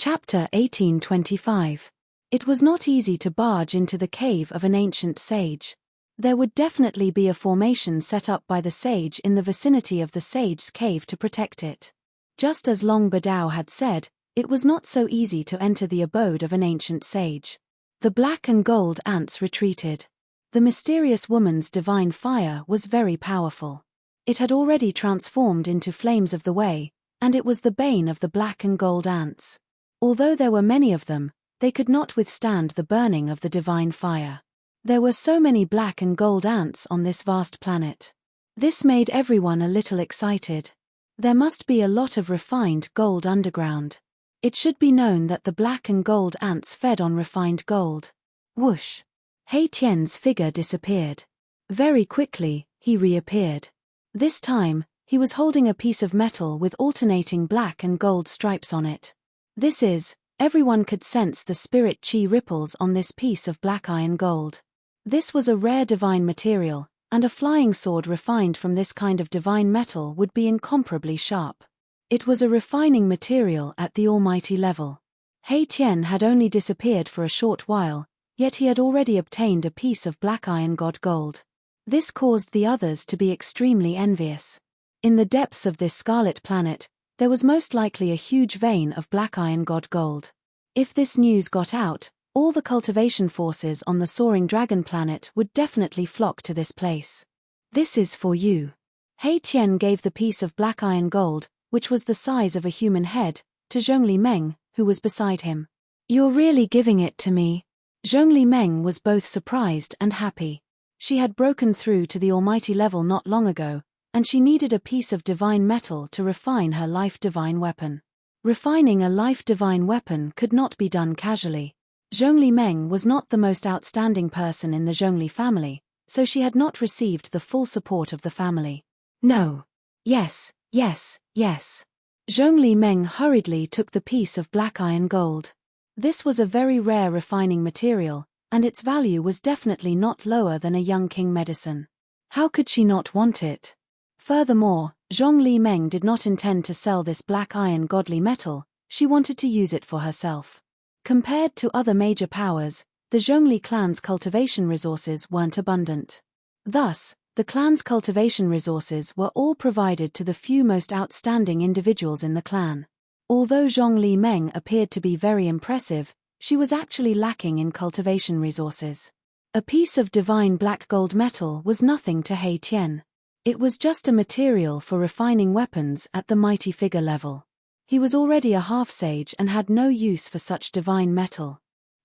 Chapter 1825. It was not easy to barge into the cave of an ancient sage. There would definitely be a formation set up by the sage in the vicinity of the sage's cave to protect it. Just as Long Badao had said, it was not so easy to enter the abode of an ancient sage. The black and gold ants retreated. The mysterious woman's divine fire was very powerful. It had already transformed into flames of the way, and it was the bane of the black and gold ants. Although there were many of them, they could not withstand the burning of the divine fire. There were so many black and gold ants on this vast planet. This made everyone a little excited. There must be a lot of refined gold underground. It should be known that the black and gold ants fed on refined gold. Whoosh! Hei Tian's figure disappeared. Very quickly, he reappeared. This time, he was holding a piece of metal with alternating black and gold stripes on it. Everyone could sense the spirit chi ripples on this piece of black iron gold. This was a rare divine material, and a flying sword refined from this kind of divine metal would be incomparably sharp. It was a refining material at the almighty level. Hei Tian had only disappeared for a short while, yet he had already obtained a piece of black iron god gold. This caused the others to be extremely envious. In the depths of this scarlet planet, there was most likely a huge vein of black iron god gold. If this news got out, all the cultivation forces on the soaring dragon planet would definitely flock to this place. This is for you. Hei Tian gave the piece of black iron gold, which was the size of a human head, to Zhongli Meng, who was beside him. You're really giving it to me? Zhongli Meng was both surprised and happy. She had broken through to the almighty level not long ago, and she needed a piece of divine metal to refine her life-divine weapon. Refining a life-divine weapon could not be done casually. Zhongli Meng was not the most outstanding person in the Zhongli family, so she had not received the full support of the family. No. Yes, yes, yes. Zhongli Meng hurriedly took the piece of black iron gold. This was a very rare refining material, and its value was definitely not lower than a young king medicine. How could she not want it? Furthermore, Zhongli Meng did not intend to sell this black iron godly metal, she wanted to use it for herself. Compared to other major powers, the Zhongli clan's cultivation resources weren't abundant. Thus, the clan's cultivation resources were all provided to the few most outstanding individuals in the clan. Although Zhongli Meng appeared to be very impressive, she was actually lacking in cultivation resources. A piece of divine black gold metal was nothing to Hei Tian. It was just a material for refining weapons at the mighty figure level. He was already a half-sage and had no use for such divine metal.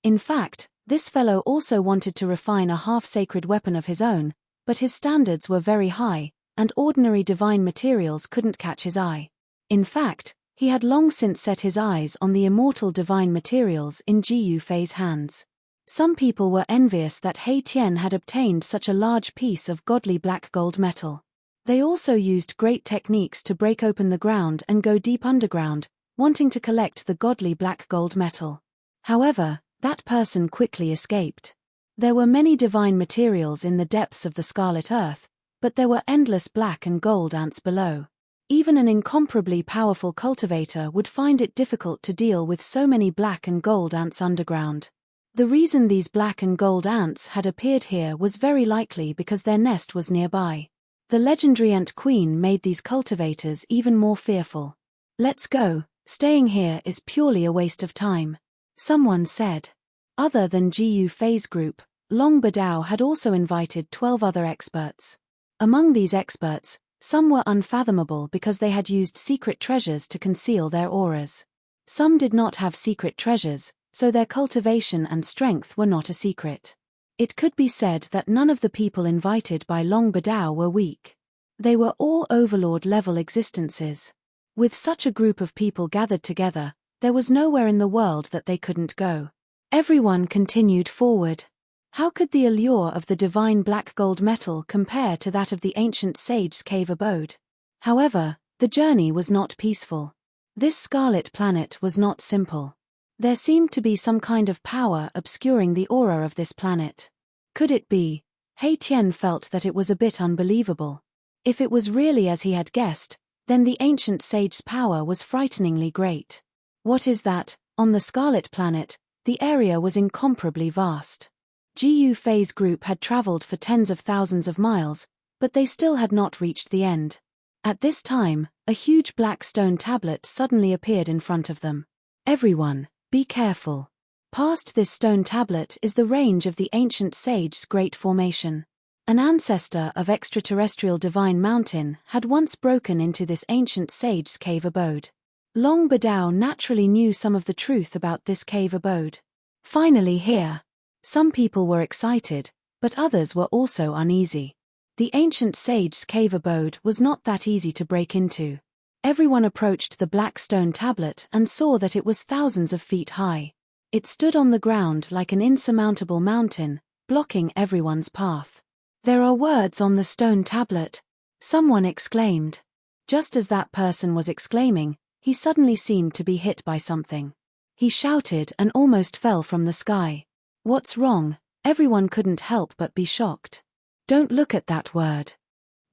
In fact, this fellow also wanted to refine a half-sacred weapon of his own, but his standards were very high, and ordinary divine materials couldn't catch his eye. In fact, he had long since set his eyes on the immortal divine materials in Ji Yufei's hands. Some people were envious that Hei Tian had obtained such a large piece of godly black gold metal. They also used great techniques to break open the ground and go deep underground, wanting to collect the godly black gold metal. However, that person quickly escaped. There were many divine materials in the depths of the scarlet earth, but there were endless black and gold ants below. Even an incomparably powerful cultivator would find it difficult to deal with so many black and gold ants underground. The reason these black and gold ants had appeared here was very likely because their nest was nearby. The legendary ant queen made these cultivators even more fearful. Let's go, staying here is purely a waste of time, someone said. Other than Ji Yufei's group, Long Badao had also invited 12 other experts. Among these experts, some were unfathomable because they had used secret treasures to conceal their auras. Some did not have secret treasures, so their cultivation and strength were not a secret. It could be said that none of the people invited by Long Badao were weak. They were all overlord-level existences. With such a group of people gathered together, there was nowhere in the world that they couldn't go. Everyone continued forward. How could the allure of the divine black gold metal compare to that of the ancient sage's cave abode? However, the journey was not peaceful. This scarlet planet was not simple. There seemed to be some kind of power obscuring the aura of this planet. Could it be? Hei Tian felt that it was a bit unbelievable. If it was really as he had guessed, then the ancient sage's power was frighteningly great. What is that? On the Scarlet Planet, the area was incomparably vast. Gu Fei's group had traveled for tens of thousands of miles, but they still had not reached the end. At this time, a huge black stone tablet suddenly appeared in front of them. Everyone, be careful. Past this stone tablet is the range of the ancient sage's great formation. An ancestor of extraterrestrial divine mountain had once broken into this ancient sage's cave abode. Long Badao naturally knew some of the truth about this cave abode. Finally here. Some people were excited, but others were also uneasy. The ancient sage's cave abode was not that easy to break into. Everyone approached the black stone tablet and saw that it was thousands of feet high. It stood on the ground like an insurmountable mountain, blocking everyone's path. There are words on the stone tablet, someone exclaimed. Just as that person was exclaiming, he suddenly seemed to be hit by something. He shouted and almost fell from the sky. What's wrong? Everyone couldn't help but be shocked. Don't look at that word.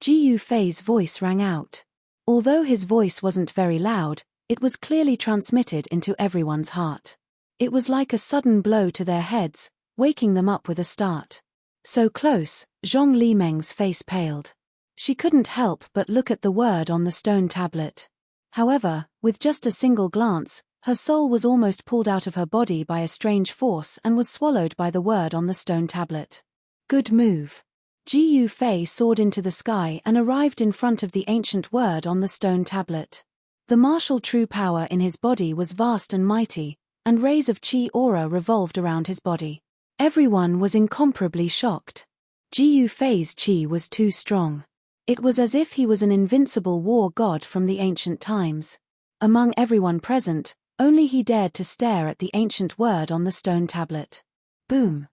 Gu Fei's voice rang out. Although his voice wasn't very loud, it was clearly transmitted into everyone's heart. It was like a sudden blow to their heads, waking them up with a start. So close, Zhong Limeng's face paled. She couldn't help but look at the word on the stone tablet. However, with just a single glance, her soul was almost pulled out of her body by a strange force and was swallowed by the word on the stone tablet. Good move. Gu Fei soared into the sky and arrived in front of the ancient word on the stone tablet. The martial true power in his body was vast and mighty, and rays of chi aura revolved around his body. Everyone was incomparably shocked. Gu Fei's chi was too strong. It was as if he was an invincible war god from the ancient times. Among everyone present, only he dared to stare at the ancient word on the stone tablet. Boom!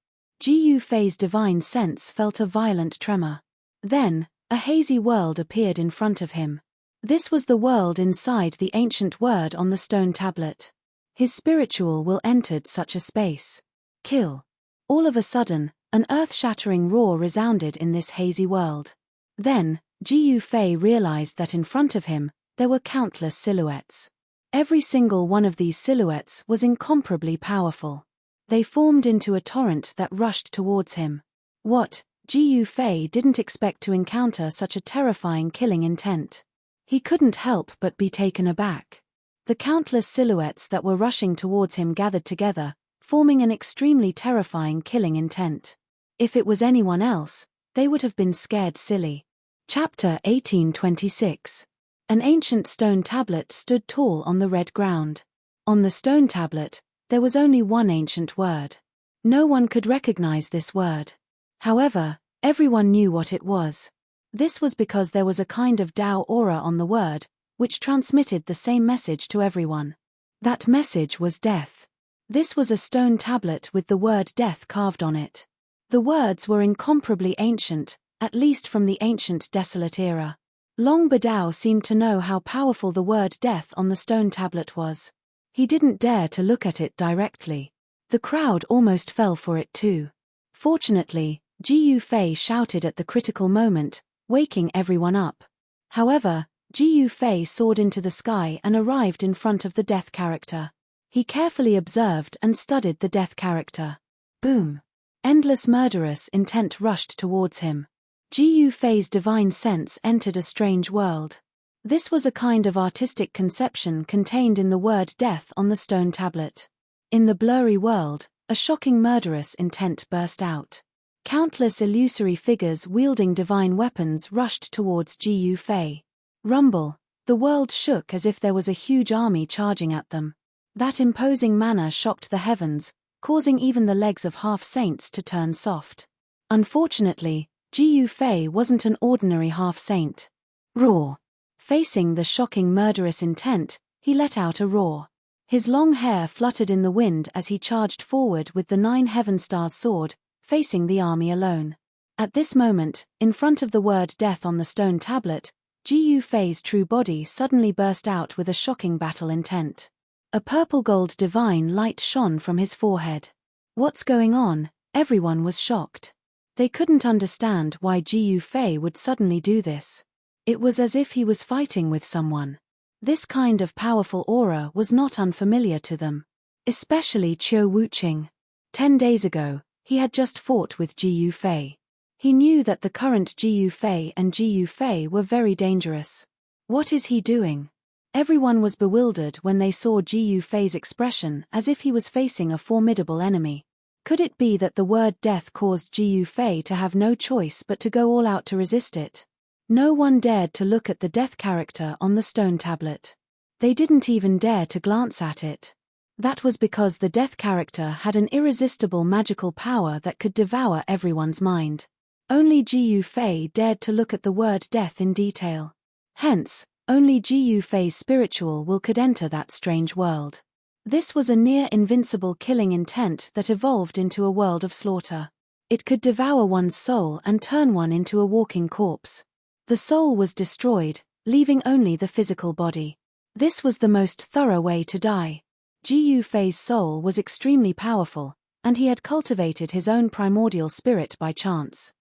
Gu Fei's divine sense felt a violent tremor. Then, a hazy world appeared in front of him. This was the world inside the ancient word on the stone tablet. His spiritual will entered such a space. Kill. All of a sudden, an earth-shattering roar resounded in this hazy world. Then, Gu Fei realized that in front of him, there were countless silhouettes. Every single one of these silhouettes was incomparably powerful. They formed into a torrent that rushed towards him. What? Gu Fei didn't expect to encounter such a terrifying killing intent. He couldn't help but be taken aback. The countless silhouettes that were rushing towards him gathered together, forming an extremely terrifying killing intent. If it was anyone else, they would have been scared silly. Chapter 1826. An ancient stone tablet stood tall on the red ground. On the stone tablet, there was only one ancient word. No one could recognize this word. However, everyone knew what it was. This was because there was a kind of Tao aura on the word, which transmitted the same message to everyone. That message was death. This was a stone tablet with the word death carved on it. The words were incomparably ancient, at least from the ancient desolate era. Long Badao seemed to know how powerful the word death on the stone tablet was. He didn't dare to look at it directly. The crowd almost fell for it too. Fortunately, Gu Fei shouted at the critical moment, waking everyone up. However, Gu Fei soared into the sky and arrived in front of the death character. He carefully observed and studied the death character. Boom! Endless murderous intent rushed towards him. Gu Fei's divine sense entered a strange world. This was a kind of artistic conception contained in the word death on the stone tablet. In the blurry world, a shocking murderous intent burst out. Countless illusory figures wielding divine weapons rushed towards Gu Fei. Rumble! The world shook as if there was a huge army charging at them. That imposing manner shocked the heavens, causing even the legs of half-saints to turn soft. Unfortunately, Gu Fei wasn't an ordinary half-saint. Roar! Facing the shocking murderous intent, he let out a roar. His long hair fluttered in the wind as he charged forward with the 9 heaven stars sword, facing the army alone. At this moment, in front of the word death on the stone tablet, Gu Fei's true body suddenly burst out with a shocking battle intent. A purple-gold divine light shone from his forehead. What's going on? Everyone was shocked. They couldn't understand why Gu Fei would suddenly do this. It was as if he was fighting with someone. This kind of powerful aura was not unfamiliar to them. Especially Qiu Wuqing. 10 days ago, he had just fought with Ji Yufei. He knew that the current Ji Yufei and Ji Yufei were very dangerous. What is he doing? Everyone was bewildered when they saw Ji Yufei's expression as if he was facing a formidable enemy. Could it be that the word death caused Ji Yufei to have no choice but to go all out to resist it? No one dared to look at the death character on the stone tablet. They didn't even dare to glance at it. That was because the death character had an irresistible magical power that could devour everyone's mind. Only Ji Yufei dared to look at the word death in detail. Hence, only Ji Yufei's spiritual will could enter that strange world. This was a near-invincible killing intent that evolved into a world of slaughter. It could devour one's soul and turn one into a walking corpse. The soul was destroyed, leaving only the physical body. This was the most thorough way to die. Ji Yufei's soul was extremely powerful, and he had cultivated his own primordial spirit by chance.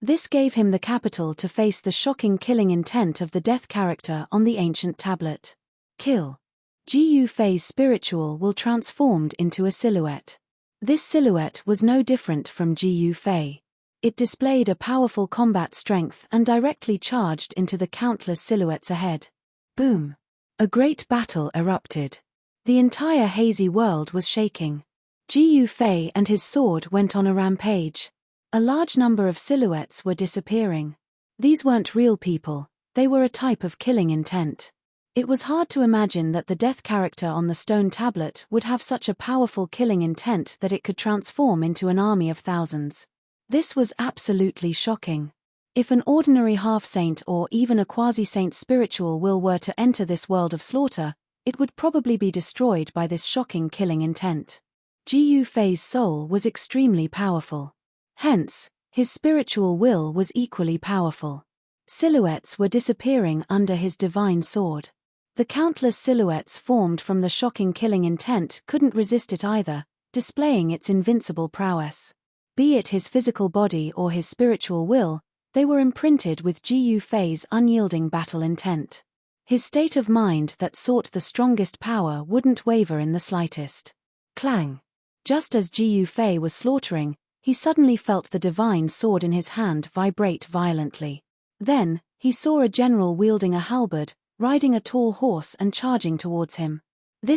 This gave him the capital to face the shocking killing intent of the death character on the ancient tablet. Kill. Ji Yufei's spiritual will transformed into a silhouette. This silhouette was no different from Ji Yufei. It displayed a powerful combat strength and directly charged into the countless silhouettes ahead. Boom! A great battle erupted. The entire hazy world was shaking. Ji Yufei and his sword went on a rampage. A large number of silhouettes were disappearing. These weren't real people, they were a type of killing intent. It was hard to imagine that the death character on the stone tablet would have such a powerful killing intent that it could transform into an army of thousands. This was absolutely shocking. If an ordinary half-saint or even a quasi-saint spiritual will were to enter this world of slaughter, it would probably be destroyed by this shocking killing intent. Ji Yufei's soul was extremely powerful. Hence, his spiritual will was equally powerful. Silhouettes were disappearing under his divine sword. The countless silhouettes formed from the shocking killing intent couldn't resist it either, displaying its invincible prowess. Be it his physical body or his spiritual will, they were imprinted with Ji Yufei's unyielding battle intent. His state of mind that sought the strongest power wouldn't waver in the slightest. Clang! Just as Ji Yufei was slaughtering, he suddenly felt the divine sword in his hand vibrate violently. Then, he saw a general wielding a halberd, riding a tall horse and charging towards him. Ji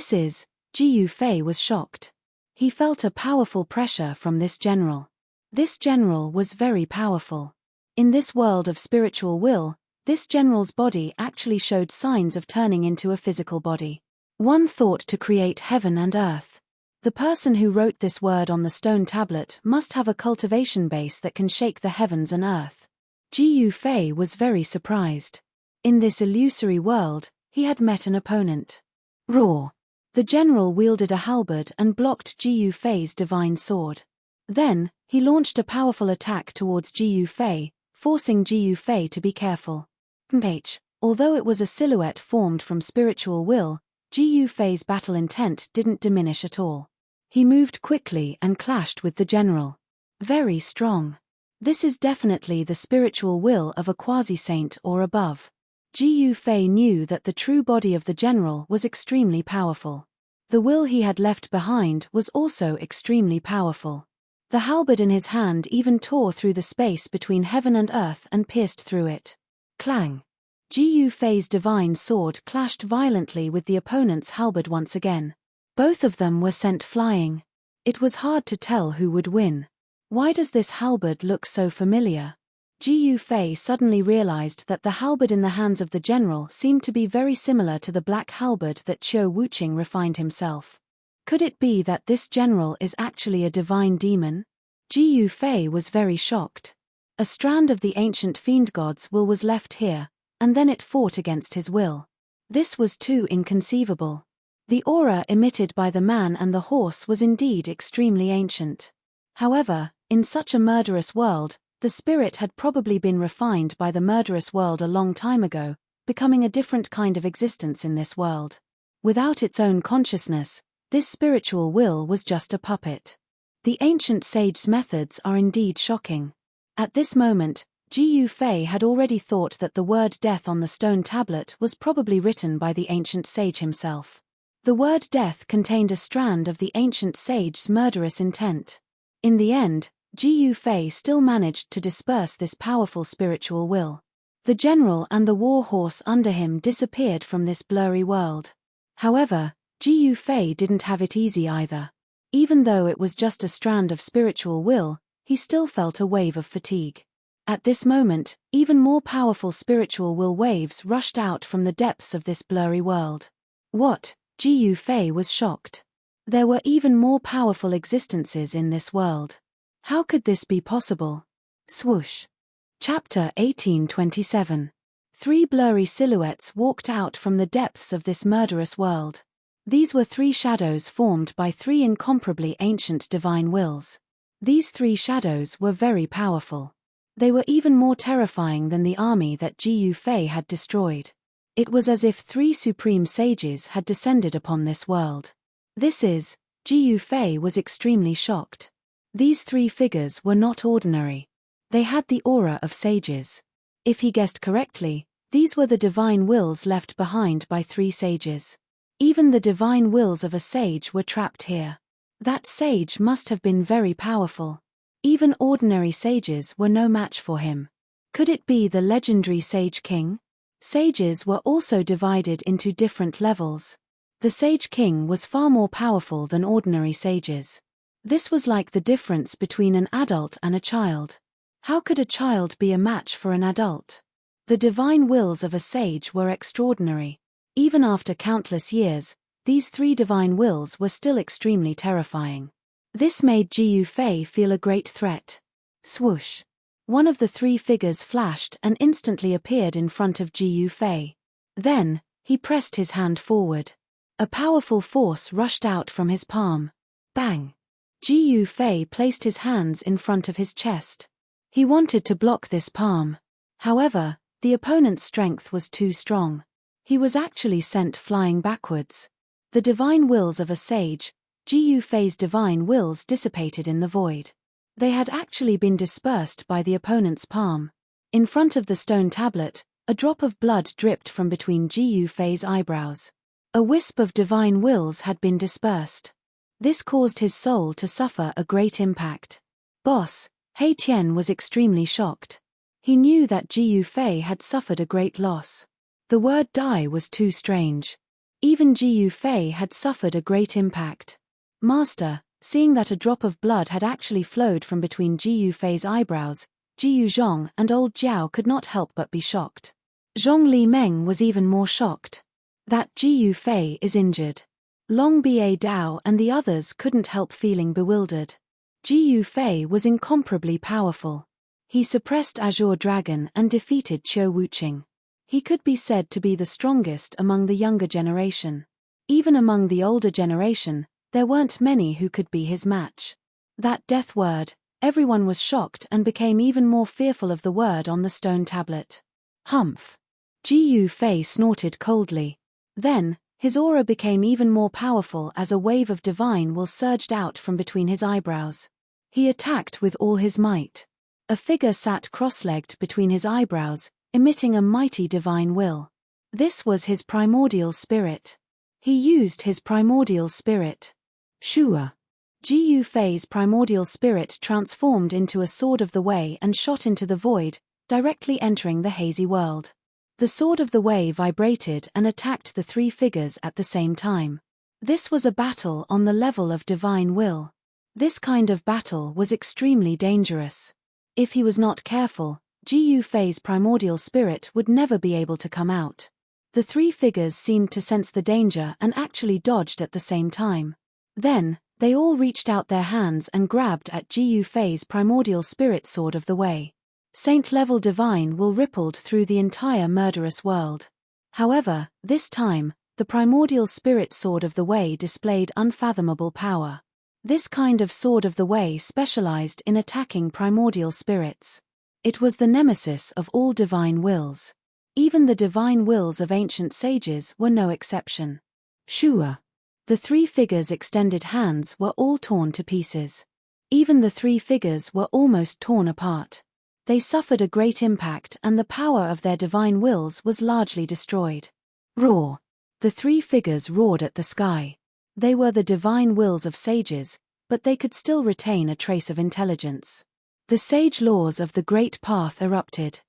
Yufei was shocked. He felt a powerful pressure from this general. This general was very powerful. In this world of spiritual will, this general's body actually showed signs of turning into a physical body. One thought to create heaven and earth. The person who wrote this word on the stone tablet must have a cultivation base that can shake the heavens and earth. Ji Yufei was very surprised. In this illusory world, he had met an opponent. Roar! The general wielded a halberd and blocked Ji Yufei's divine sword. Then, he launched a powerful attack towards Ji Yufei, forcing Ji Yufei to be careful. Although it was a silhouette formed from spiritual will, Ji Yufei's battle intent didn't diminish at all. He moved quickly and clashed with the general. Very strong. This is definitely the spiritual will of a quasi-saint or above. Ji Yufei knew that the true body of the general was extremely powerful. The will he had left behind was also extremely powerful. The halberd in his hand even tore through the space between heaven and earth and pierced through it. Clang! Ji Yufei's divine sword clashed violently with the opponent's halberd once again. Both of them were sent flying. It was hard to tell who would win. Why does this halberd look so familiar? Ji Yufei suddenly realized that the halberd in the hands of the general seemed to be very similar to the black halberd that Qiu Wuqing refined himself. Could it be that this general is actually a divine demon? Ji Yufei was very shocked. A strand of the ancient fiend god's will was left here, and then it fought against his will. This was too inconceivable. The aura emitted by the man and the horse was indeed extremely ancient. However, in such a murderous world, the spirit had probably been refined by the murderous world a long time ago, becoming a different kind of existence in this world. Without its own consciousness, this spiritual will was just a puppet. The ancient sage's methods are indeed shocking. At this moment, Ji Yufei had already thought that the word death on the stone tablet was probably written by the ancient sage himself. The word death contained a strand of the ancient sage's murderous intent. In the end, Jiyu Fei still managed to disperse this powerful spiritual will. The general and the war horse under him disappeared from this blurry world. However, Jiyu Fei didn't have it easy either. Even though it was just a strand of spiritual will, he still felt a wave of fatigue. At this moment, even more powerful spiritual will waves rushed out from the depths of this blurry world. What? Jiyu Fei was shocked. There were even more powerful existences in this world. How could this be possible? Swoosh. Chapter 1827. 3 blurry silhouettes walked out from the depths of this murderous world. These were 3 shadows formed by 3 incomparably ancient divine wills. These 3 shadows were very powerful. They were even more terrifying than the army that Jiyu Fei had destroyed. It was as if 3 supreme sages had descended upon this world. Jiyu Fei was extremely shocked. These 3 figures were not ordinary. They had the aura of sages. If he guessed correctly, these were the divine wills left behind by 3 sages. Even the divine wills of a sage were trapped here. That sage must have been very powerful. Even ordinary sages were no match for him. Could it be the legendary Sage King? Sages were also divided into different levels. The Sage King was far more powerful than ordinary sages. This was like the difference between an adult and a child. How could a child be a match for an adult? The divine wills of a sage were extraordinary. Even after countless years, these 3 divine wills were still extremely terrifying. This made Jiyu Fei feel a great threat. Swoosh. One of the 3 figures flashed and instantly appeared in front of Jiyu Fei. Then, he pressed his hand forward. A powerful force rushed out from his palm. Bang! Jiyu Fei placed his hands in front of his chest. He wanted to block this palm. However, the opponent's strength was too strong. He was actually sent flying backwards. The divine wills of a sage, Jiyu Fei's divine wills dissipated in the void. They had actually been dispersed by the opponent's palm. In front of the stone tablet, a drop of blood dripped from between Jiyu Fei's eyebrows. A wisp of divine wills had been dispersed. This caused his soul to suffer a great impact. Boss, He Tian was extremely shocked. He knew that Jiyu Fei had suffered a great loss. The word die was too strange. Even Jiyu Fei had suffered a great impact. Master, seeing that a drop of blood had actually flowed from between Jiyu Fei's eyebrows, Jiyu Zhong and old Jiao could not help but be shocked. Zhong Li Meng was even more shocked. That Jiyu Fei is injured. Long Ba Dao and the others couldn't help feeling bewildered. Jiyu Fei was incomparably powerful. He suppressed Azure Dragon and defeated Qiu Wuqing. He could be said to be the strongest among the younger generation. Even among the older generation, there weren't many who could be his match. That death word, everyone was shocked and became even more fearful of the word on the stone tablet. Humph. Jiyu Fei snorted coldly. Then, his aura became even more powerful as a wave of divine will surged out from between his eyebrows. He attacked with all his might. A figure sat cross-legged between his eyebrows, emitting a mighty divine will. This was his primordial spirit. He used his primordial spirit. Shua. Jiyu Fei's primordial spirit transformed into a sword of the way and shot into the void, directly entering the hazy world. The sword of the way vibrated and attacked the 3 figures at the same time. This was a battle on the level of divine will. This kind of battle was extremely dangerous. If he was not careful, Jiyu Fei's primordial spirit would never be able to come out. The 3 figures seemed to sense the danger and actually dodged at the same time. Then, they all reached out their hands and grabbed at Jiyu Fei's primordial spirit sword of the way. Saint-level divine will rippled through the entire murderous world. However, this time, the primordial spirit sword of the way displayed unfathomable power. This kind of sword of the way specialized in attacking primordial spirits. It was the nemesis of all divine wills. Even the divine wills of ancient sages were no exception. Shua. The 3 figures' extended hands were all torn to pieces. Even the 3 figures were almost torn apart. They suffered a great impact and the power of their divine wills was largely destroyed. Roar. The three figures roared at the sky. They were the divine wills of sages, but they could still retain a trace of intelligence. The sage laws of the great path erupted.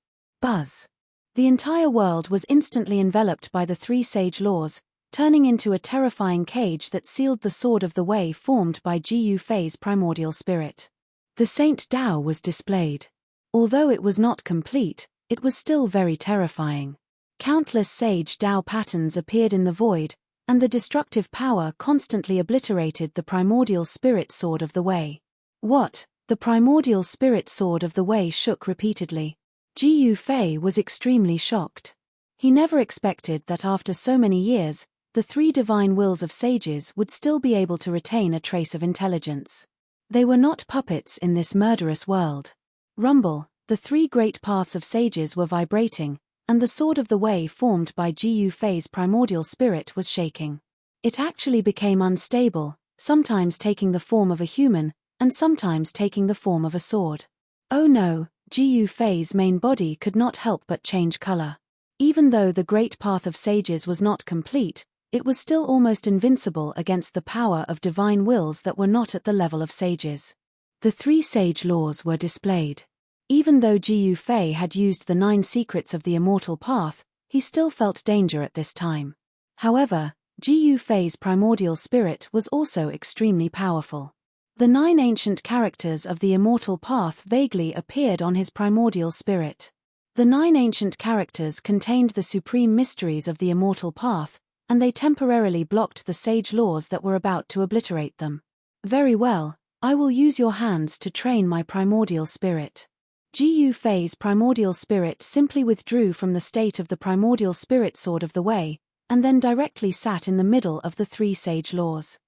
Buzz. The entire world was instantly enveloped by the three sage laws, turning into a terrifying cage that sealed the sword of the way formed by Gu Fei's primordial spirit. The Saint Tao was displayed. Although it was not complete, it was still very terrifying. Countless sage Tao patterns appeared in the void, and the destructive power constantly obliterated the primordial spirit sword of the way. What? The primordial spirit sword of the way shook repeatedly. Gu Fei was extremely shocked. He never expected that after so many years, the three divine wills of sages would still be able to retain a trace of intelligence. They were not puppets in this murderous world. Rumble, the three great paths of sages were vibrating, and the sword of the way formed by Gu Fei's primordial spirit was shaking. It actually became unstable, sometimes taking the form of a human, and sometimes taking the form of a sword. Oh no, Gu Fei's main body could not help but change color. Even though the great path of sages was not complete, it was still almost invincible against the power of divine wills that were not at the level of sages. The three sage laws were displayed. Even though Gu Fei had used the 9 secrets of the immortal path, he still felt danger at this time. However, Gu Fei's primordial spirit was also extremely powerful. The 9 ancient characters of the immortal path vaguely appeared on his primordial spirit. The 9 ancient characters contained the supreme mysteries of the immortal path, and they temporarily blocked the sage laws that were about to obliterate them. Very well, I will use your hands to train my primordial spirit. Gu Fei's primordial spirit simply withdrew from the state of the primordial spirit sword of the way, and then directly sat in the middle of the 3 sage laws.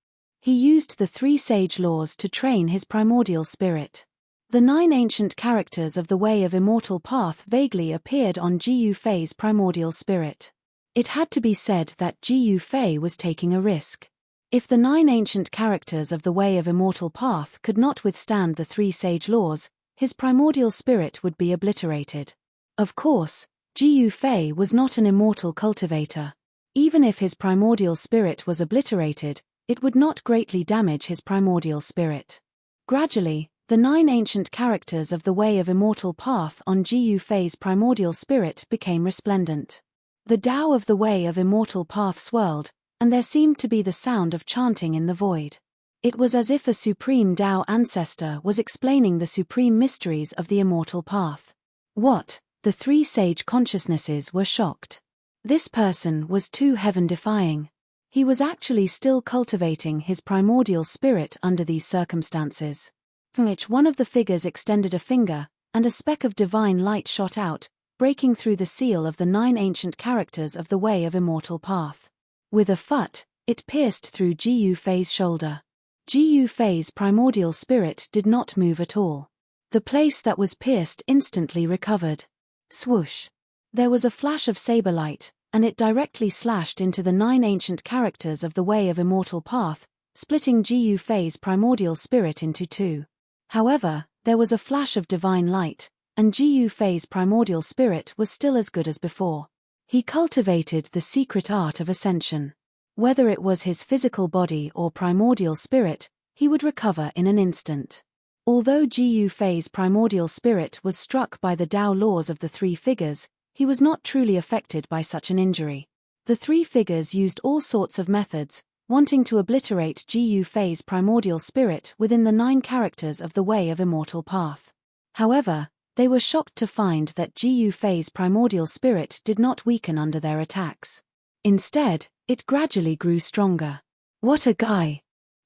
He used the 3 sage laws to train his primordial spirit. The 9 ancient characters of the way of immortal path vaguely appeared on Gu Fei's primordial spirit. It had to be said that Gu Fei was taking a risk. If the 9 ancient characters of the way of immortal path could not withstand the 3 sage laws, his primordial spirit would be obliterated. Of course, Gu Fei was not an immortal cultivator. Even if his primordial spirit was obliterated, it would not greatly damage his primordial spirit. Gradually, the 9 ancient characters of the way of immortal path on Gu Fei's primordial spirit became resplendent. The Tao of the way of immortal path swirled, and there seemed to be the sound of chanting in the void. It was as if a supreme Tao ancestor was explaining the supreme mysteries of the immortal path. What? The 3 sage consciousnesses were shocked. This person was too heaven-defying. He was actually still cultivating his primordial spirit under these circumstances. From which one of the figures extended a finger, and a speck of divine light shot out, breaking through the seal of the 9 ancient characters of the way of immortal path. With a phut, it pierced through Gu Fei's shoulder. Gu Fei's primordial spirit did not move at all. The place that was pierced instantly recovered. Swoosh. There was a flash of saber light, and it directly slashed into the 9 ancient characters of the way of immortal path, splitting Gu Fei's primordial spirit into 2. However, there was a flash of divine light, and Gu Fei's primordial spirit was still as good as before. He cultivated the secret art of ascension. Whether it was his physical body or primordial spirit, he would recover in an instant. Although Gu Fei's primordial spirit was struck by the Tao laws of the 3 figures, he was not truly affected by such an injury. The 3 figures used all sorts of methods, wanting to obliterate Gu Fei's primordial spirit within the 9 characters of the way of immortal path. However, they were shocked to find that Gu Fei's primordial spirit did not weaken under their attacks. Instead, it gradually grew stronger. What a guy!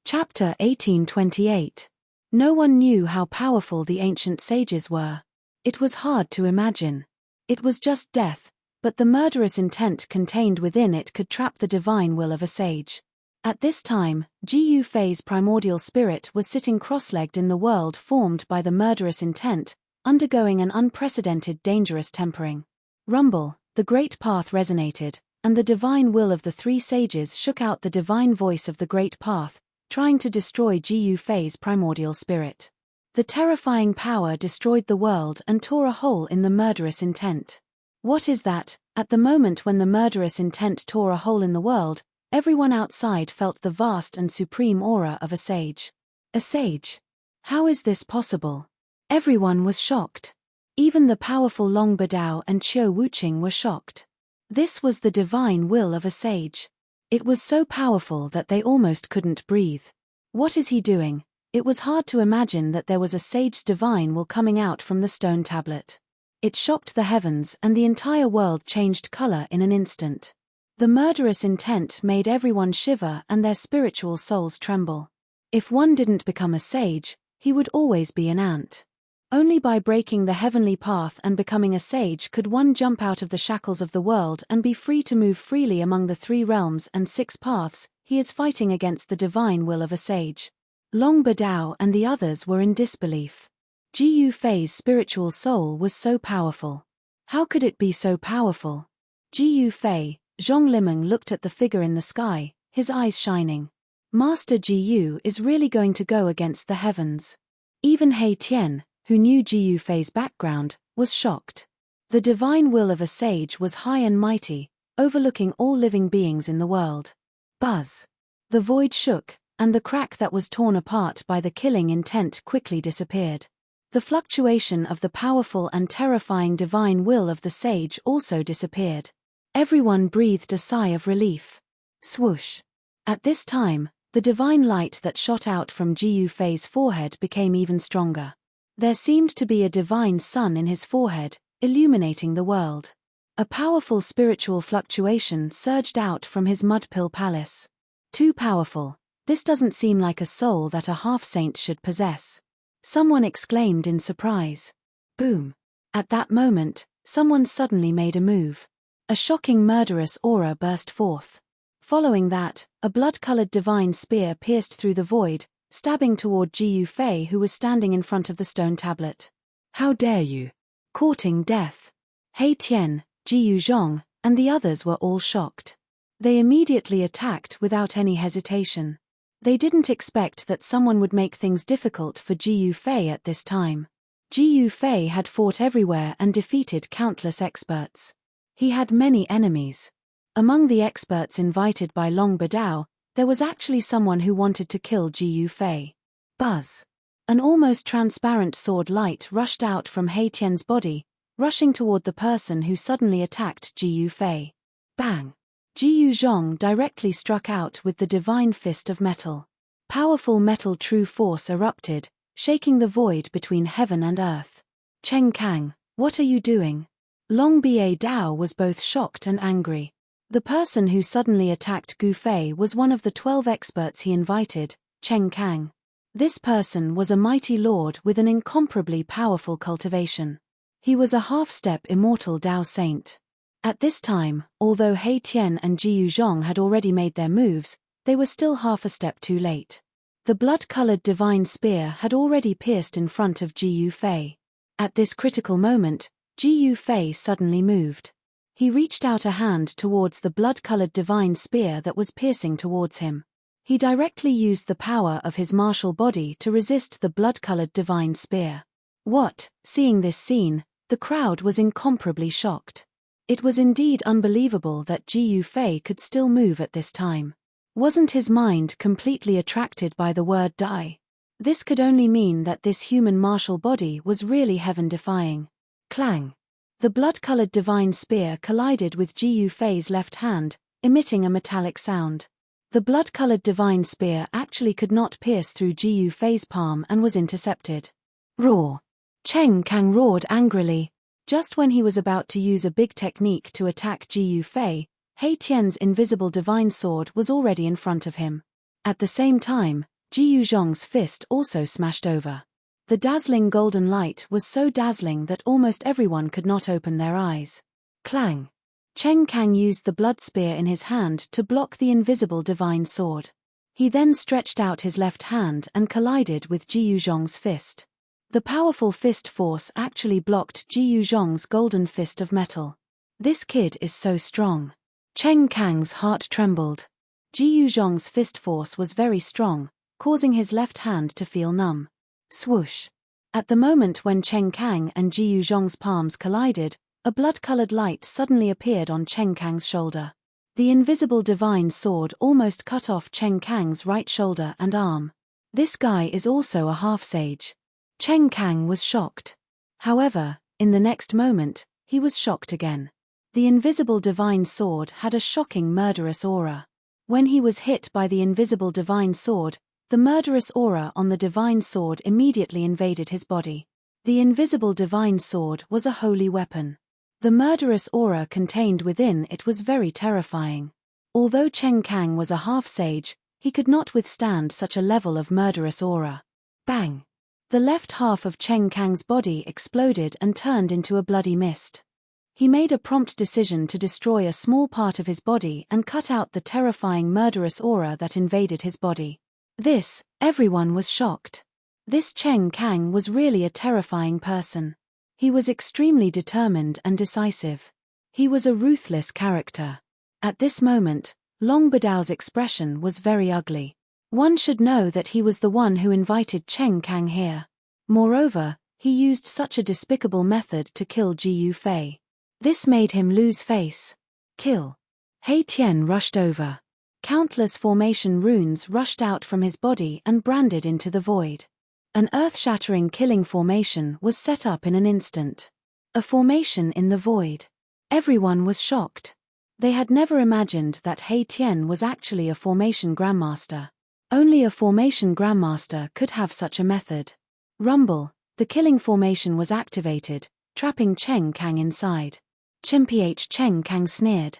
Chapter 1828. No one knew how powerful the ancient sages were. It was hard to imagine. It was just death, but the murderous intent contained within it could trap the divine will of a sage. At this time, Gu Fei's primordial spirit was sitting cross-legged in the world formed by the murderous intent, undergoing an unprecedented dangerous tempering. Rumble, the great path resonated, and the divine will of the 3 sages shook out the divine voice of the great path, trying to destroy Gu Fei's primordial spirit. The terrifying power destroyed the world and tore a hole in the murderous intent. What is that? At the moment when the murderous intent tore a hole in the world, everyone outside felt the vast and supreme aura of a sage. A sage? How is this possible? Everyone was shocked. Even the powerful Long Badao and Qiu Wuqing were shocked. This was the divine will of a sage. It was so powerful that they almost couldn't breathe. What is he doing? It was hard to imagine that there was a sage's divine will coming out from the stone tablet. It shocked the heavens and the entire world changed color in an instant. The murderous intent made everyone shiver and their spiritual souls tremble. If one didn't become a sage, he would always be an ant. Only by breaking the heavenly path and becoming a sage could one jump out of the shackles of the world and be free to move freely among the 3 realms and 6 paths. He is fighting against the divine will of a sage. Long Badao and the others were in disbelief. Ji Yufei's spiritual soul was so powerful. How could it be so powerful? Ji Yufei, Zhong Limeng looked at the figure in the sky, his eyes shining. Master Ji Yu is really going to go against the heavens. Even He Tian, who knew Ji Yufei's background, was shocked. The divine will of a sage was high and mighty, overlooking all living beings in the world. Buzz. The void shook, and the crack that was torn apart by the killing intent quickly disappeared. The fluctuation of the powerful and terrifying divine will of the sage also disappeared. Everyone breathed a sigh of relief. Swoosh. At this time, the divine light that shot out from Ji Yufei's forehead became even stronger. There seemed to be a divine sun in his forehead, illuminating the world. A powerful spiritual fluctuation surged out from his mud-pill palace. Too powerful. This doesn't seem like a soul that a half-saint should possess. Someone exclaimed in surprise. Boom. At that moment, someone suddenly made a move. A shocking murderous aura burst forth. Following that, a blood-colored divine spear pierced through the void, stabbing toward Ji Yufei who was standing in front of the stone tablet. How dare you? Courting death. He Tian, Ji Yuzhong, and the others were all shocked. They immediately attacked without any hesitation. They didn't expect that someone would make things difficult for Ji Yufei at this time. Ji Yufei had fought everywhere and defeated countless experts. He had many enemies. Among the experts invited by Long Badao, there was actually someone who wanted to kill Ji Yufei. Buzz. An almost transparent sword light rushed out from He Tian's body, rushing toward the person who suddenly attacked Ji Yufei. Bang! Ji Yuzhong directly struck out with the divine fist of metal. Powerful metal true force erupted, shaking the void between heaven and earth. Cheng Kang, what are you doing? Long Ba Dao was both shocked and angry. The person who suddenly attacked Gu Fei was one of the 12 experts he invited, Cheng Kang. This person was a mighty lord with an incomparably powerful cultivation. He was a half-step immortal Dao saint. At this time, although He Tian and Ji Yuzhong had already made their moves, they were still half a step too late. The blood-colored divine spear had already pierced in front of Ji Yufei. At this critical moment, Ji Yufei suddenly moved. He reached out a hand towards the blood-colored divine spear that was piercing towards him. He directly used the power of his martial body to resist the blood-colored divine spear. What? Seeing this scene, the crowd was incomparably shocked. It was indeed unbelievable that Ji Yufei could still move at this time. Wasn't his mind completely attracted by the word die? This could only mean that this human martial body was really heaven-defying. Clang! The blood-colored divine spear collided with Ji Yufei's left hand, emitting a metallic sound. The blood-colored divine spear actually could not pierce through Ji Yufei's palm and was intercepted. Roar! Cheng Kang roared angrily. Just when he was about to use a big technique to attack Ji Yufei, He Tian's invisible divine sword was already in front of him. At the same time, Ji Yuzhong's fist also smashed over. The dazzling golden light was so dazzling that almost everyone could not open their eyes. Clang! Cheng Kang used the blood spear in his hand to block the invisible divine sword. He then stretched out his left hand and collided with Ji Yuzhong's fist. The powerful fist force actually blocked Ji Yuzhong's golden fist of metal. This kid is so strong. Cheng Kang's heart trembled. Ji Yuzhong's fist force was very strong, causing his left hand to feel numb. Swoosh! At the moment when Cheng Kang and Ji Yuzhong's palms collided, A blood-colored light suddenly appeared on Cheng Kang's shoulder. The invisible divine sword almost cut off Cheng Kang's right shoulder and arm. This guy is also a half-sage. Cheng Kang was shocked. However, in the next moment, he was shocked again. The invisible divine sword had a shocking murderous aura. When he was hit by the invisible divine sword, the murderous aura on the divine sword immediately invaded his body. The invisible divine sword was a holy weapon. The murderous aura contained within it was very terrifying. Although Cheng Kang was a half-sage, he could not withstand such a level of murderous aura. Bang! The left half of Cheng Kang's body exploded and turned into a bloody mist. He made a prompt decision to destroy a small part of his body and cut out the terrifying murderous aura that invaded his body. Everyone was shocked. This Cheng Kang was really a terrifying person. He was extremely determined and decisive. He was a ruthless character. At this moment, Long Bidao's expression was very ugly. One should know that he was the one who invited Cheng Kang here. Moreover, he used such a despicable method to kill Ji Yufei. This made him lose face. Kill. He Tian rushed over. Countless formation runes rushed out from his body and branded into the void. An earth-shattering killing formation was set up in an instant. A formation in the void. Everyone was shocked. They had never imagined that He Tian was actually a formation grandmaster. Only a formation grandmaster could have such a method. Rumble, the killing formation was activated, trapping Cheng Kang inside. Cheng Kang sneered.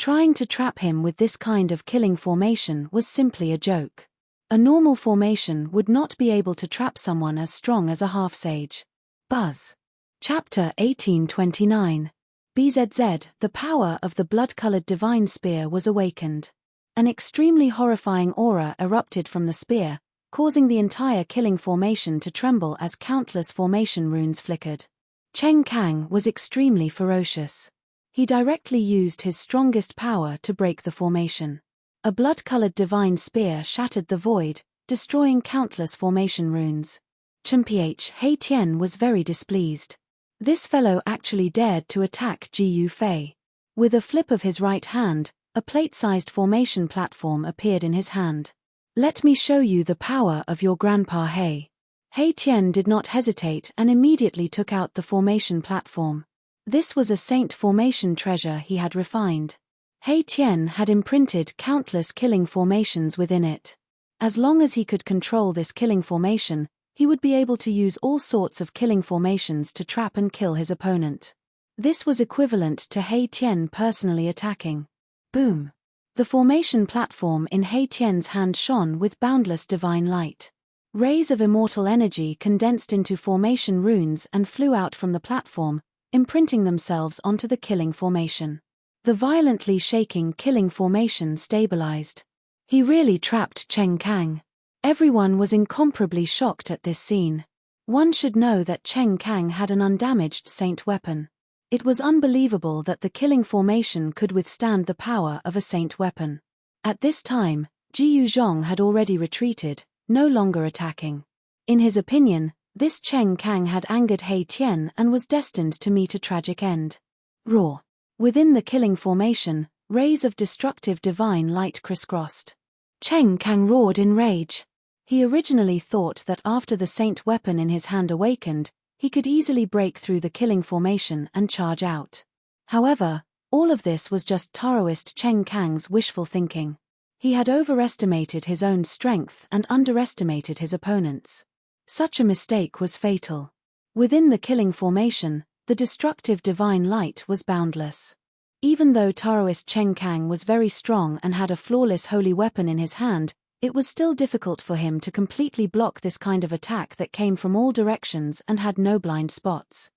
Trying to trap him with this kind of killing formation was simply a joke. A normal formation would not be able to trap someone as strong as a half-sage. Buzz. Chapter 1829. BZZ, the power of the blood-colored divine spear was awakened. An extremely horrifying aura erupted from the spear, causing the entire killing formation to tremble as countless formation runes flickered. Cheng Kang was extremely ferocious. He directly used his strongest power to break the formation. A blood-colored divine spear shattered the void, destroying countless formation runes. He Tian was very displeased. This fellow actually dared to attack Ji Yufei. With a flip of his right hand, a plate-sized formation platform appeared in his hand. Let me show you the power of your grandpa He. He Tian did not hesitate and immediately took out the formation platform. This was a saint formation treasure he had refined. He Tian had imprinted countless killing formations within it. As long as he could control this killing formation, he would be able to use all sorts of killing formations to trap and kill his opponent. This was equivalent to He Tian personally attacking. Boom! The formation platform in He Tian's hand shone with boundless divine light. Rays of immortal energy condensed into formation runes and flew out from the platform, imprinting themselves onto the killing formation. The violently shaking killing formation stabilized. He really trapped Cheng Kang. Everyone was incomparably shocked at this scene. One should know that Cheng Kang had an undamaged saint weapon. It was unbelievable that the killing formation could withstand the power of a saint weapon. At this time, Ji Yuzhong had already retreated, no longer attacking. In his opinion, this Cheng Kang had angered He Tian and was destined to meet a tragic end. Roar. Within the killing formation, rays of destructive divine light crisscrossed. Cheng Kang roared in rage. He originally thought that after the saint weapon in his hand awakened, he could easily break through the killing formation and charge out. However, all of this was just Taoist Cheng Kang's wishful thinking. He had overestimated his own strength and underestimated his opponent's. Such a mistake was fatal. Within the killing formation, the destructive divine light was boundless. Even though Taoist Cheng Kang was very strong and had a flawless holy weapon in his hand, it was still difficult for him to completely block this kind of attack that came from all directions and had no blind spots.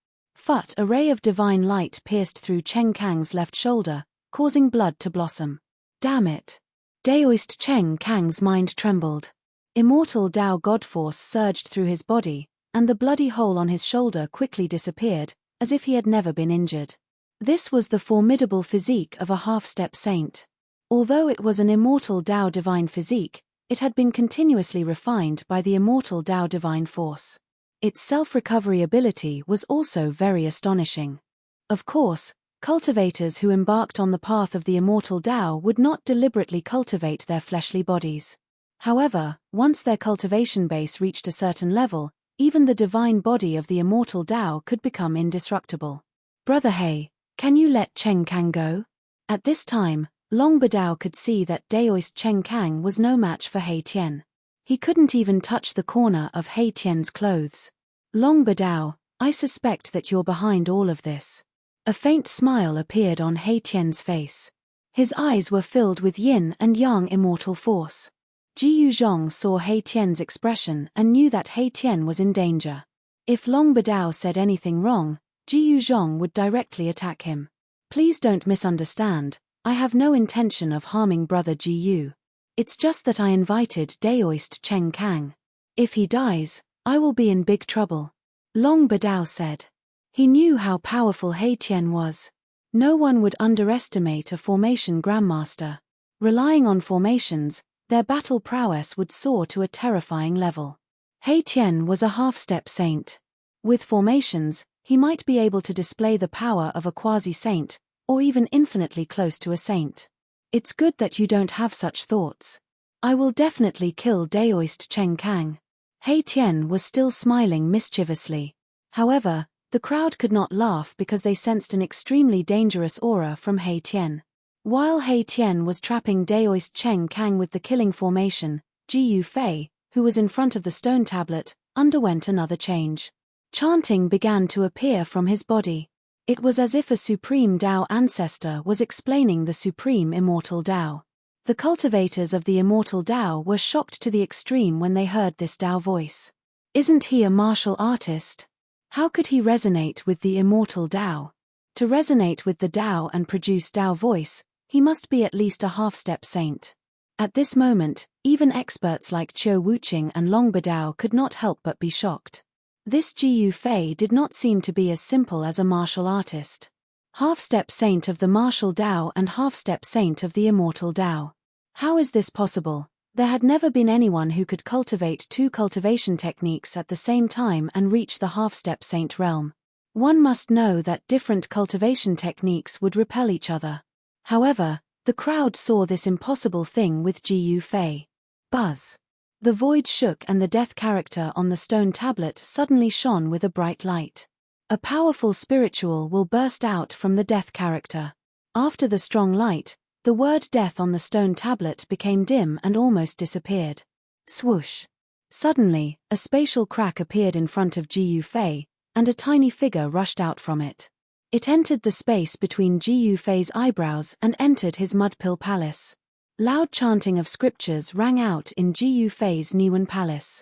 A ray of divine light pierced through Cheng Kang's left shoulder, causing blood to blossom. Damn it! Daoist Cheng Kang's mind trembled. Immortal Dao God Force surged through his body, and the bloody hole on his shoulder quickly disappeared, as if he had never been injured. This was the formidable physique of a half-step saint. Although it was an immortal Dao divine physique, it had been continuously refined by the immortal Dao divine force. Its self-recovery ability was also very astonishing. Of course, cultivators who embarked on the path of the immortal Tao would not deliberately cultivate their fleshly bodies. However, once their cultivation base reached a certain level, even the divine body of the immortal Tao could become indestructible. Brother He, can you let Cheng Kang go? At this time, Long Badao could see that Daoist Cheng Kang was no match for He Tian. He couldn't even touch the corner of He Tian's clothes. Long Badao, I suspect that you're behind all of this. A faint smile appeared on He Tian's face. His eyes were filled with yin and yang immortal force. Ji Yuzhong saw He Tian's expression and knew that He Tian was in danger. If Long Badao said anything wrong, Ji Yuzhong would directly attack him. Please don't misunderstand, I have no intention of harming brother Ji Yu. It's just that I invited Daoist Cheng Kang. If he dies, I will be in big trouble. Long Badao said. He knew how powerful He Tian was. No one would underestimate a formation grandmaster. Relying on formations, their battle prowess would soar to a terrifying level. He Tian was a half-step saint. With formations, he might be able to display the power of a quasi-saint, or even infinitely close to a saint. It's good that you don't have such thoughts. I will definitely kill Daoist Cheng Kang. He Tian was still smiling mischievously. However, the crowd could not laugh because they sensed an extremely dangerous aura from He Tian. While He Tian was trapping Daoist Cheng Kang with the killing formation, Ji Yu Fei, who was in front of the stone tablet, underwent another change. Chanting began to appear from his body. It was as if a supreme Tao ancestor was explaining the supreme immortal Tao. The cultivators of the immortal Tao were shocked to the extreme when they heard this Tao voice. Isn't he a martial artist? How could he resonate with the immortal Tao? To resonate with the Tao and produce Tao voice, he must be at least a half-step saint. At this moment, even experts like Chiu Wuqing and Long Badao could not help but be shocked. This Ji Yu Fei did not seem to be as simple as a martial artist. Half-step saint of the martial Tao and half-step saint of the immortal Tao. How is this possible? There had never been anyone who could cultivate two cultivation techniques at the same time and reach the half-step saint realm. One must know that different cultivation techniques would repel each other. However, the crowd saw this impossible thing with Ji Yu Fei. Buzz. The void shook and the death character on the stone tablet suddenly shone with a bright light. A powerful spiritual will burst out from the death character. After the strong light, the word death on the stone tablet became dim and almost disappeared. Swoosh. Suddenly, a spatial crack appeared in front of Ji Yu Fei, and a tiny figure rushed out from it. It entered the space between Ji Yu Fei's eyebrows and entered his mudpill palace. Loud chanting of scriptures rang out in Ji Yu Fei's Niwen Palace.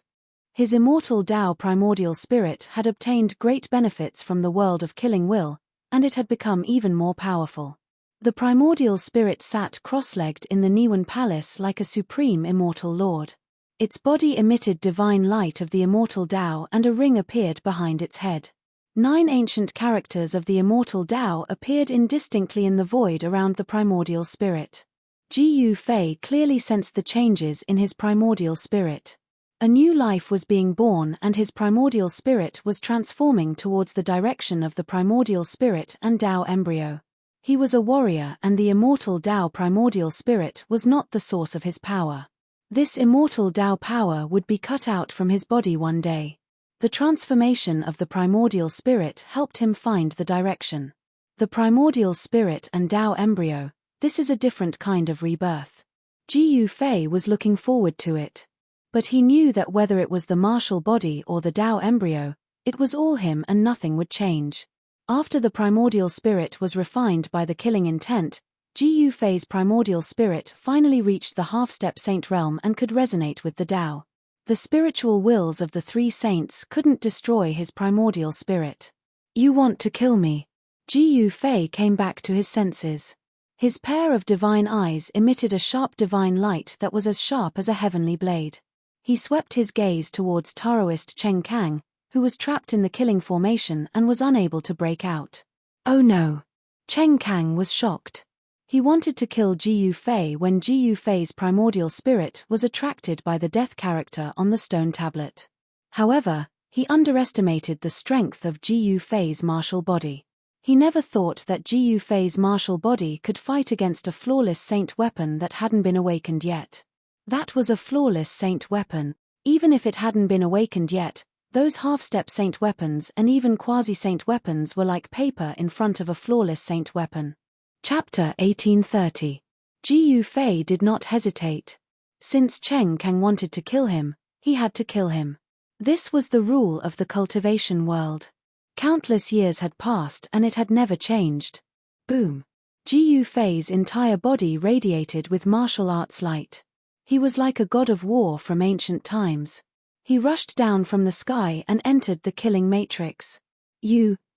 His immortal Tao primordial spirit had obtained great benefits from the world of killing will, and it had become even more powerful. The primordial spirit sat cross-legged in the Niwen Palace like a supreme immortal lord. Its body emitted divine light of the immortal Tao and a ring appeared behind its head. 9 ancient characters of the immortal Tao appeared indistinctly in the void around the primordial spirit. Ji Yu Fei clearly sensed the changes in his primordial spirit. A new life was being born and his primordial spirit was transforming towards the direction of the primordial spirit and Tao embryo. He was a warrior and the immortal Tao primordial spirit was not the source of his power. This immortal Tao power would be cut out from his body one day. The transformation of the primordial spirit helped him find the direction. The primordial spirit and Tao embryo. This is a different kind of rebirth. Ji Yu Fei was looking forward to it. But he knew that whether it was the martial body or the Tao embryo, it was all him and nothing would change. After the primordial spirit was refined by the killing intent, Ji Yu Fei's primordial spirit finally reached the half-step saint realm and could resonate with the Tao. The spiritual wills of the 3 saints couldn't destroy his primordial spirit. You want to kill me? Ji Yu Fei came back to his senses. His pair of divine eyes emitted a sharp divine light that was as sharp as a heavenly blade. He swept his gaze towards Taoist Cheng Kang, who was trapped in the killing formation and was unable to break out. Oh no! Cheng Kang was shocked. He wanted to kill Ji Yu Fei when Ji Yu Fei's primordial spirit was attracted by the death character on the stone tablet. However, he underestimated the strength of Ji Yu Fei's martial body. He never thought that Ji Yufei's martial body could fight against a flawless saint weapon that hadn't been awakened yet. That was a flawless saint weapon. Even if it hadn't been awakened yet, those half-step saint weapons and even quasi-saint weapons were like paper in front of a flawless saint weapon. Chapter 1830. Ji Yufei did not hesitate. Since Cheng Kang wanted to kill him, he had to kill him. This was the rule of the cultivation world. Countless years had passed and it had never changed. Boom. Ji Yufei's entire body radiated with martial arts light. He was like a god of war from ancient times. He rushed down from the sky and entered the killing matrix.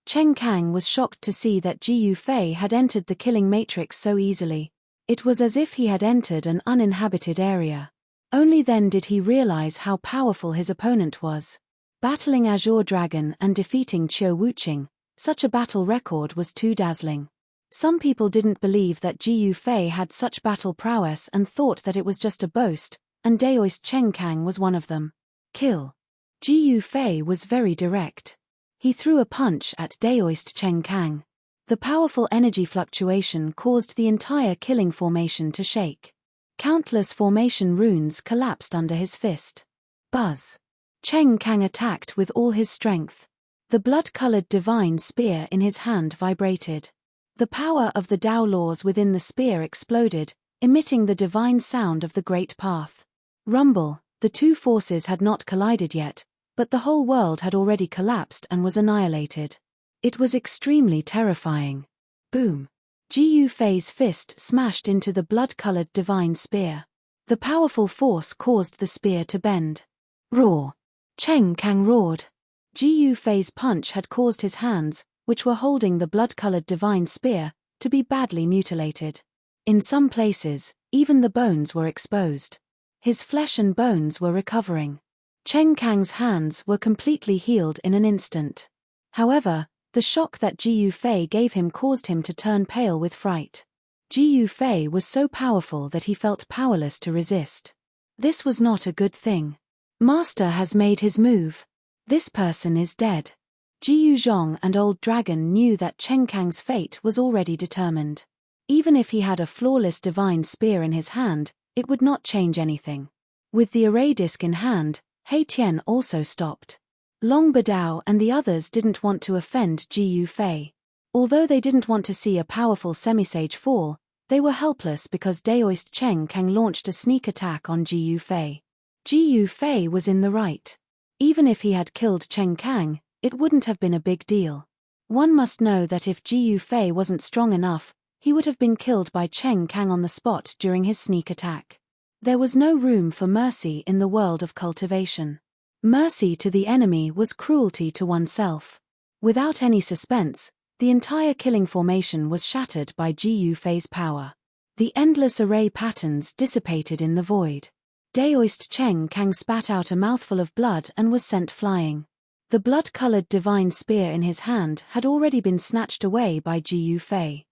Cheng Kang was shocked to see that Ji Yufei had entered the killing matrix so easily. It was as if he had entered an uninhabited area. Only then did he realize how powerful his opponent was. Battling Azure Dragon and defeating Qiu Wuqing, such a battle record was too dazzling. Some people didn't believe that Ji Yufei had such battle prowess and thought that it was just a boast, and Daoist Cheng Kang was one of them. Kill. Ji Yufei was very direct. He threw a punch at Daoist Cheng Kang. The powerful energy fluctuation caused the entire killing formation to shake. Countless formation runes collapsed under his fist. Buzz. Cheng Kang attacked with all his strength. The blood-colored divine spear in his hand vibrated. The power of the Tao laws within the spear exploded, emitting the divine sound of the Great Path. Rumble. The two forces had not collided yet, but the whole world had already collapsed and was annihilated. It was extremely terrifying. Boom. Ji Yufei's fist smashed into the blood-colored divine spear. The powerful force caused the spear to bend. Roar. Cheng Kang roared. Ji Yufei's punch had caused his hands, which were holding the blood-colored divine spear, to be badly mutilated. In some places, even the bones were exposed. His flesh and bones were recovering. Cheng Kang's hands were completely healed in an instant. However, the shock that Ji Yufei gave him caused him to turn pale with fright. Ji Yufei was so powerful that he felt powerless to resist. This was not a good thing. Master has made his move. This person is dead. Ji Yuzhong and Old Dragon knew that Cheng Kang's fate was already determined. Even if he had a flawless divine spear in his hand, it would not change anything. With the array disc in hand, He Tian also stopped. Long Badao and the others didn't want to offend Ji Yufei. Although they didn't want to see a powerful semisage fall, they were helpless because Daoist Cheng Kang launched a sneak attack on Ji Yufei. Ji Yufei was in the right. Even if he had killed Cheng Kang, it wouldn't have been a big deal. One must know that if Ji Yufei wasn't strong enough, he would have been killed by Cheng Kang on the spot during his sneak attack. There was no room for mercy in the world of cultivation. Mercy to the enemy was cruelty to oneself. Without any suspense, the entire killing formation was shattered by Ji Yufei's power. The endless array patterns dissipated in the void. Daoist Cheng Kang spat out a mouthful of blood and was sent flying. The blood-colored divine spear in his hand had already been snatched away by Ji Yufei.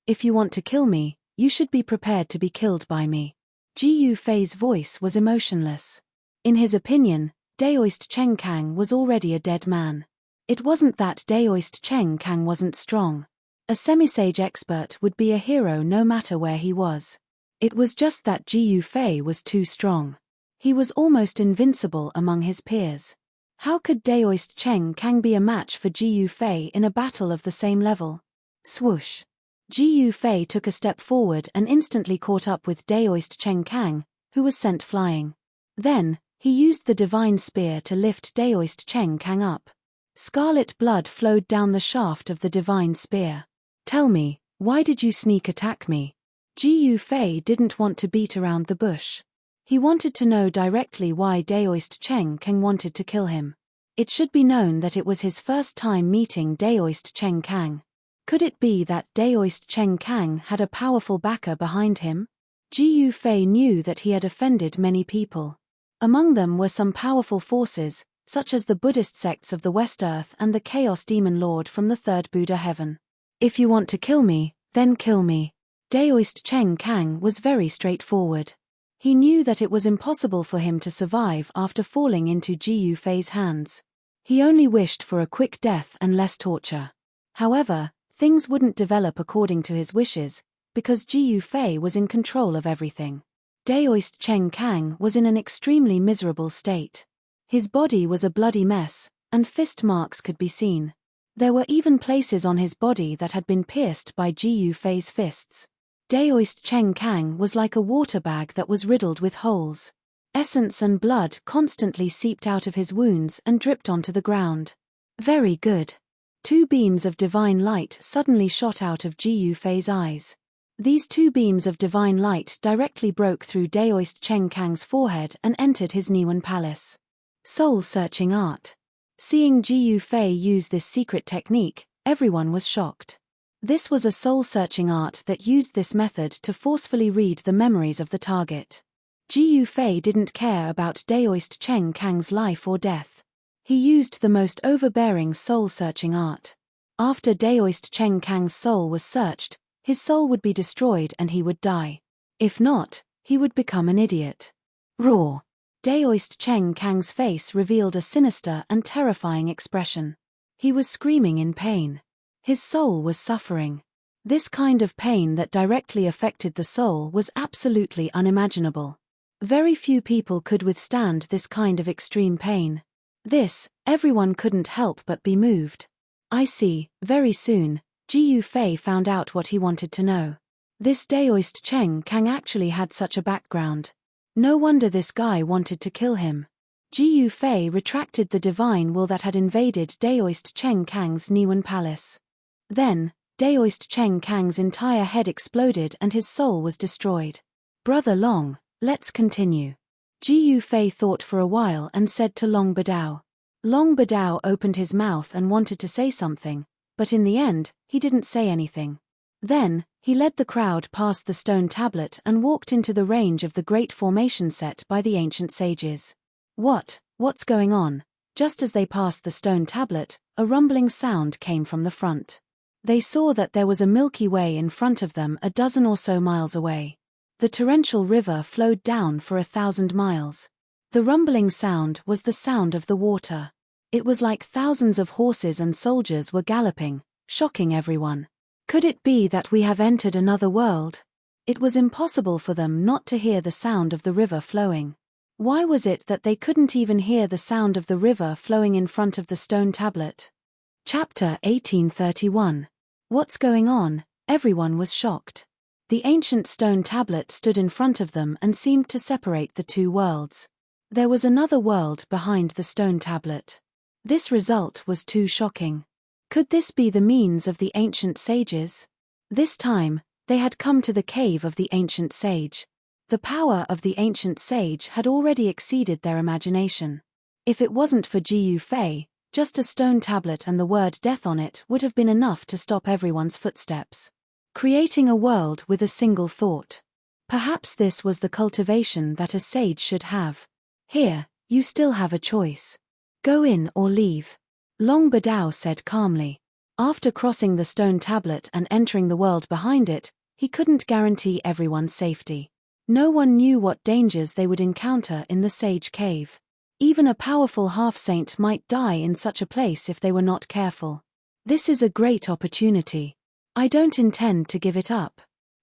If you want to kill me, you should be prepared to be killed by me. Ji Yufei's voice was emotionless. In his opinion, Daoist Cheng Kang was already a dead man. It wasn't that Daoist Cheng Kang wasn't strong. A semisage expert would be a hero no matter where he was. It was just that Ji Yufei was too strong. He was almost invincible among his peers. How could Daoist Cheng Kang be a match for Ji Yufei in a battle of the same level? Swoosh. Ji Yufei took a step forward and instantly caught up with Daoist Cheng Kang, who was sent flying. Then, he used the divine spear to lift Daoist Cheng Kang up. Scarlet blood flowed down the shaft of the divine spear. Tell me, why did you sneak attack me? Ji Yufei didn't want to beat around the bush. He wanted to know directly why Daoist Cheng Kang wanted to kill him. It should be known that it was his first time meeting Daoist Cheng Kang. Could it be that Daoist Cheng Kang had a powerful backer behind him? Ji Yufei knew that he had offended many people. Among them were some powerful forces, such as the Buddhist sects of the West Earth and the Chaos Demon Lord from the Third Buddha Heaven. If you want to kill me, then kill me. Daoist Cheng Kang was very straightforward. He knew that it was impossible for him to survive after falling into Ji Yufei's hands. He only wished for a quick death and less torture. However, things wouldn't develop according to his wishes, because Ji Yufei was in control of everything. Daoist Cheng Kang was in an extremely miserable state. His body was a bloody mess, and fist marks could be seen. There were even places on his body that had been pierced by Ji Yufei's fists. Daoist Cheng Kang was like a water bag that was riddled with holes. Essence and blood constantly seeped out of his wounds and dripped onto the ground. Very good. 2 beams of divine light suddenly shot out of Ji Yufei's eyes. These 2 beams of divine light directly broke through Daoist Cheng Kang's forehead and entered his Niwen palace. Soul-searching art. Seeing Ji Yufei use this secret technique, everyone was shocked. This was a soul-searching art that used this method to forcefully read the memories of the target. Ji Yufei didn't care about Daoist Cheng Kang's life or death. He used the most overbearing soul-searching art. After Daoist Cheng Kang's soul was searched, his soul would be destroyed and he would die. If not, he would become an idiot. Roar. Daoist Cheng Kang's face revealed a sinister and terrifying expression. He was screaming in pain. His soul was suffering. This kind of pain that directly affected the soul was absolutely unimaginable. Very few people could withstand this kind of extreme pain. This, everyone couldn't help but be moved. I see, very soon, Ji Yufei found out what he wanted to know. This Daoist Cheng Kang actually had such a background. No wonder this guy wanted to kill him. Ji Yufei retracted the divine will that had invaded Daoist Cheng Kang's Niwen palace. Then, Daoist Cheng Kang's entire head exploded and his soul was destroyed. Brother Long, let's continue. Ji Yufei thought for a while and said to Long Badao. Long Badao opened his mouth and wanted to say something, but in the end, he didn't say anything. Then, he led the crowd past the stone tablet and walked into the range of the great formation set by the ancient sages. What's going on? Just as they passed the stone tablet, a rumbling sound came from the front. They saw that there was a Milky Way in front of them a dozen or so miles away. The torrential river flowed down for 1,000 miles. The rumbling sound was the sound of the water. It was like thousands of horses and soldiers were galloping, shocking everyone. Could it be that we have entered another world? It was impossible for them not to hear the sound of the river flowing. Why was it that they couldn't even hear the sound of the river flowing in front of the stone tablet? Chapter 1831. What's going on? Everyone was shocked. The ancient stone tablet stood in front of them and seemed to separate the 2 worlds. There was another world behind the stone tablet. This result was too shocking. Could this be the means of the ancient sages? This time, they had come to the cave of the ancient sage. The power of the ancient sage had already exceeded their imagination. If it wasn't for Ji Yufei, just a stone tablet and the word death on it would have been enough to stop everyone's footsteps. Creating a world with a single thought. Perhaps this was the cultivation that a sage should have. Here, you still have a choice. Go in or leave. Long Badao said calmly. After crossing the stone tablet and entering the world behind it, he couldn't guarantee everyone's safety. No one knew what dangers they would encounter in the sage cave. Even a powerful half-saint might die in such a place if they were not careful. This is a great opportunity. I don't intend to give it up.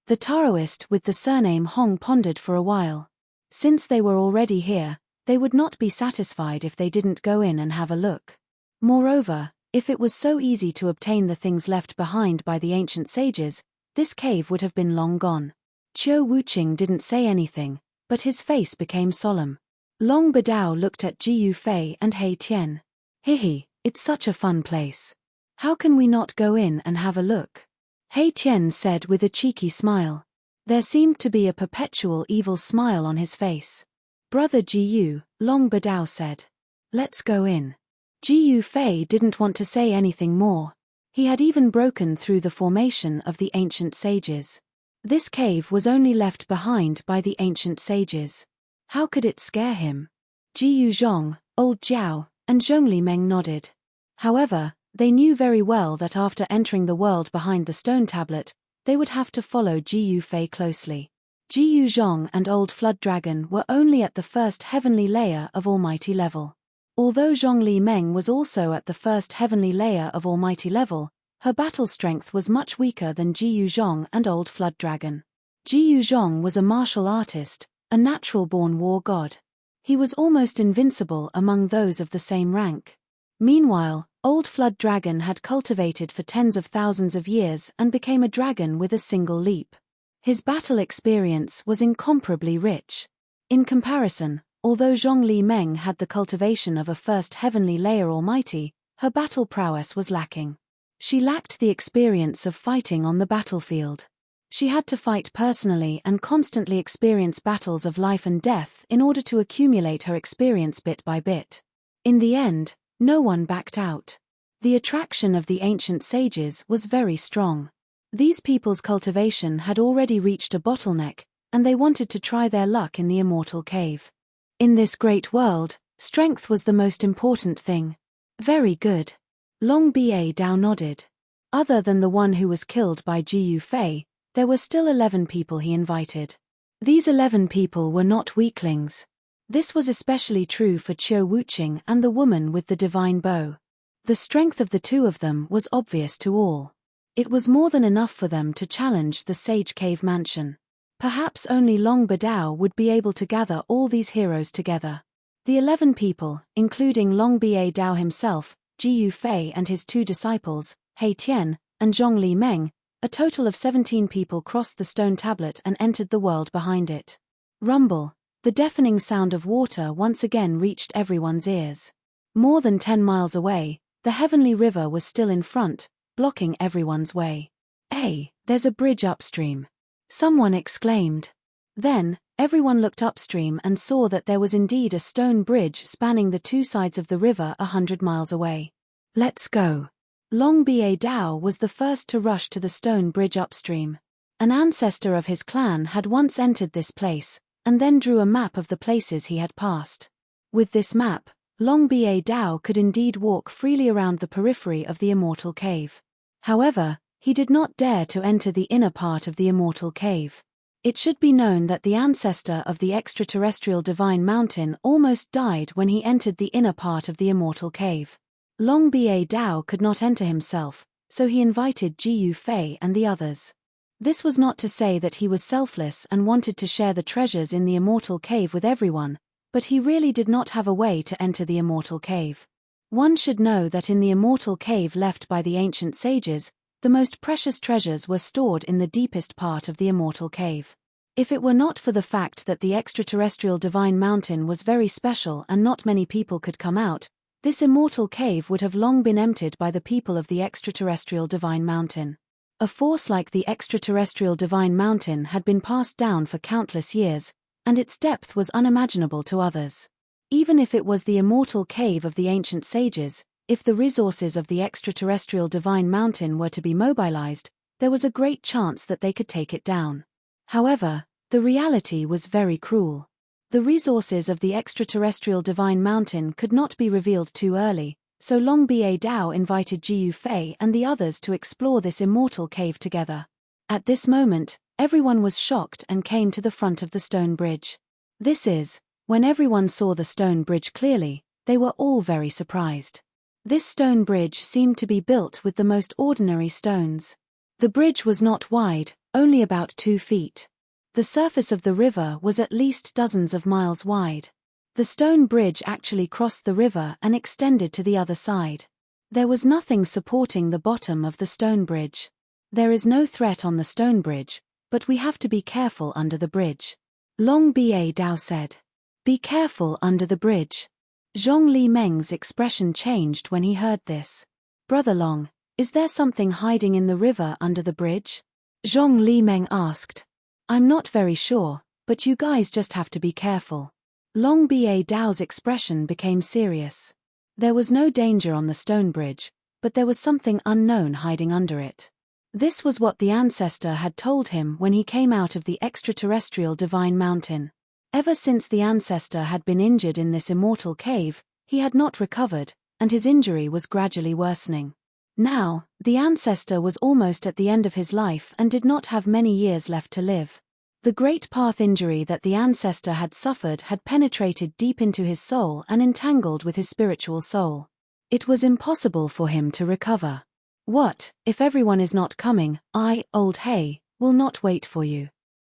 The Taoist with the surname Hong pondered for a while. Since they were already here, they would not be satisfied if they didn't go in and have a look. Moreover, if it was so easy to obtain the things left behind by the ancient sages, this cave would have been long gone. Chiu Wuqing didn't say anything, but his face became solemn. Long Badao looked at Ji Yufei and He Tian. Hihi, it's such a fun place. How can we not go in and have a look? He Tian said with a cheeky smile. There seemed to be a perpetual evil smile on his face. Brother Ji Yu, Long Badao said. Let's go in. Ji Yufei didn't want to say anything more. He had even broken through the formation of the ancient sages. This cave was only left behind by the ancient sages. How could it scare him? Ji Yuzhong, Old Jiao, and Zhongli Meng nodded. However, they knew very well that after entering the world behind the stone tablet, they would have to follow Ji Yufei closely. Ji Yuzhong and Old Flood Dragon were only at the first heavenly layer of Almighty level. Although Zhongli Meng was also at the first heavenly layer of Almighty level, Her battle strength was much weaker than Ji Yuzhong and Old Flood Dragon. Ji Yuzhong was a martial artist, a natural-born war god. He was almost invincible among those of the same rank. Meanwhile, Old Flood Dragon had cultivated for tens of thousands of years and became a dragon with a single leap. His battle experience was incomparably rich. In comparison, although Zhongli Meng had the cultivation of a first heavenly layer almighty, her battle prowess was lacking. She lacked the experience of fighting on the battlefield. She had to fight personally and constantly experience battles of life and death in order to accumulate her experience bit by bit. In the end, no one backed out. The attraction of the ancient sages was very strong. These people's cultivation had already reached a bottleneck, and they wanted to try their luck in the immortal cave. In this great world, strength was the most important thing. Very good. Long Ba Dao nodded. Other than the one who was killed by Ji Yufei, there were still 11 people he invited. These 11 people were not weaklings. This was especially true for Qiu Wuqing and the woman with the divine bow. The strength of the two of them was obvious to all. It was more than enough for them to challenge the Sage Cave Mansion. Perhaps only Long Badao would be able to gather all these heroes together. The 11 people, including Long Ba Dao himself, Ji Yufei and his 2 disciples, He Tian, and Zhongli Meng, a total of 17 people crossed the stone tablet and entered the world behind it. Rumble. The deafening sound of water once again reached everyone's ears. More than 10 miles away, the heavenly river was still in front, blocking everyone's way. "Hey, there's a bridge upstream," someone exclaimed. Then, everyone looked upstream and saw that there was indeed a stone bridge spanning the 2 sides of the river 100 miles away. "Let's go." Long Ba Dao was the first to rush to the stone bridge upstream. An ancestor of his clan had once entered this place, and then drew a map of the places he had passed. With this map, Long Ba Dao could indeed walk freely around the periphery of the immortal cave. However, he did not dare to enter the inner part of the immortal cave. It should be known that the ancestor of the extraterrestrial divine mountain almost died when he entered the inner part of the immortal cave. Long Ba Dao could not enter himself, so he invited Ji Yufei and the others. This was not to say that he was selfless and wanted to share the treasures in the immortal cave with everyone, but he really did not have a way to enter the immortal cave. One should know that in the immortal cave left by the ancient sages, the most precious treasures were stored in the deepest part of the immortal cave. If it were not for the fact that the extraterrestrial divine mountain was very special and not many people could come out, this immortal cave would have long been emptied by the people of the extraterrestrial divine mountain. A force like the extraterrestrial divine mountain had been passed down for countless years, and its depth was unimaginable to others. Even if it was the immortal cave of the ancient sages, if the resources of the extraterrestrial divine mountain were to be mobilized, there was a great chance that they could take it down. However, the reality was very cruel. The resources of the extraterrestrial divine mountain could not be revealed too early, so Long Ba Dao invited Ji Yufei and the others to explore this immortal cave together. At this moment, everyone was shocked and came to the front of the stone bridge. This is, when everyone saw the stone bridge clearly, they were all very surprised. This stone bridge seemed to be built with the most ordinary stones. The bridge was not wide, only about 2 feet. The surface of the river was at least dozens of miles wide. The stone bridge actually crossed the river and extended to the other side. There was nothing supporting the bottom of the stone bridge. There is no threat on the stone bridge, but we have to be careful under the bridge. Long Ba Dao said. "Be careful under the bridge." Zhongli Meng's expression changed when he heard this. "Brother Long, is there something hiding in the river under the bridge?" Zhongli Meng asked. "I'm not very sure, but you guys just have to be careful." Long Ba Dao's expression became serious. There was no danger on the stone bridge, but there was something unknown hiding under it. This was what the ancestor had told him when he came out of the extraterrestrial divine mountain. Ever since the ancestor had been injured in this immortal cave, he had not recovered, and his injury was gradually worsening. Now, the ancestor was almost at the end of his life and did not have many years left to live. The great path injury that the ancestor had suffered had penetrated deep into his soul and entangled with his spiritual soul. It was impossible for him to recover. What, if everyone is not coming? I, Old Hay, will not wait for you.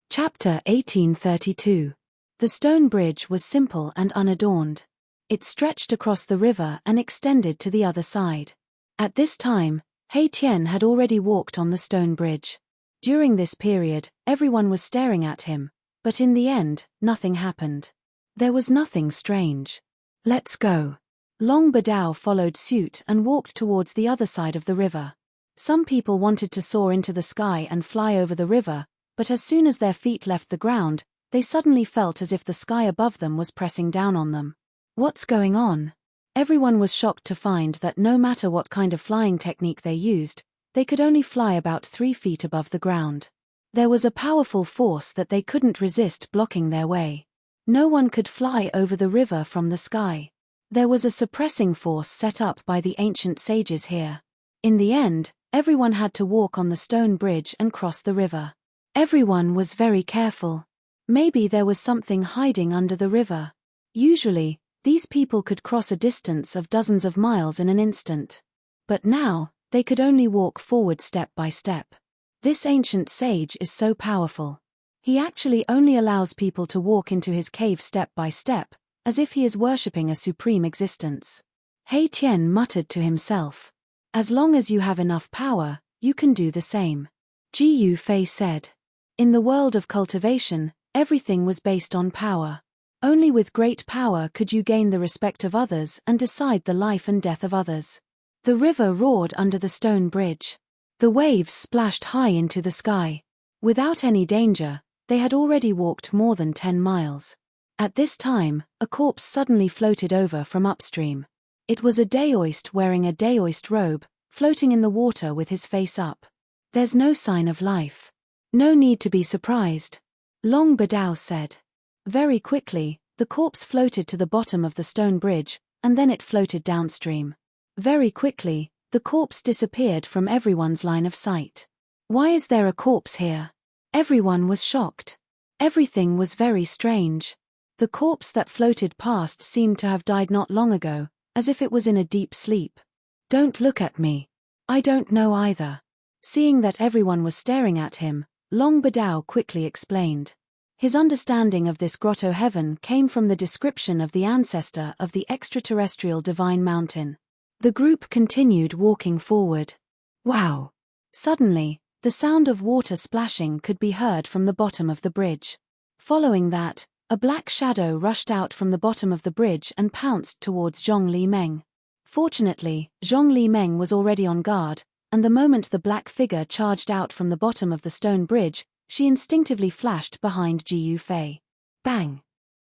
Chapter 1832. The stone bridge was simple and unadorned. It stretched across the river and extended to the other side. At this time, Hei Tian had already walked on the stone bridge. During this period, everyone was staring at him, but in the end, nothing happened. There was nothing strange. Let's go. Long Badao followed suit and walked towards the other side of the river. Some people wanted to soar into the sky and fly over the river, but as soon as their feet left the ground, they suddenly felt as if the sky above them was pressing down on them. What's going on? Everyone was shocked to find that no matter what kind of flying technique they used, they could only fly about 3 feet above the ground. There was a powerful force that they couldn't resist blocking their way. No one could fly over the river from the sky. There was a suppressing force set up by the ancient sages here. In the end, everyone had to walk on the stone bridge and cross the river. Everyone was very careful. Maybe there was something hiding under the river. Usually, these people could cross a distance of dozens of miles in an instant. But now, they could only walk forward step by step. This ancient sage is so powerful. He actually only allows people to walk into his cave step by step, as if he is worshipping a supreme existence. Hei Tian muttered to himself. As long as you have enough power, you can do the same. Ji Fei said. In the world of cultivation, everything was based on power. Only with great power could you gain the respect of others and decide the life and death of others. The river roared under the stone bridge. The waves splashed high into the sky. Without any danger, they had already walked more than 10 miles. At this time, a corpse suddenly floated over from upstream. It was a daoist wearing a daoist robe, floating in the water with his face up. There's no sign of life. No need to be surprised. Long Badao said. Very quickly, the corpse floated to the bottom of the stone bridge, and then it floated downstream. Very quickly, the corpse disappeared from everyone's line of sight. Why is there a corpse here? Everyone was shocked. Everything was very strange. The corpse that floated past seemed to have died not long ago, as if it was in a deep sleep. Don't look at me. I don't know either. Seeing that everyone was staring at him, Long Badao quickly explained. His understanding of this grotto heaven came from the description of the ancestor of the extraterrestrial divine mountain. The group continued walking forward. Wow! Suddenly, the sound of water splashing could be heard from the bottom of the bridge. Following that, a black shadow rushed out from the bottom of the bridge and pounced towards Zhong Li Meng. Fortunately, Zhong Li Meng was already on guard, and the moment the black figure charged out from the bottom of the stone bridge, she instinctively flashed behind Ji Fei. Bang!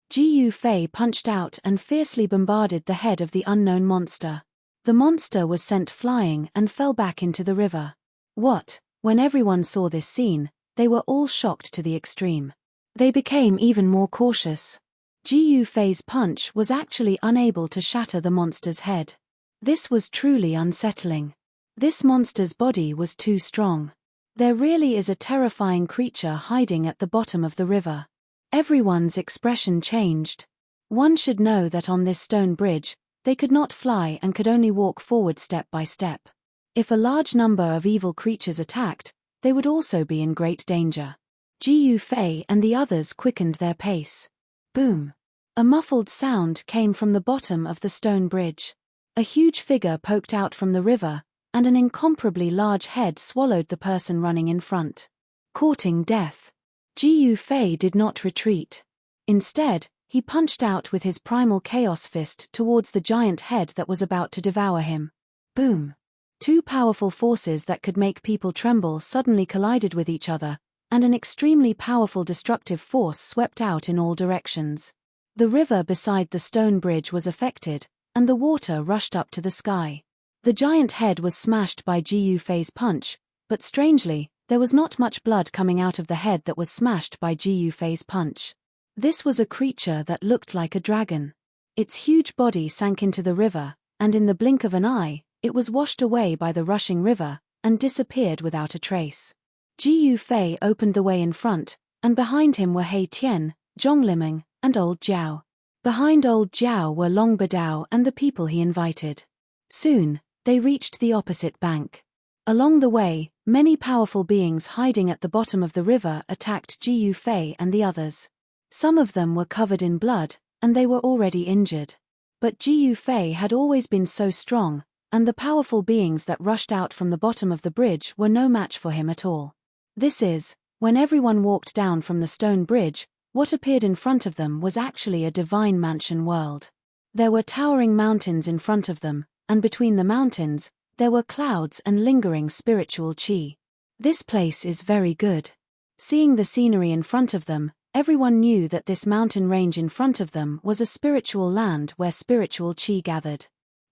Ji Fei punched out and fiercely bombarded the head of the unknown monster. The monster was sent flying and fell back into the river. What? When everyone saw this scene, they were all shocked to the extreme. They became even more cautious. Ji Fei's punch was actually unable to shatter the monster's head. This was truly unsettling. This monster's body was too strong. There really is a terrifying creature hiding at the bottom of the river. Everyone's expression changed. One should know that on this stone bridge, they could not fly and could only walk forward step by step. If a large number of evil creatures attacked, they would also be in great danger. Ji Fei and the others quickened their pace. Boom! A muffled sound came from the bottom of the stone bridge. A huge figure poked out from the river, and an incomparably large head swallowed the person running in front. Courting death. Ji Fei did not retreat. Instead, he punched out with his primal chaos fist towards the giant head that was about to devour him. Boom! Two powerful forces that could make people tremble suddenly collided with each other, and an extremely powerful destructive force swept out in all directions. The river beside the stone bridge was affected, and the water rushed up to the sky. The giant head was smashed by Ji Fei's punch, but strangely, there was not much blood coming out of the head that was smashed by Ji Fei's punch. This was a creature that looked like a dragon. Its huge body sank into the river, and in the blink of an eye, it was washed away by the rushing river, and disappeared without a trace. Ji Fei opened the way in front, and behind him were Hei Tian, Zhong Limeng, and Old Jiao. Behind Old Jiao were Long Badao and the people he invited. Soon, they reached the opposite bank. Along the way, many powerful beings hiding at the bottom of the river attacked Jiu Fei and the others. Some of them were covered in blood, and they were already injured. But Jiu Fei had always been so strong, and the powerful beings that rushed out from the bottom of the bridge were no match for him at all. This is, when everyone walked down from the stone bridge, what appeared in front of them was actually a divine mansion world. There were towering mountains in front of them, and between the mountains, there were clouds and lingering spiritual chi. This place is very good. Seeing the scenery in front of them, everyone knew that this mountain range in front of them was a spiritual land where spiritual chi gathered.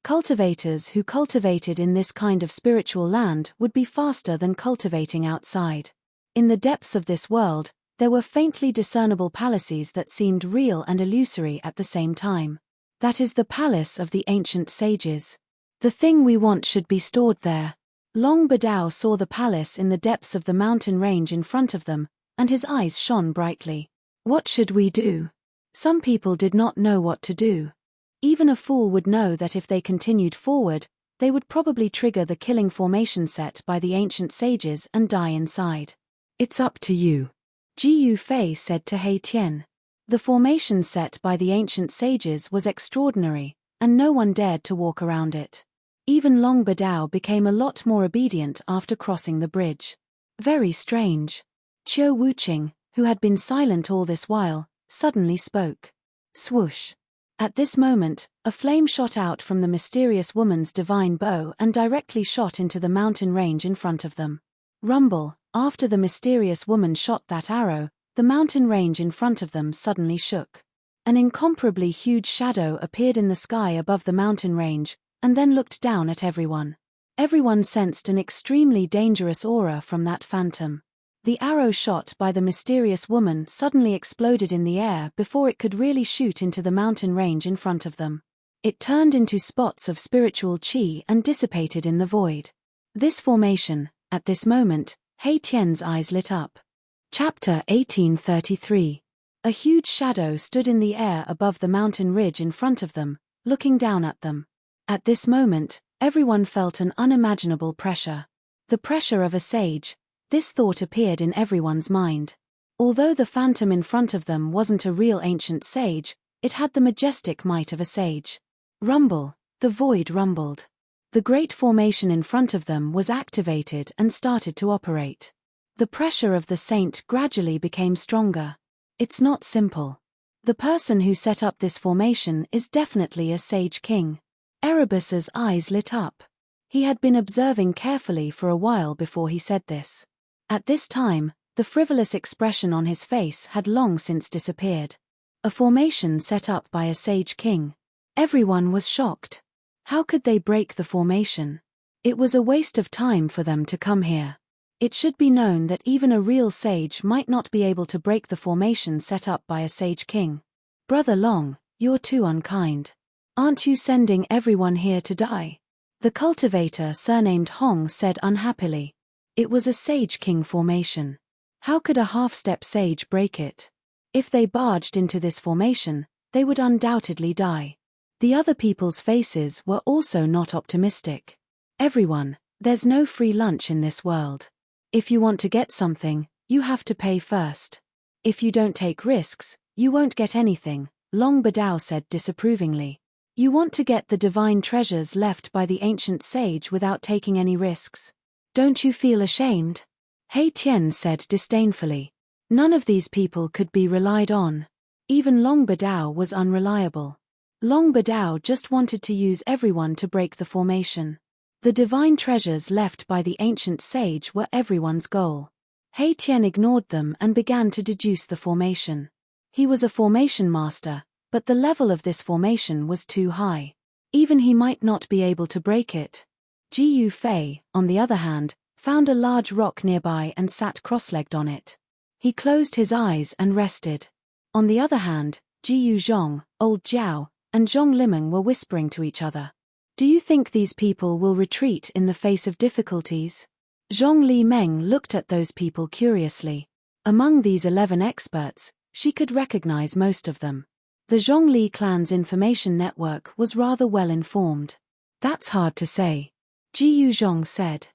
Cultivators who cultivated in this kind of spiritual land would be faster than cultivating outside. In the depths of this world, there were faintly discernible palaces that seemed real and illusory at the same time. That is the palace of the ancient sages. The thing we want should be stored there. Long Badao saw the palace in the depths of the mountain range in front of them, and his eyes shone brightly. What should we do? Some people did not know what to do. Even a fool would know that if they continued forward, they would probably trigger the killing formation set by the ancient sages and die inside. It's up to you, Jiu Fei said to He Tian. The formation set by the ancient sages was extraordinary, and no one dared to walk around it. Even Long Badao became a lot more obedient after crossing the bridge. Very strange. Qiu Wuqing, who had been silent all this while, suddenly spoke. Swoosh. At this moment, a flame shot out from the mysterious woman's divine bow and directly shot into the mountain range in front of them. Rumble. After the mysterious woman shot that arrow, the mountain range in front of them suddenly shook. An incomparably huge shadow appeared in the sky above the mountain range, and then looked down at everyone. Everyone sensed an extremely dangerous aura from that phantom. The arrow shot by the mysterious woman suddenly exploded in the air before it could really shoot into the mountain range in front of them. It turned into spots of spiritual chi and dissipated in the void. This formation, at this moment, He Tian's eyes lit up. Chapter 1833. A huge shadow stood in the air above the mountain ridge in front of them, looking down at them. At this moment, everyone felt an unimaginable pressure. The pressure of a sage. This thought appeared in everyone's mind. Although the phantom in front of them wasn't a real ancient sage, it had the majestic might of a sage. Rumble. The void rumbled. The great formation in front of them was activated and started to operate. The pressure of the saint gradually became stronger. It's not simple. The person who set up this formation is definitely a sage king. Erebus's eyes lit up. He had been observing carefully for a while before he said this. At this time, the frivolous expression on his face had long since disappeared. A formation set up by a sage king. Everyone was shocked. How could they break the formation? It was a waste of time for them to come here. It should be known that even a real sage might not be able to break the formation set up by a sage king. Brother Long, you're too unkind. Aren't you sending everyone here to die? The cultivator surnamed Hong said unhappily. It was a sage king formation. How could a half-step sage break it? If they barged into this formation, they would undoubtedly die. The other people's faces were also not optimistic. Everyone, there's no free lunch in this world. If you want to get something, you have to pay first. If you don't take risks, you won't get anything, Long Badao said disapprovingly. You want to get the divine treasures left by the ancient sage without taking any risks. Don't you feel ashamed? He Tian said disdainfully. None of these people could be relied on. Even Long Badao was unreliable. Long Badao just wanted to use everyone to break the formation. The divine treasures left by the ancient sage were everyone's goal. He Tian ignored them and began to deduce the formation. He was a formation master, but the level of this formation was too high. Even he might not be able to break it. Jiu Fei, on the other hand, found a large rock nearby and sat cross-legged on it. He closed his eyes and rested. On the other hand, Jiu Zhong, Old Jiao, and Zhong Limeng were whispering to each other. Do you think these people will retreat in the face of difficulties? Zhong Li Meng looked at those people curiously. Among these 11 experts, she could recognize most of them. The Zhongli clan's information network was rather well informed. That's hard to say. Jiu Zhong said.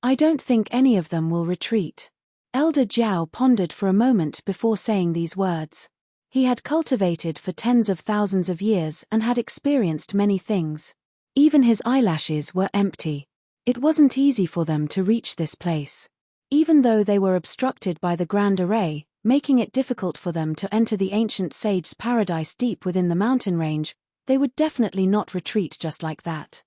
I don't think any of them will retreat. Elder Jiao pondered for a moment before saying these words. He had cultivated for tens of thousands of years and had experienced many things. Even his eyelashes were empty. It wasn't easy for them to reach this place. Even though they were obstructed by the Grand Array, making it difficult for them to enter the ancient sage's paradise deep within the mountain range, they would definitely not retreat just like that.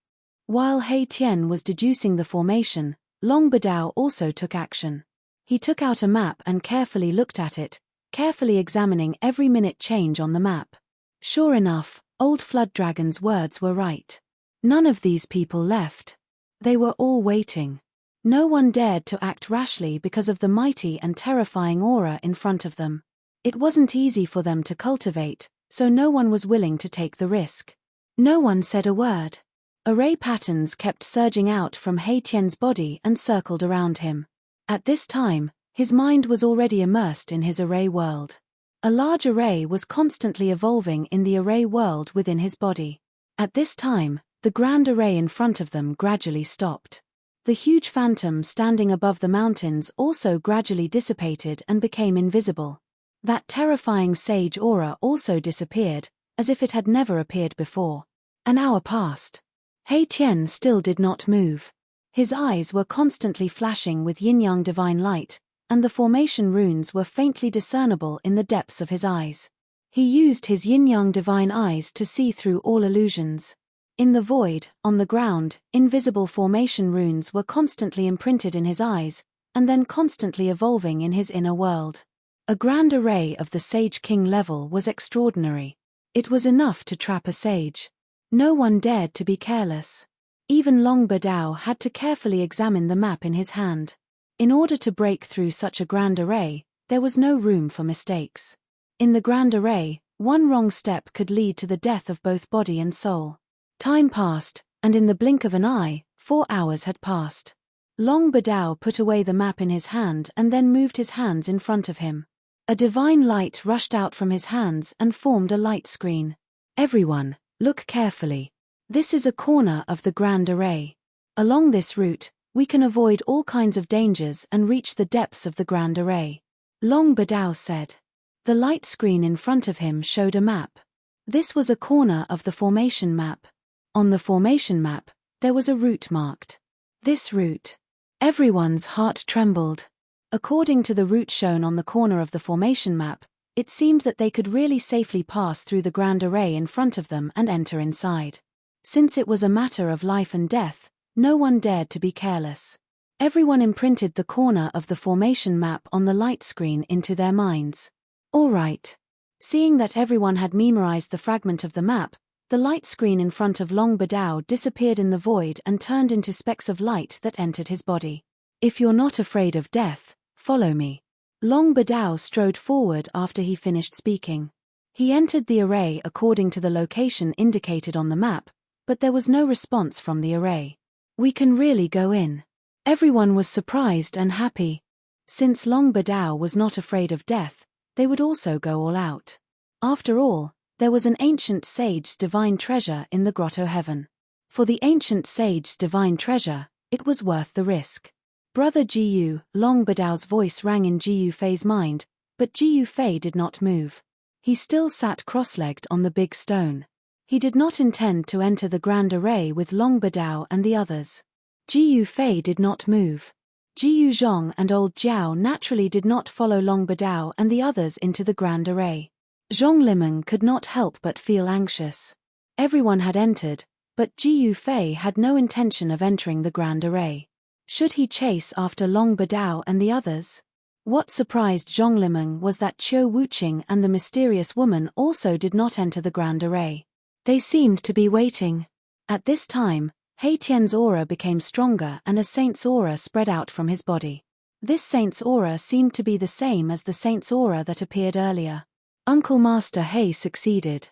While He Tian was deducing the formation, Long Badao also took action. He took out a map and carefully looked at it, carefully examining every minute change on the map. Sure enough, old Flood Dragon's words were right. None of these people left. They were all waiting. No one dared to act rashly because of the mighty and terrifying aura in front of them. It wasn't easy for them to cultivate, so no one was willing to take the risk. No one said a word. Array patterns kept surging out from He Tian's body and circled around him. At this time, his mind was already immersed in his array world. A large array was constantly evolving in the array world within his body. At this time, the grand array in front of them gradually stopped. The huge phantom standing above the mountains also gradually dissipated and became invisible. That terrifying sage aura also disappeared, as if it had never appeared before. An hour passed. He Tian still did not move. His eyes were constantly flashing with yin-yang divine light, and the formation runes were faintly discernible in the depths of his eyes. He used his yin-yang divine eyes to see through all illusions. In the void, on the ground, invisible formation runes were constantly imprinted in his eyes, and then constantly evolving in his inner world. A grand array of the Sage King level was extraordinary. It was enough to trap a sage. No one dared to be careless. Even Long Badao had to carefully examine the map in his hand. In order to break through such a grand array, there was no room for mistakes. In the grand array, one wrong step could lead to the death of both body and soul. Time passed, and in the blink of an eye, 4 hours had passed. Long Badao put away the map in his hand and then moved his hands in front of him. A divine light rushed out from his hands and formed a light screen. Everyone, look carefully. This is a corner of the Grand Array. Along this route, we can avoid all kinds of dangers and reach the depths of the Grand Array. Long Badao said. The light screen in front of him showed a map. This was a corner of the formation map. On the formation map, there was a route marked. This route. Everyone's heart trembled. According to the route shown on the corner of the formation map, it seemed that they could really safely pass through the Grand Array in front of them and enter inside. Since it was a matter of life and death, no one dared to be careless. Everyone imprinted the corner of the formation map on the light screen into their minds. All right. Seeing that everyone had memorized the fragment of the map, the light screen in front of Long Badao disappeared in the void and turned into specks of light that entered his body. If you're not afraid of death, follow me. Long Badao strode forward after he finished speaking. He entered the array according to the location indicated on the map, but there was no response from the array. We can really go in. Everyone was surprised and happy. Since Long Badao was not afraid of death, they would also go all out. After all, there was an ancient sage's divine treasure in the grotto heaven. For the ancient sage's divine treasure, it was worth the risk. Brother Jiyu, Long Badao's voice rang in Jiyu Fei's mind, but Jiyu Fei did not move. He still sat cross-legged on the big stone. He did not intend to enter the Grand Array with Long Badao and the others. Jiyu Fei did not move. Jiyu Zhong and Old Jiao naturally did not follow Long Badao and the others into the Grand Array. Zhong Limeng could not help but feel anxious. Everyone had entered, but Jiyu Fei had no intention of entering the Grand Array. Should he chase after Long Badao and the others? What surprised Zhong Limeng was that Qiu Wuqing and the mysterious woman also did not enter the Grand Array. They seemed to be waiting. At this time, He Tian's aura became stronger and a saint's aura spread out from his body. This saint's aura seemed to be the same as the saint's aura that appeared earlier. Uncle Master He succeeded.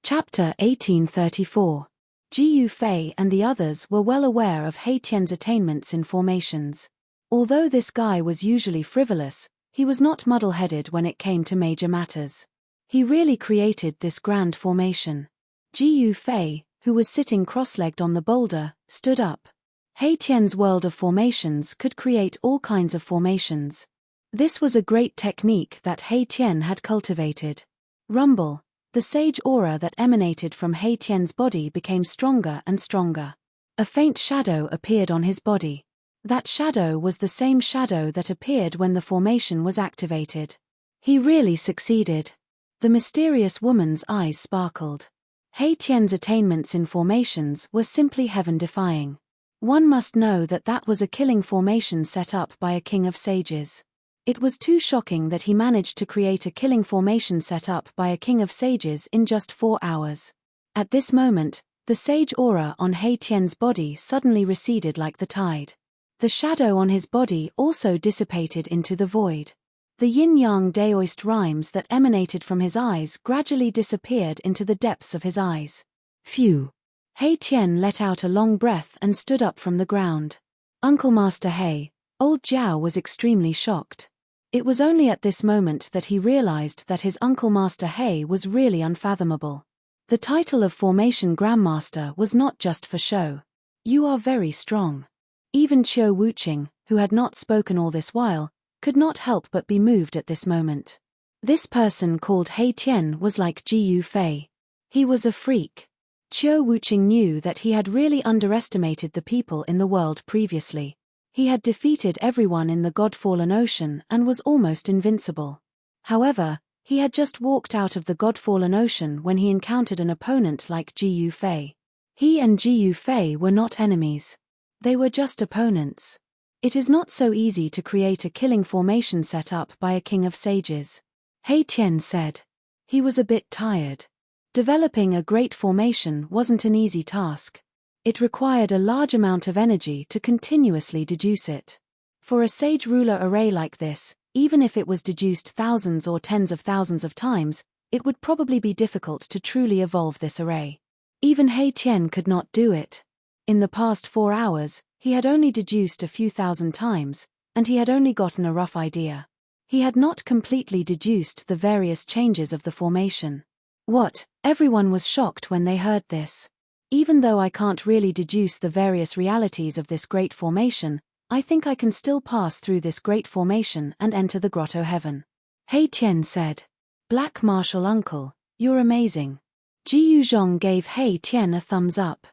Chapter 1834. Jiyu Fei and the others were well aware of He Tian's attainments in formations. Although this guy was usually frivolous, he was not muddle-headed when it came to major matters. He really created this grand formation. Jiyu Fei, who was sitting cross-legged on the boulder, stood up. He Tian's world of formations could create all kinds of formations. This was a great technique that He Tian had cultivated. Rumble. The sage aura that emanated from He Tian's body became stronger and stronger. A faint shadow appeared on his body. That shadow was the same shadow that appeared when the formation was activated. He really succeeded. The mysterious woman's eyes sparkled. He Tian's attainments in formations were simply heaven-defying. One must know that that was a killing formation set up by a king of sages. It was too shocking that he managed to create a killing formation set up by a king of sages in just 4 hours. At this moment, the sage aura on He Tian's body suddenly receded like the tide. The shadow on his body also dissipated into the void. The yin-yang daoist rhymes that emanated from his eyes gradually disappeared into the depths of his eyes. Phew! He Tian let out a long breath and stood up from the ground. Uncle Master He, old Jiao was extremely shocked. It was only at this moment that he realized that his Uncle Master He was really unfathomable. The title of Formation Grandmaster was not just for show. You are very strong. Even Qiu Wuqing, who had not spoken all this while, could not help but be moved at this moment. This person called He Tian was like Ji Yu Fei. He was a freak. Qiu Wuqing knew that he had really underestimated the people in the world previously. He had defeated everyone in the God-fallen ocean and was almost invincible. However, he had just walked out of the God-fallen ocean when he encountered an opponent like Ji Yu Fei. He and Ji Yu Fei were not enemies. They were just opponents. It is not so easy to create a killing formation set up by a king of sages. He Tian said. He was a bit tired. Developing a great formation wasn't an easy task. It required a large amount of energy to continuously deduce it. For a sage ruler array like this, even if it was deduced thousands or tens of thousands of times, it would probably be difficult to truly evolve this array. Even He Tian could not do it. In the past 4 hours, he had only deduced a few thousand times, and he had only gotten a rough idea. He had not completely deduced the various changes of the formation. What? Everyone was shocked when they heard this. Even though I can't really deduce the various realities of this great formation, I think I can still pass through this great formation and enter the grotto heaven. He Tian said. Black Martial Uncle, you're amazing. Ji Yuzhong gave He Tian a thumbs up.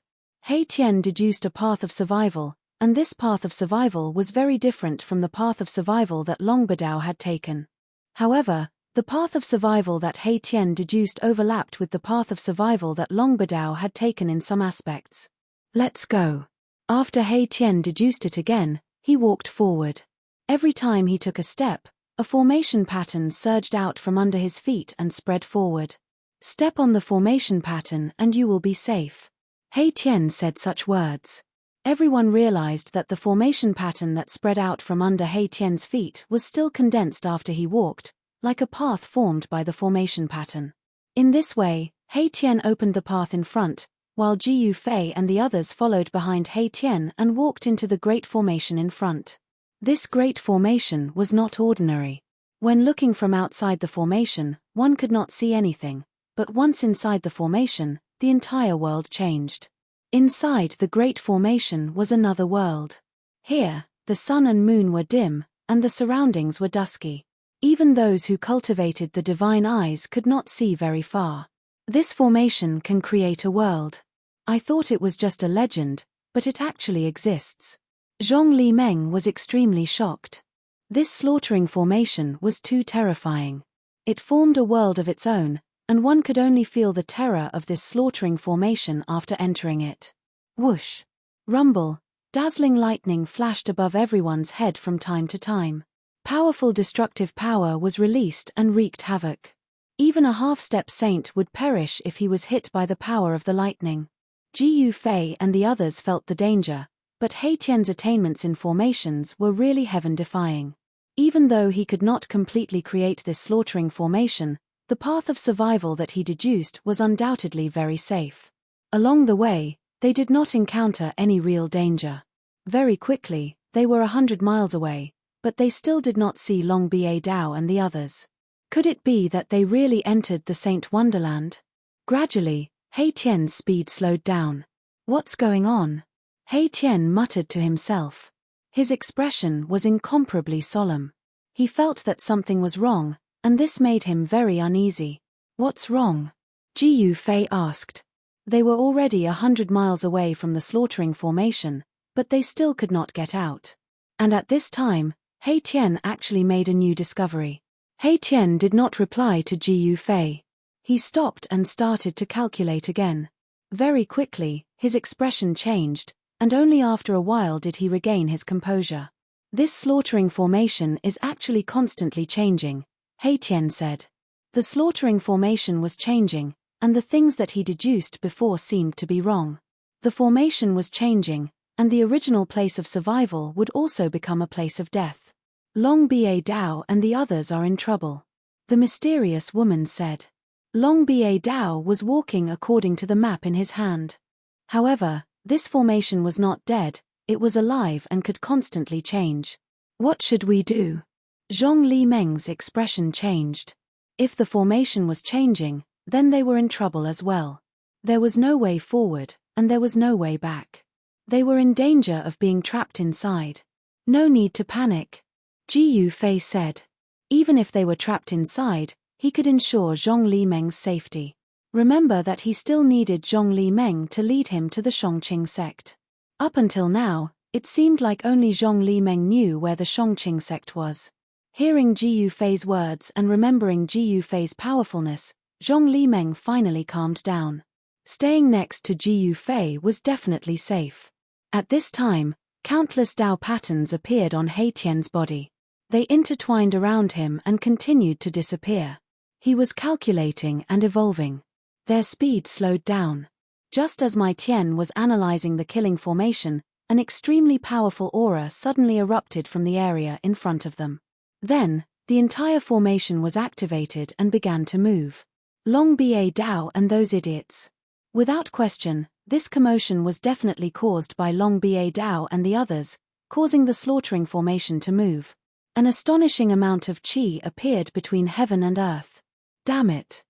He Tian deduced a path of survival, and this path of survival was very different from the path of survival that Long Badao had taken. However, the path of survival that He Tian deduced overlapped with the path of survival that Long Badao had taken in some aspects. Let's go. After He Tian deduced it again, he walked forward. Every time he took a step, a formation pattern surged out from under his feet and spread forward. Step on the formation pattern and you will be safe. He Tian said such words. Everyone realized that the formation pattern that spread out from under He Tian's feet was still condensed after he walked, like a path formed by the formation pattern. In this way, He Tian opened the path in front, while Ji Yu Fei and the others followed behind He Tian and walked into the great formation in front. This great formation was not ordinary. When looking from outside the formation, one could not see anything, but once inside the formation, the entire world changed. Inside the great formation was another world. Here, the sun and moon were dim, and the surroundings were dusky. Even those who cultivated the divine eyes could not see very far. This formation can create a world. I thought it was just a legend, but it actually exists. Zhong Li Meng was extremely shocked. This slaughtering formation was too terrifying. It formed a world of its own, and one could only feel the terror of this slaughtering formation after entering it. Whoosh! Rumble! Dazzling lightning flashed above everyone's head from time to time. Powerful destructive power was released and wreaked havoc. Even a half-step saint would perish if he was hit by the power of the lightning. Ji Yu Fei and the others felt the danger, but He Tian's attainments in formations were really heaven-defying. Even though he could not completely create this slaughtering formation, the path of survival that he deduced was undoubtedly very safe. Along the way, they did not encounter any real danger. Very quickly, they were 100 miles away, but they still did not see Long Ba Dao and the others. Could it be that they really entered the Saint Wonderland? Gradually, He Tian's speed slowed down. What's going on? He Tian muttered to himself. His expression was incomparably solemn. He felt that something was wrong, and this made him very uneasy. What's wrong? Ji Yufei asked. They were already 100 miles away from the slaughtering formation, but they still could not get out. And at this time, He Tian actually made a new discovery. He Tian did not reply to Ji Yufei. He stopped and started to calculate again. Very quickly, his expression changed, and only after a while did he regain his composure. This slaughtering formation is actually constantly changing, He Tian said. The slaughtering formation was changing, and the things that he deduced before seemed to be wrong. The formation was changing, and the original place of survival would also become a place of death. Long Ba Dao and the others are in trouble. The mysterious woman said. Long Ba Dao was walking according to the map in his hand. However, this formation was not dead, it was alive and could constantly change. What should we do? Zhong Li Meng's expression changed. If the formation was changing, then they were in trouble as well. There was no way forward, and there was no way back. They were in danger of being trapped inside. No need to panic, Ji Yufei said. Even if they were trapped inside, he could ensure Zhong Li Meng's safety. Remember that he still needed Zhong Li Meng to lead him to the Shongqing sect. Up until now, it seemed like only Zhong Li Meng knew where the Shongqing sect was. Hearing Ji Yufei's words and remembering Ji Yufei's powerfulness, Zhong Li Meng finally calmed down. Staying next to Ji Yufei was definitely safe. At this time, countless Dao patterns appeared on He Tian's body. They intertwined around him and continued to disappear. He was calculating and evolving. Their speed slowed down. Just as Mai Tian was analyzing the killing formation, an extremely powerful aura suddenly erupted from the area in front of them. Then, the entire formation was activated and began to move. Long Ba Dao and those idiots. Without question, this commotion was definitely caused by Long Ba Dao and the others, causing the slaughtering formation to move. An astonishing amount of qi appeared between heaven and earth. Damn it.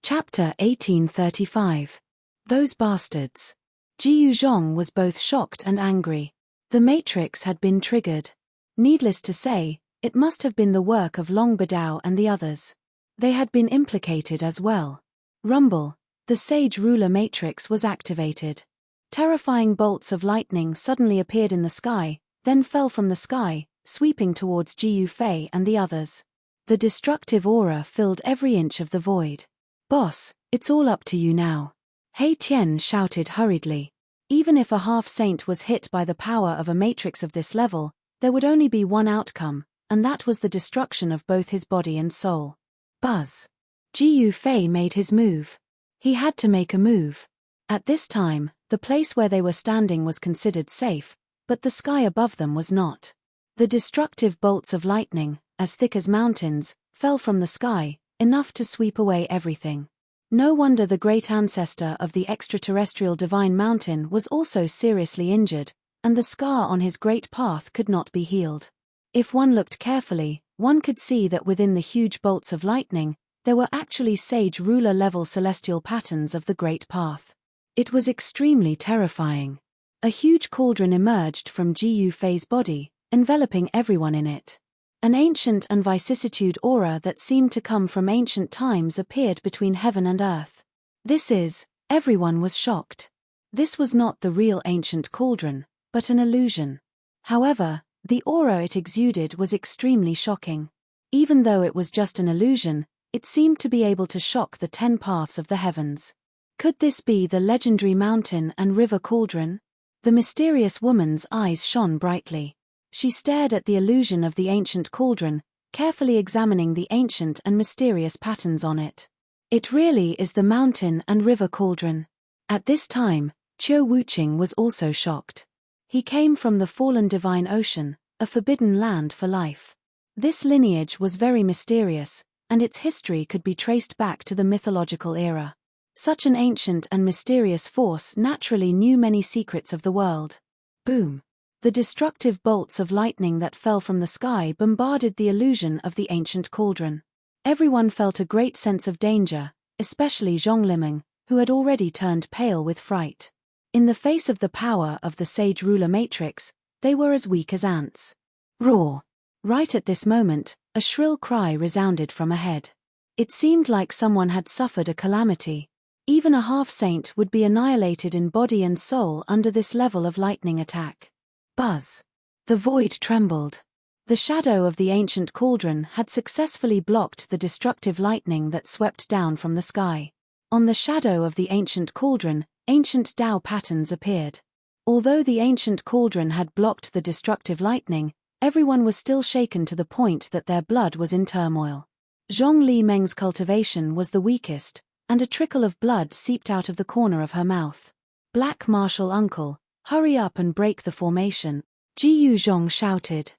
Chapter 1835. Those bastards. Ji Yuzhong was both shocked and angry. The matrix had been triggered. Needless to say, it must have been the work of Long Badao and the others. They had been implicated as well. Rumble, the sage ruler matrix was activated. Terrifying bolts of lightning suddenly appeared in the sky, then fell from the sky, sweeping towards Ji Yufei and the others. The destructive aura filled every inch of the void. Boss, it's all up to you now. He Tian shouted hurriedly. Even if a half-saint was hit by the power of a matrix of this level, there would only be one outcome, and that was the destruction of both his body and soul. Buzz. Ji Yufei made his move. He had to make a move. At this time, the place where they were standing was considered safe, but the sky above them was not. The destructive bolts of lightning, as thick as mountains, fell from the sky, enough to sweep away everything. No wonder the great ancestor of the extraterrestrial divine mountain was also seriously injured, and the scar on his great path could not be healed. If one looked carefully, one could see that within the huge bolts of lightning, there were actually sage ruler-level celestial patterns of the great path. It was extremely terrifying. A huge cauldron emerged from Ji Yufei's body, enveloping everyone in it. An ancient and vicissitude aura that seemed to come from ancient times appeared between heaven and earth. Everyone was shocked. This was not the real ancient cauldron, but an illusion. However, the aura it exuded was extremely shocking. Even though it was just an illusion, it seemed to be able to shock the 10 paths of the heavens. Could this be the legendary mountain and river cauldron? The mysterious woman's eyes shone brightly. She stared at the illusion of the ancient cauldron, carefully examining the ancient and mysterious patterns on it. It really is the mountain and river cauldron. At this time, Qiu Wuqing was also shocked. He came from the fallen divine ocean, a forbidden land for life. This lineage was very mysterious, and its history could be traced back to the mythological era. Such an ancient and mysterious force naturally knew many secrets of the world. Boom! The destructive bolts of lightning that fell from the sky bombarded the illusion of the ancient cauldron. Everyone felt a great sense of danger, especially Zhong Limeng, who had already turned pale with fright. In the face of the power of the sage ruler matrix, they were as weak as ants. Roar! Right at this moment, a shrill cry resounded from ahead. It seemed like someone had suffered a calamity. Even a half-saint would be annihilated in body and soul under this level of lightning attack. Buzz! The void trembled. The shadow of the ancient cauldron had successfully blocked the destructive lightning that swept down from the sky. On the shadow of the ancient cauldron, ancient Tao patterns appeared. Although the ancient cauldron had blocked the destructive lightning, everyone was still shaken to the point that their blood was in turmoil. Zhong Li Meng's cultivation was the weakest, and a trickle of blood seeped out of the corner of her mouth. Black Martial Uncle, hurry up and break the formation, Jiyu Zhong shouted.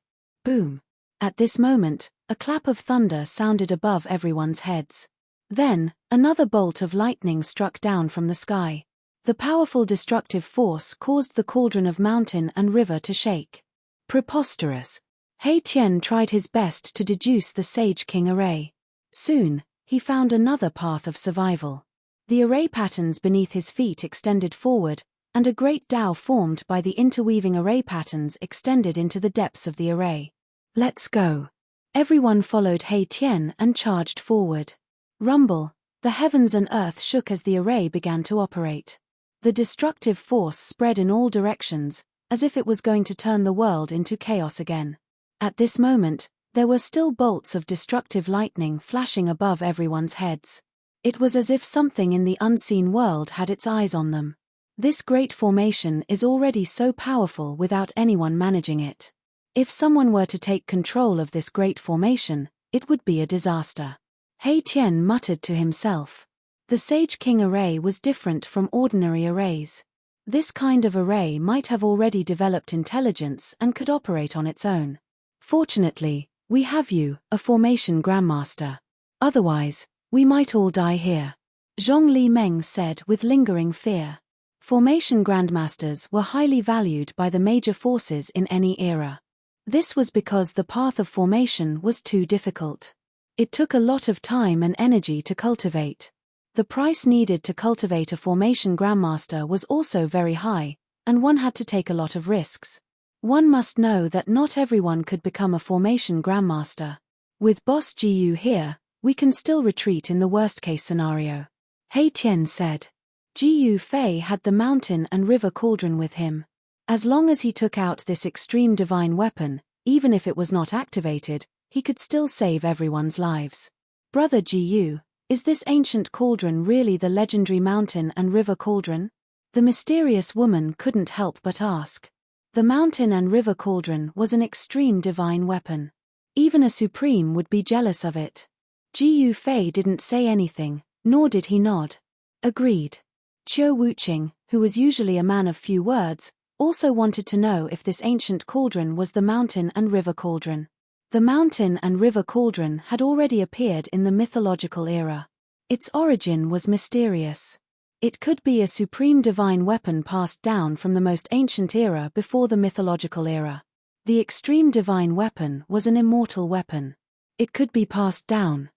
Boom! At this moment, a clap of thunder sounded above everyone's heads. Then, another bolt of lightning struck down from the sky. The powerful destructive force caused the cauldron of mountain and river to shake. Preposterous! He Tian tried his best to deduce the Sage King array. Soon, he found another path of survival. The array patterns beneath his feet extended forward, and a great Tao formed by the interweaving array patterns extended into the depths of the array. Let's go! Everyone followed He Tian and charged forward. Rumble! The heavens and earth shook as the array began to operate. The destructive force spread in all directions, as if it was going to turn the world into chaos again. At this moment, there were still bolts of destructive lightning flashing above everyone's heads. It was as if something in the unseen world had its eyes on them. This great formation is already so powerful without anyone managing it. If someone were to take control of this great formation, it would be a disaster. He Tian muttered to himself. The Sage King array was different from ordinary arrays. This kind of array might have already developed intelligence and could operate on its own. Fortunately, we have you, a formation grandmaster. Otherwise, we might all die here. Zhong Li Meng said with lingering fear. Formation grandmasters were highly valued by the major forces in any era. This was because the path of formation was too difficult. It took a lot of time and energy to cultivate. The price needed to cultivate a formation grandmaster was also very high, and one had to take a lot of risks. One must know that not everyone could become a formation grandmaster. With Boss Jiyu here, we can still retreat in the worst-case scenario. He Tian said. Jiyu Fei had the mountain and river cauldron with him. As long as he took out this extreme divine weapon, even if it was not activated, he could still save everyone's lives. Brother Jiyu, is this ancient cauldron really the legendary mountain and river cauldron? The mysterious woman couldn't help but ask. The mountain and river cauldron was an extreme divine weapon. Even a supreme would be jealous of it. Jiyu Fei didn't say anything, nor did he nod. Agreed. Qiu Wuqing, who was usually a man of few words, also wanted to know if this ancient cauldron was the mountain and river cauldron. The mountain and river cauldron had already appeared in the mythological era. Its origin was mysterious. It could be a supreme divine weapon passed down from the most ancient era before the mythological era. The extreme divine weapon was an immortal weapon. It could be passed down.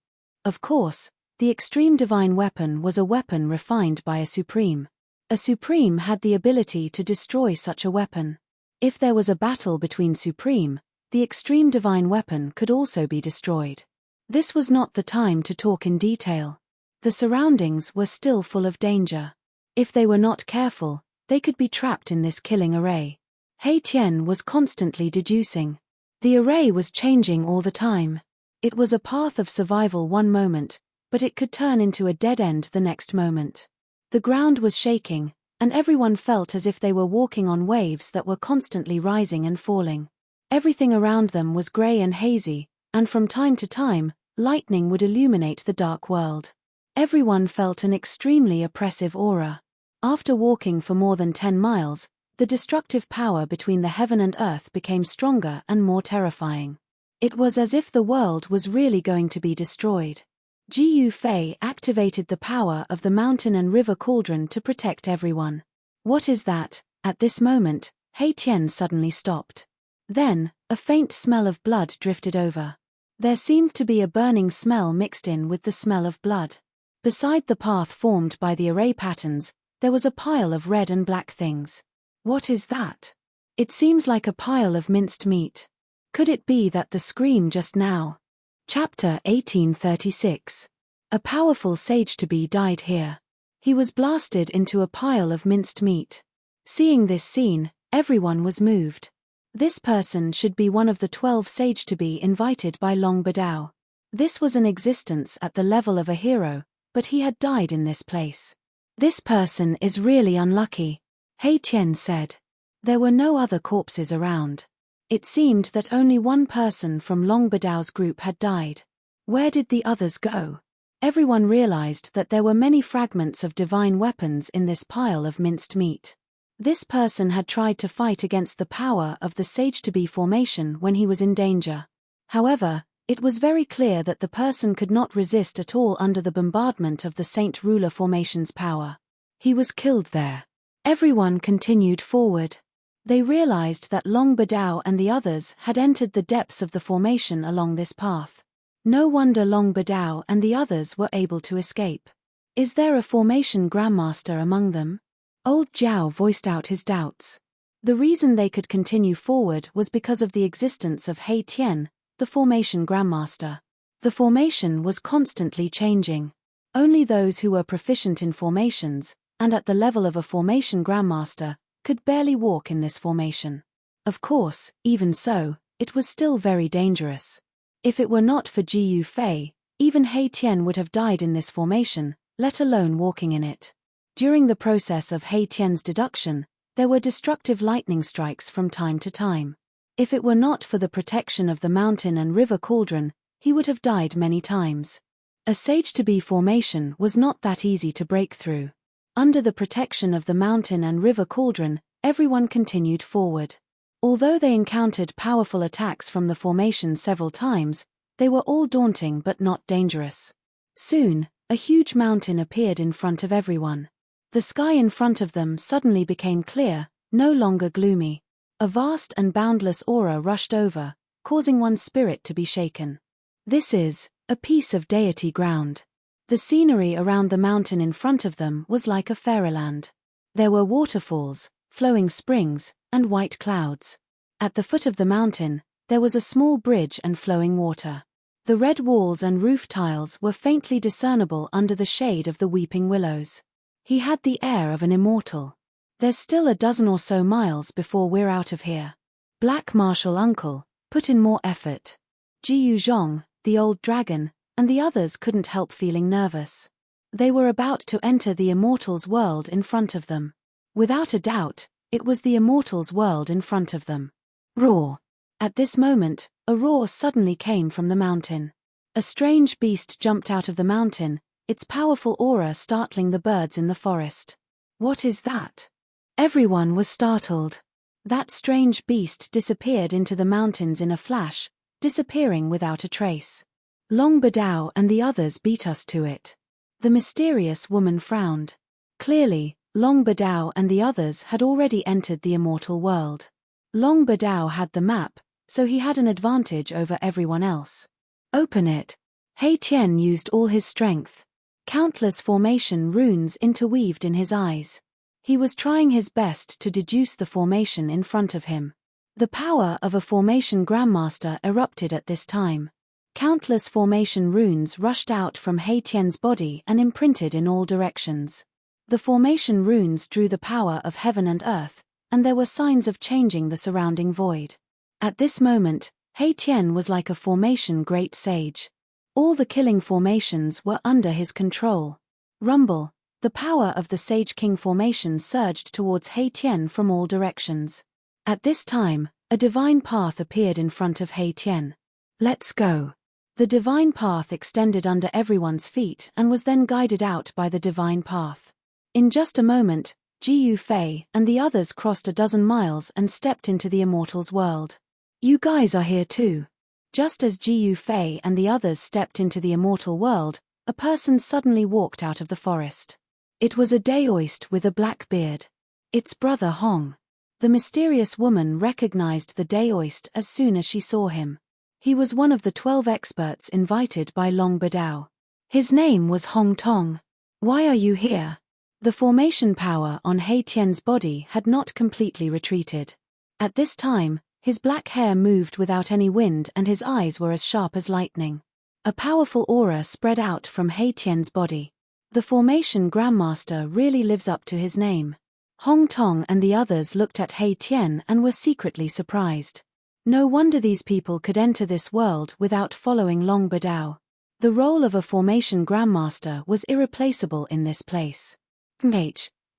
Of course, the extreme divine weapon was a weapon refined by a supreme. A supreme had the ability to destroy such a weapon. If there was a battle between supreme, the extreme divine weapon could also be destroyed. This was not the time to talk in detail. The surroundings were still full of danger. If they were not careful, they could be trapped in this killing array. He Tian was constantly deducing. The array was changing all the time. It was a path of survival one moment, but it could turn into a dead end the next moment. The ground was shaking, and everyone felt as if they were walking on waves that were constantly rising and falling. Everything around them was grey and hazy, and from time to time, lightning would illuminate the dark world. Everyone felt an extremely oppressive aura. After walking for more than 10 miles, the destructive power between the heaven and earth became stronger and more terrifying. It was as if the world was really going to be destroyed. Jiyu Fei activated the power of the mountain and river cauldron to protect everyone. What is that? At this moment, He Tian suddenly stopped. Then, a faint smell of blood drifted over. There seemed to be a burning smell mixed in with the smell of blood. Beside the path formed by the array patterns, there was a pile of red and black things. What is that? It seems like a pile of minced meat. Could it be that the scream just now? Chapter 1836. A powerful sage-to-be died here. He was blasted into a pile of minced meat. Seeing this scene, everyone was moved. This person should be one of the 12 sage-to-be invited by Long Badao. This was an existence at the level of a hero, but he had died in this place. This person is really unlucky, He Tian said. There were no other corpses around. It seemed that only one person from Long Badao's group had died. Where did the others go? Everyone realized that there were many fragments of divine weapons in this pile of minced meat. This person had tried to fight against the power of the sage-to-be formation when he was in danger. However, it was very clear that the person could not resist at all under the bombardment of the Saint Ruler formation's power. He was killed there. Everyone continued forward. They realized that Long Badao and the others had entered the depths of the formation along this path. No wonder Long Badao and the others were able to escape. Is there a formation grandmaster among them? Old Zhao voiced out his doubts. The reason they could continue forward was because of the existence of He Tian, the formation grandmaster. The formation was constantly changing. Only those who were proficient in formations, and at the level of a formation grandmaster, could barely walk in this formation. Of course, even so, it was still very dangerous. If it were not for Ji Yu Fei, even He Tian would have died in this formation, let alone walking in it. During the process of He Tian's deduction, there were destructive lightning strikes from time to time. If it were not for the protection of the mountain and river cauldron, he would have died many times. A sage-to-be formation was not that easy to break through. Under the protection of the mountain and river cauldron, everyone continued forward. Although they encountered powerful attacks from the formation several times, they were all daunting but not dangerous. Soon, a huge mountain appeared in front of everyone. The sky in front of them suddenly became clear, no longer gloomy. A vast and boundless aura rushed over, causing one's spirit to be shaken. This is a piece of deity ground. The scenery around the mountain in front of them was like a fairyland. There were waterfalls, flowing springs, and white clouds. At the foot of the mountain, there was a small bridge and flowing water. The red walls and roof tiles were faintly discernible under the shade of the weeping willows. He had the air of an immortal. There's still a dozen or so miles before we're out of here. Black Martial Uncle, put in more effort. Ji Yu Zhong, the old dragon, and the others couldn't help feeling nervous. They were about to enter the immortal's world in front of them. Without a doubt, it was the immortal's world in front of them. Roar! At this moment, a roar suddenly came from the mountain. A strange beast jumped out of the mountain, its powerful aura startling the birds in the forest. What is that? Everyone was startled. That strange beast disappeared into the mountains in a flash, disappearing without a trace. Long Badao and the others beat us to it. The mysterious woman frowned. Clearly, Long Badao and the others had already entered the immortal world. Long Badao had the map, so he had an advantage over everyone else. Open it. He Tian used all his strength. Countless formation runes interweaved in his eyes. He was trying his best to deduce the formation in front of him. The power of a formation grandmaster erupted at this time. Countless formation runes rushed out from He Tian's body and imprinted in all directions. The formation runes drew the power of heaven and earth, and there were signs of changing the surrounding void. At this moment, He Tian was like a formation great sage. All the killing formations were under his control. Rumble, the power of the Sage King formation surged towards He Tian from all directions. At this time, a divine path appeared in front of He Tian. Let's go. The divine path extended under everyone's feet and was then guided out by the divine path. In just a moment, Ji Yu Fei and the others crossed a dozen miles and stepped into the immortal's world. You guys are here too. Just as Ji Yu Fei and the others stepped into the immortal world, a person suddenly walked out of the forest. It was a daoist with a black beard. It's Brother Hong. The mysterious woman recognized the daoist as soon as she saw him. He was one of the 12 experts invited by Long Badao. His name was Hong Tong. Why are you here? The formation power on He Tian's body had not completely retreated. At this time, his black hair moved without any wind and his eyes were as sharp as lightning. A powerful aura spread out from He Tian's body. The formation Grandmaster really lives up to his name. Hong Tong and the others looked at He Tian and were secretly surprised. No wonder these people could enter this world without following Long Badao. The role of a formation Grandmaster was irreplaceable in this place.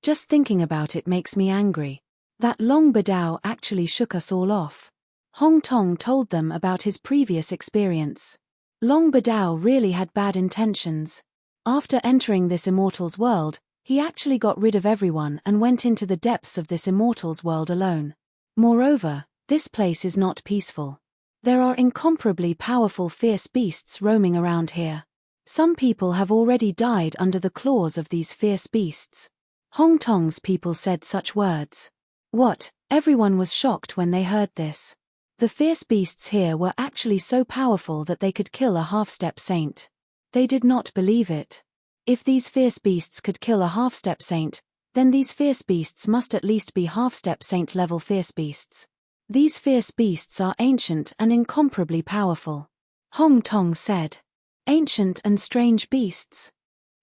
Just thinking about it makes me angry. That Long Badao actually shook us all off. Hong Tong told them about his previous experience. Long Badao really had bad intentions. After entering this immortal's world, he actually got rid of everyone and went into the depths of this immortal's world alone. Moreover, this place is not peaceful. There are incomparably powerful fierce beasts roaming around here. Some people have already died under the claws of these fierce beasts. Hong Tong's people said such words. What? Everyone was shocked when they heard this. The fierce beasts here were actually so powerful that they could kill a half-step saint. They did not believe it. If these fierce beasts could kill a half-step saint, then these fierce beasts must at least be half-step saint level fierce beasts. These fierce beasts are ancient and incomparably powerful. Hong Tong said. Ancient and strange beasts.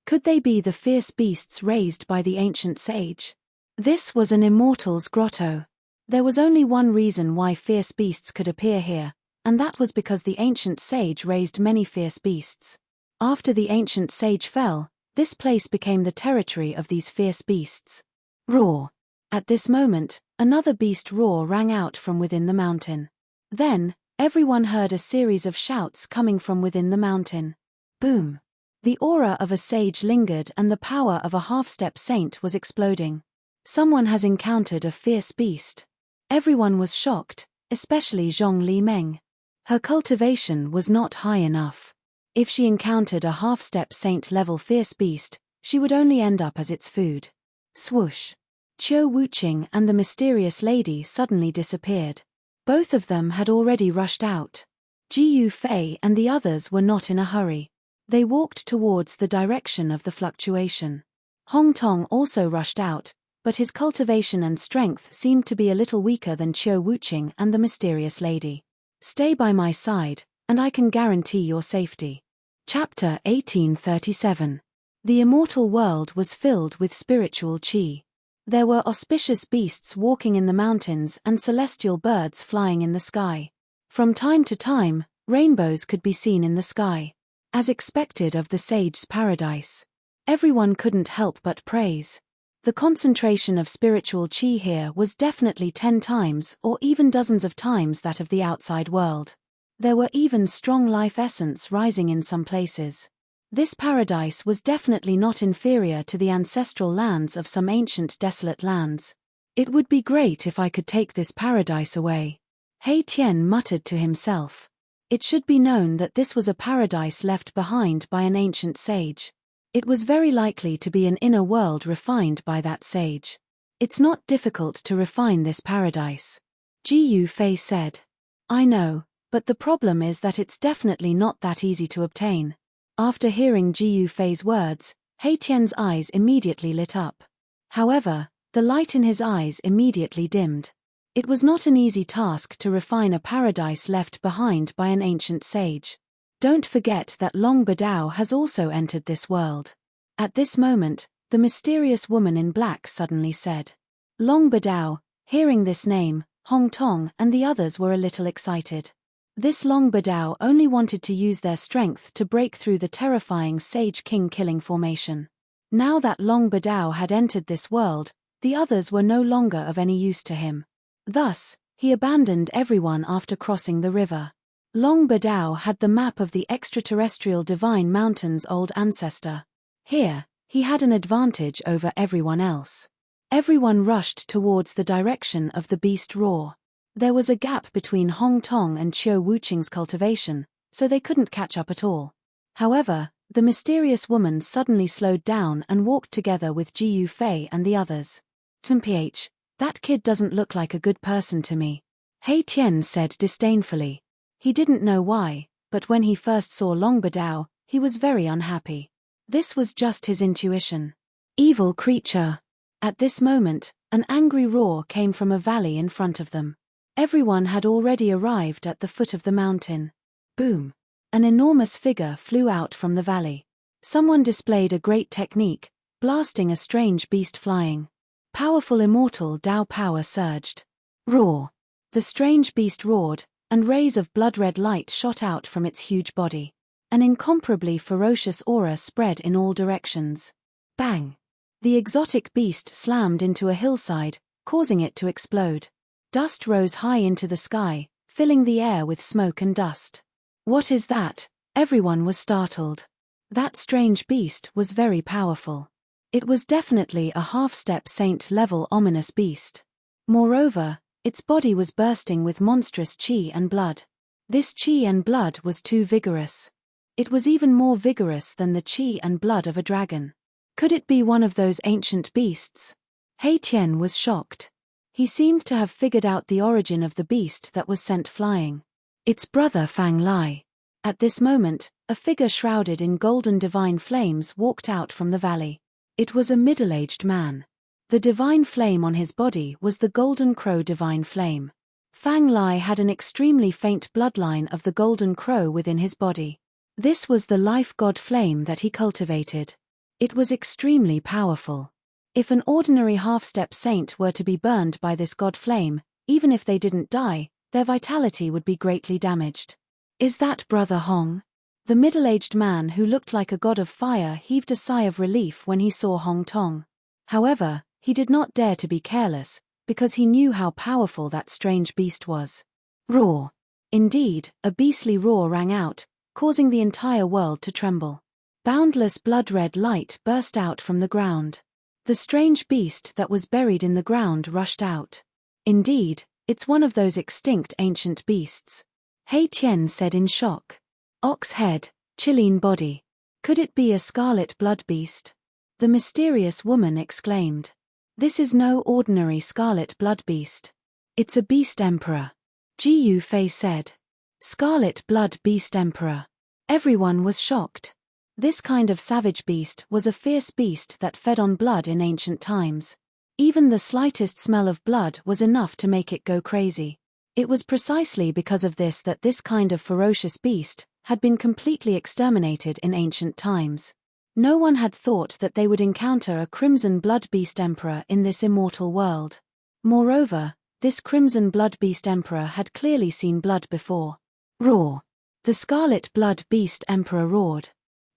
Could they be the fierce beasts raised by the ancient sage? This was an immortal's grotto. There was only one reason why fierce beasts could appear here, and that was because the ancient sage raised many fierce beasts. After the ancient sage fell, this place became the territory of these fierce beasts. Roar! At this moment, another beast roar rang out from within the mountain. Then, everyone heard a series of shouts coming from within the mountain. Boom! The aura of a sage lingered and the power of a half-step saint was exploding. Someone has encountered a fierce beast. Everyone was shocked, especially Zhong Li Meng. Her cultivation was not high enough. If she encountered a half-step saint-level fierce beast, she would only end up as its food. Swoosh! Qiu Wuqing and the mysterious lady suddenly disappeared. Both of them had already rushed out. Ji Yufei and the others were not in a hurry. They walked towards the direction of the fluctuation. Hong Tong also rushed out, but his cultivation and strength seemed to be a little weaker than Qiu Wuqing and the mysterious lady. Stay by my side, and I can guarantee your safety. Chapter 1837. The immortal world was filled with spiritual qi. There were auspicious beasts walking in the mountains and celestial birds flying in the sky. From time to time, rainbows could be seen in the sky. As expected of the sage's paradise. Everyone couldn't help but praise. The concentration of spiritual qi here was definitely 10 times or even dozens of times that of the outside world. There were even strong life essence rising in some places. This paradise was definitely not inferior to the ancestral lands of some ancient desolate lands. It would be great if I could take this paradise away. He Tian muttered to himself. It should be known that this was a paradise left behind by an ancient sage. It was very likely to be an inner world refined by that sage. It's not difficult to refine this paradise. Ji Yufei said. I know, but the problem is that it's definitely not that easy to obtain. After hearing Ji Yufei's words, He Tian's eyes immediately lit up. However, the light in his eyes immediately dimmed. It was not an easy task to refine a paradise left behind by an ancient sage. Don't forget that Long Badao has also entered this world. At this moment, the mysterious woman in black suddenly said. Long Badao, hearing this name, Hong Tong and the others were a little excited. This Long Badao only wanted to use their strength to break through the terrifying Sage King killing formation. Now that Long Badao had entered this world, the others were no longer of any use to him. Thus, he abandoned everyone after crossing the river. Long Badao had the map of the extraterrestrial divine mountain's old ancestor. Here, he had an advantage over everyone else. Everyone rushed towards the direction of the beast roar. There was a gap between Hong Tong and Qiu Wuqing's cultivation, so they couldn't catch up at all. However, the mysterious woman suddenly slowed down and walked together with Ji Yufei and the others. "Mph, that kid doesn't look like a good person to me," He Tian said disdainfully. He didn't know why, but when he first saw Long Badao, he was very unhappy. This was just his intuition. Evil creature! At this moment, an angry roar came from a valley in front of them. Everyone had already arrived at the foot of the mountain. Boom! An enormous figure flew out from the valley. Someone displayed a great technique, blasting a strange beast flying. Powerful immortal Tao power surged. Roar! The strange beast roared, and rays of blood-red light shot out from its huge body. An incomparably ferocious aura spread in all directions. Bang! The exotic beast slammed into a hillside, causing it to explode. Dust rose high into the sky, filling the air with smoke and dust. What is that? Everyone was startled. That strange beast was very powerful. It was definitely a half-step saint-level ominous beast. Moreover, its body was bursting with monstrous chi and blood. This chi and blood was too vigorous. It was even more vigorous than the chi and blood of a dragon. Could it be one of those ancient beasts? He Tian was shocked. He seemed to have figured out the origin of the beast that was sent flying. Its brother Fang Lai. At this moment, a figure shrouded in golden divine flames walked out from the valley. It was a middle-aged man. The divine flame on his body was the golden crow divine flame. Fang Lai had an extremely faint bloodline of the golden crow within his body. This was the life god flame that he cultivated. It was extremely powerful. If an ordinary half-step saint were to be burned by this god flame, even if they didn't die, their vitality would be greatly damaged. Is that Brother Hong? The middle-aged man who looked like a god of fire heaved a sigh of relief when he saw Hong Tong. However, he did not dare to be careless, because he knew how powerful that strange beast was. Roar! Indeed, a beastly roar rang out, causing the entire world to tremble. Boundless blood-red light burst out from the ground. The strange beast that was buried in the ground rushed out. Indeed, it's one of those extinct ancient beasts. He Tian said in shock. Ox head, Chilean body. Could it be a scarlet blood beast? The mysterious woman exclaimed. This is no ordinary scarlet blood beast. It's a beast emperor. Ji Yufei said. Scarlet blood beast emperor. Everyone was shocked. This kind of savage beast was a fierce beast that fed on blood in ancient times. Even the slightest smell of blood was enough to make it go crazy. It was precisely because of this that this kind of ferocious beast had been completely exterminated in ancient times. No one had thought that they would encounter a crimson blood beast emperor in this immortal world. Moreover, this crimson blood beast emperor had clearly seen blood before. Roar! The scarlet blood beast emperor roared.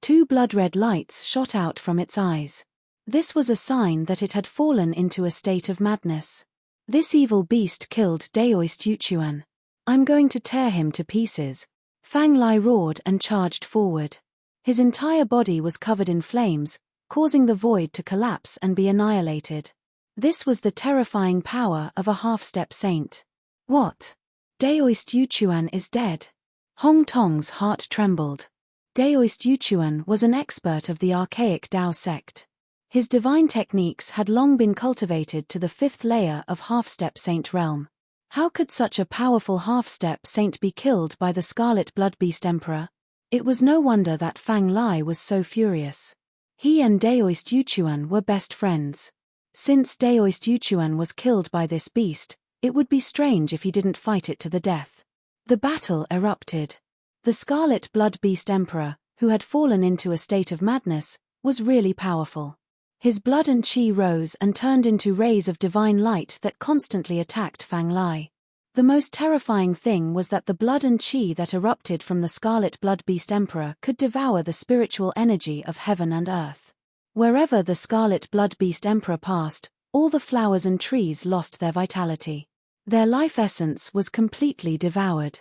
2 blood-red lights shot out from its eyes. This was a sign that it had fallen into a state of madness. This evil beast killed Daoist Yuchuan. I'm going to tear him to pieces. Fang Lai roared and charged forward. His entire body was covered in flames, causing the void to collapse and be annihilated. This was the terrifying power of a half-step saint. What? Daoist Yuchuan is dead. Hong Tong's heart trembled. Daoist Yuchuan was an expert of the archaic Dao sect. His divine techniques had long been cultivated to the 5th layer of half-step saint realm. How could such a powerful half-step saint be killed by the scarlet blood beast emperor? It was no wonder that Fang Lai was so furious. He and Daoist Yuchuan were best friends. Since Daoist Yuchuan was killed by this beast, it would be strange if he didn't fight it to the death. The battle erupted. The scarlet blood beast emperor, who had fallen into a state of madness, was really powerful. His blood and chi rose and turned into rays of divine light that constantly attacked Fang Lai. The most terrifying thing was that the blood and chi that erupted from the scarlet blood beast emperor could devour the spiritual energy of heaven and earth. Wherever the scarlet blood beast emperor passed, all the flowers and trees lost their vitality. Their life essence was completely devoured.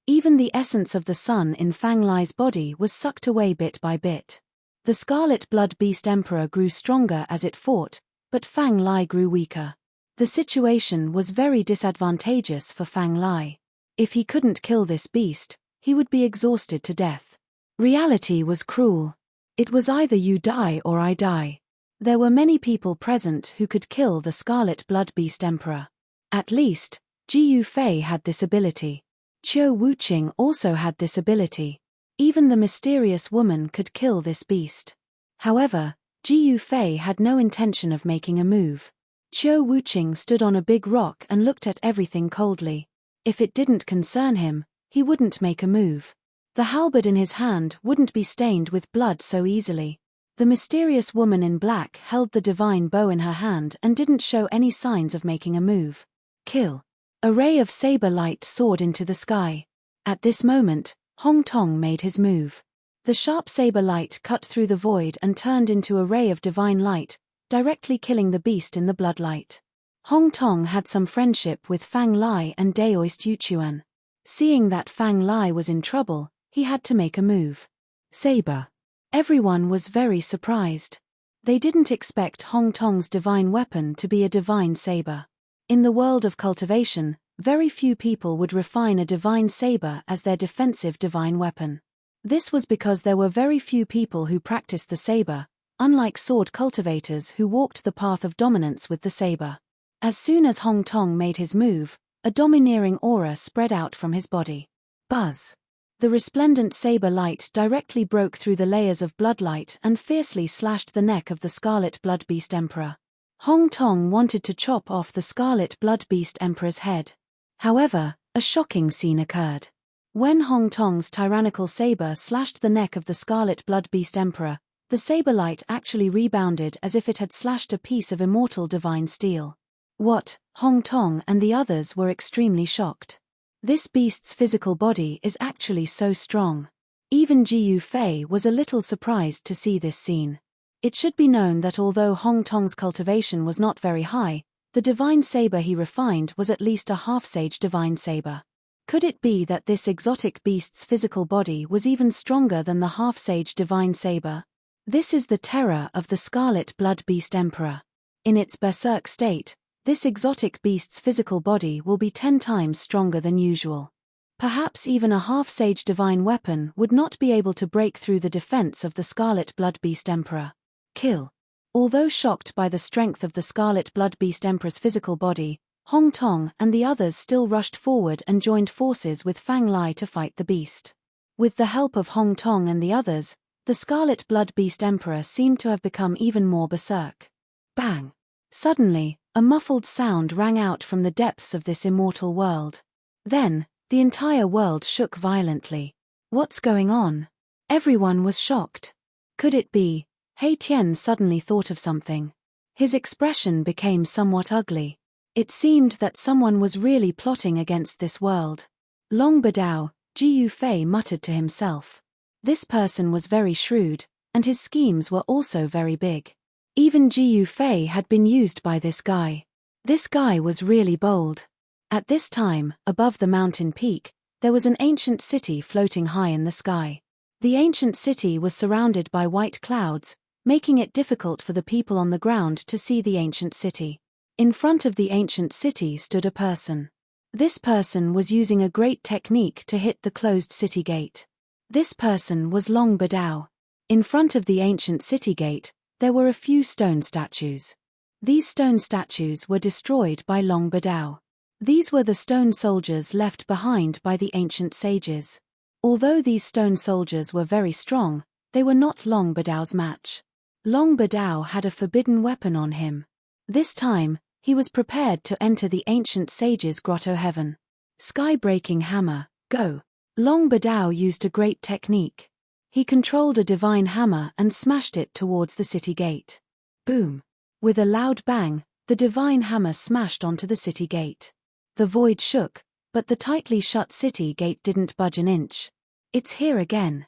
Even the essence of the sun in Fang Lai's body was sucked away bit by bit. The scarlet blood beast emperor grew stronger as it fought, but Fang Lai grew weaker. The situation was very disadvantageous for Fang Lai. If he couldn't kill this beast, he would be exhausted to death. Reality was cruel. It was either you die or I die. There were many people present who could kill the scarlet blood beast emperor. At least, Ji Yufei had this ability. Qiu Wuqing also had this ability. Even the mysterious woman could kill this beast. However, Ji Yufei had no intention of making a move. Qiu Wuqing stood on a big rock and looked at everything coldly. If it didn't concern him, he wouldn't make a move. The halberd in his hand wouldn't be stained with blood so easily. The mysterious woman in black held the divine bow in her hand and didn't show any signs of making a move. Kill. A ray of saber light soared into the sky. At this moment, Hong Tong made his move. The sharp saber light cut through the void and turned into a ray of divine light, directly killing the beast in the bloodlight. Hong Tong had some friendship with Fang Lai and Daoist Yuchuan. Seeing that Fang Lai was in trouble, he had to make a move. Saber. Everyone was very surprised. They didn't expect Hong Tong's divine weapon to be a divine saber. In the world of cultivation, very few people would refine a divine saber as their defensive divine weapon. This was because there were very few people who practiced the saber, unlike sword cultivators who walked the path of dominance with the saber. As soon as Hong Tong made his move, a domineering aura spread out from his body. Buzz. The resplendent saber light directly broke through the layers of bloodlight and fiercely slashed the neck of the Scarlet Blood Beast Emperor. Hong Tong wanted to chop off the Scarlet Blood Beast Emperor's head. However, a shocking scene occurred. When Hong Tong's tyrannical saber slashed the neck of the Scarlet Blood Beast Emperor, the saber light actually rebounded as if it had slashed a piece of immortal divine steel. What? Hong Tong and the others were extremely shocked. This beast's physical body is actually so strong. Even Ji Yufei was a little surprised to see this scene. It should be known that although Hong Tong's cultivation was not very high, the divine saber he refined was at least a half-sage divine saber. Could it be that this exotic beast's physical body was even stronger than the half-sage divine saber? This is the terror of the Scarlet Blood Beast Emperor. In its berserk state, this exotic beast's physical body will be 10 times stronger than usual. Perhaps even a half-sage divine weapon would not be able to break through the defense of the Scarlet Blood Beast Emperor. Kill. Although shocked by the strength of the Scarlet Blood Beast Emperor's physical body, Hong Tong and the others still rushed forward and joined forces with Fang Lai to fight the beast. With the help of Hong Tong and the others, the Scarlet Blood Beast Emperor seemed to have become even more berserk. Bang! Suddenly, a muffled sound rang out from the depths of this immortal world. Then, the entire world shook violently. What's going on? Everyone was shocked. Could it be? He Tian suddenly thought of something. His expression became somewhat ugly. It seemed that someone was really plotting against this world. Long Badao, Ji Yufei muttered to himself. This person was very shrewd, and his schemes were also very big. Even Ji Yufei had been used by this guy. This guy was really bold. At this time, above the mountain peak, there was an ancient city floating high in the sky. The ancient city was surrounded by white clouds, making it difficult for the people on the ground to see the ancient city. In front of the ancient city stood a person. This person was using a great technique to hit the closed city gate. This person was Long Badao. In front of the ancient city gate, there were a few stone statues. These stone statues were destroyed by Long Badao. These were the stone soldiers left behind by the ancient sages. Although these stone soldiers were very strong, they were not Long Badao's match. Long Badao had a forbidden weapon on him. This time, he was prepared to enter the ancient sage's grotto heaven. Sky-breaking hammer, go! Long Badao used a great technique. He controlled a divine hammer and smashed it towards the city gate. Boom! With a loud bang, the divine hammer smashed onto the city gate. The void shook, but the tightly shut city gate didn't budge an inch. It's here again.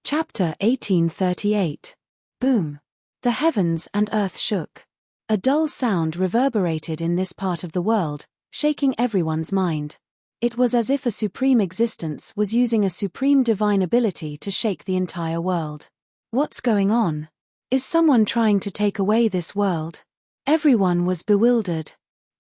Chapter 1838. Boom! The heavens and earth shook. A dull sound reverberated in this part of the world, shaking everyone's mind. It was as if a supreme existence was using a supreme divine ability to shake the entire world. What's going on? Is someone trying to take away this world? Everyone was bewildered.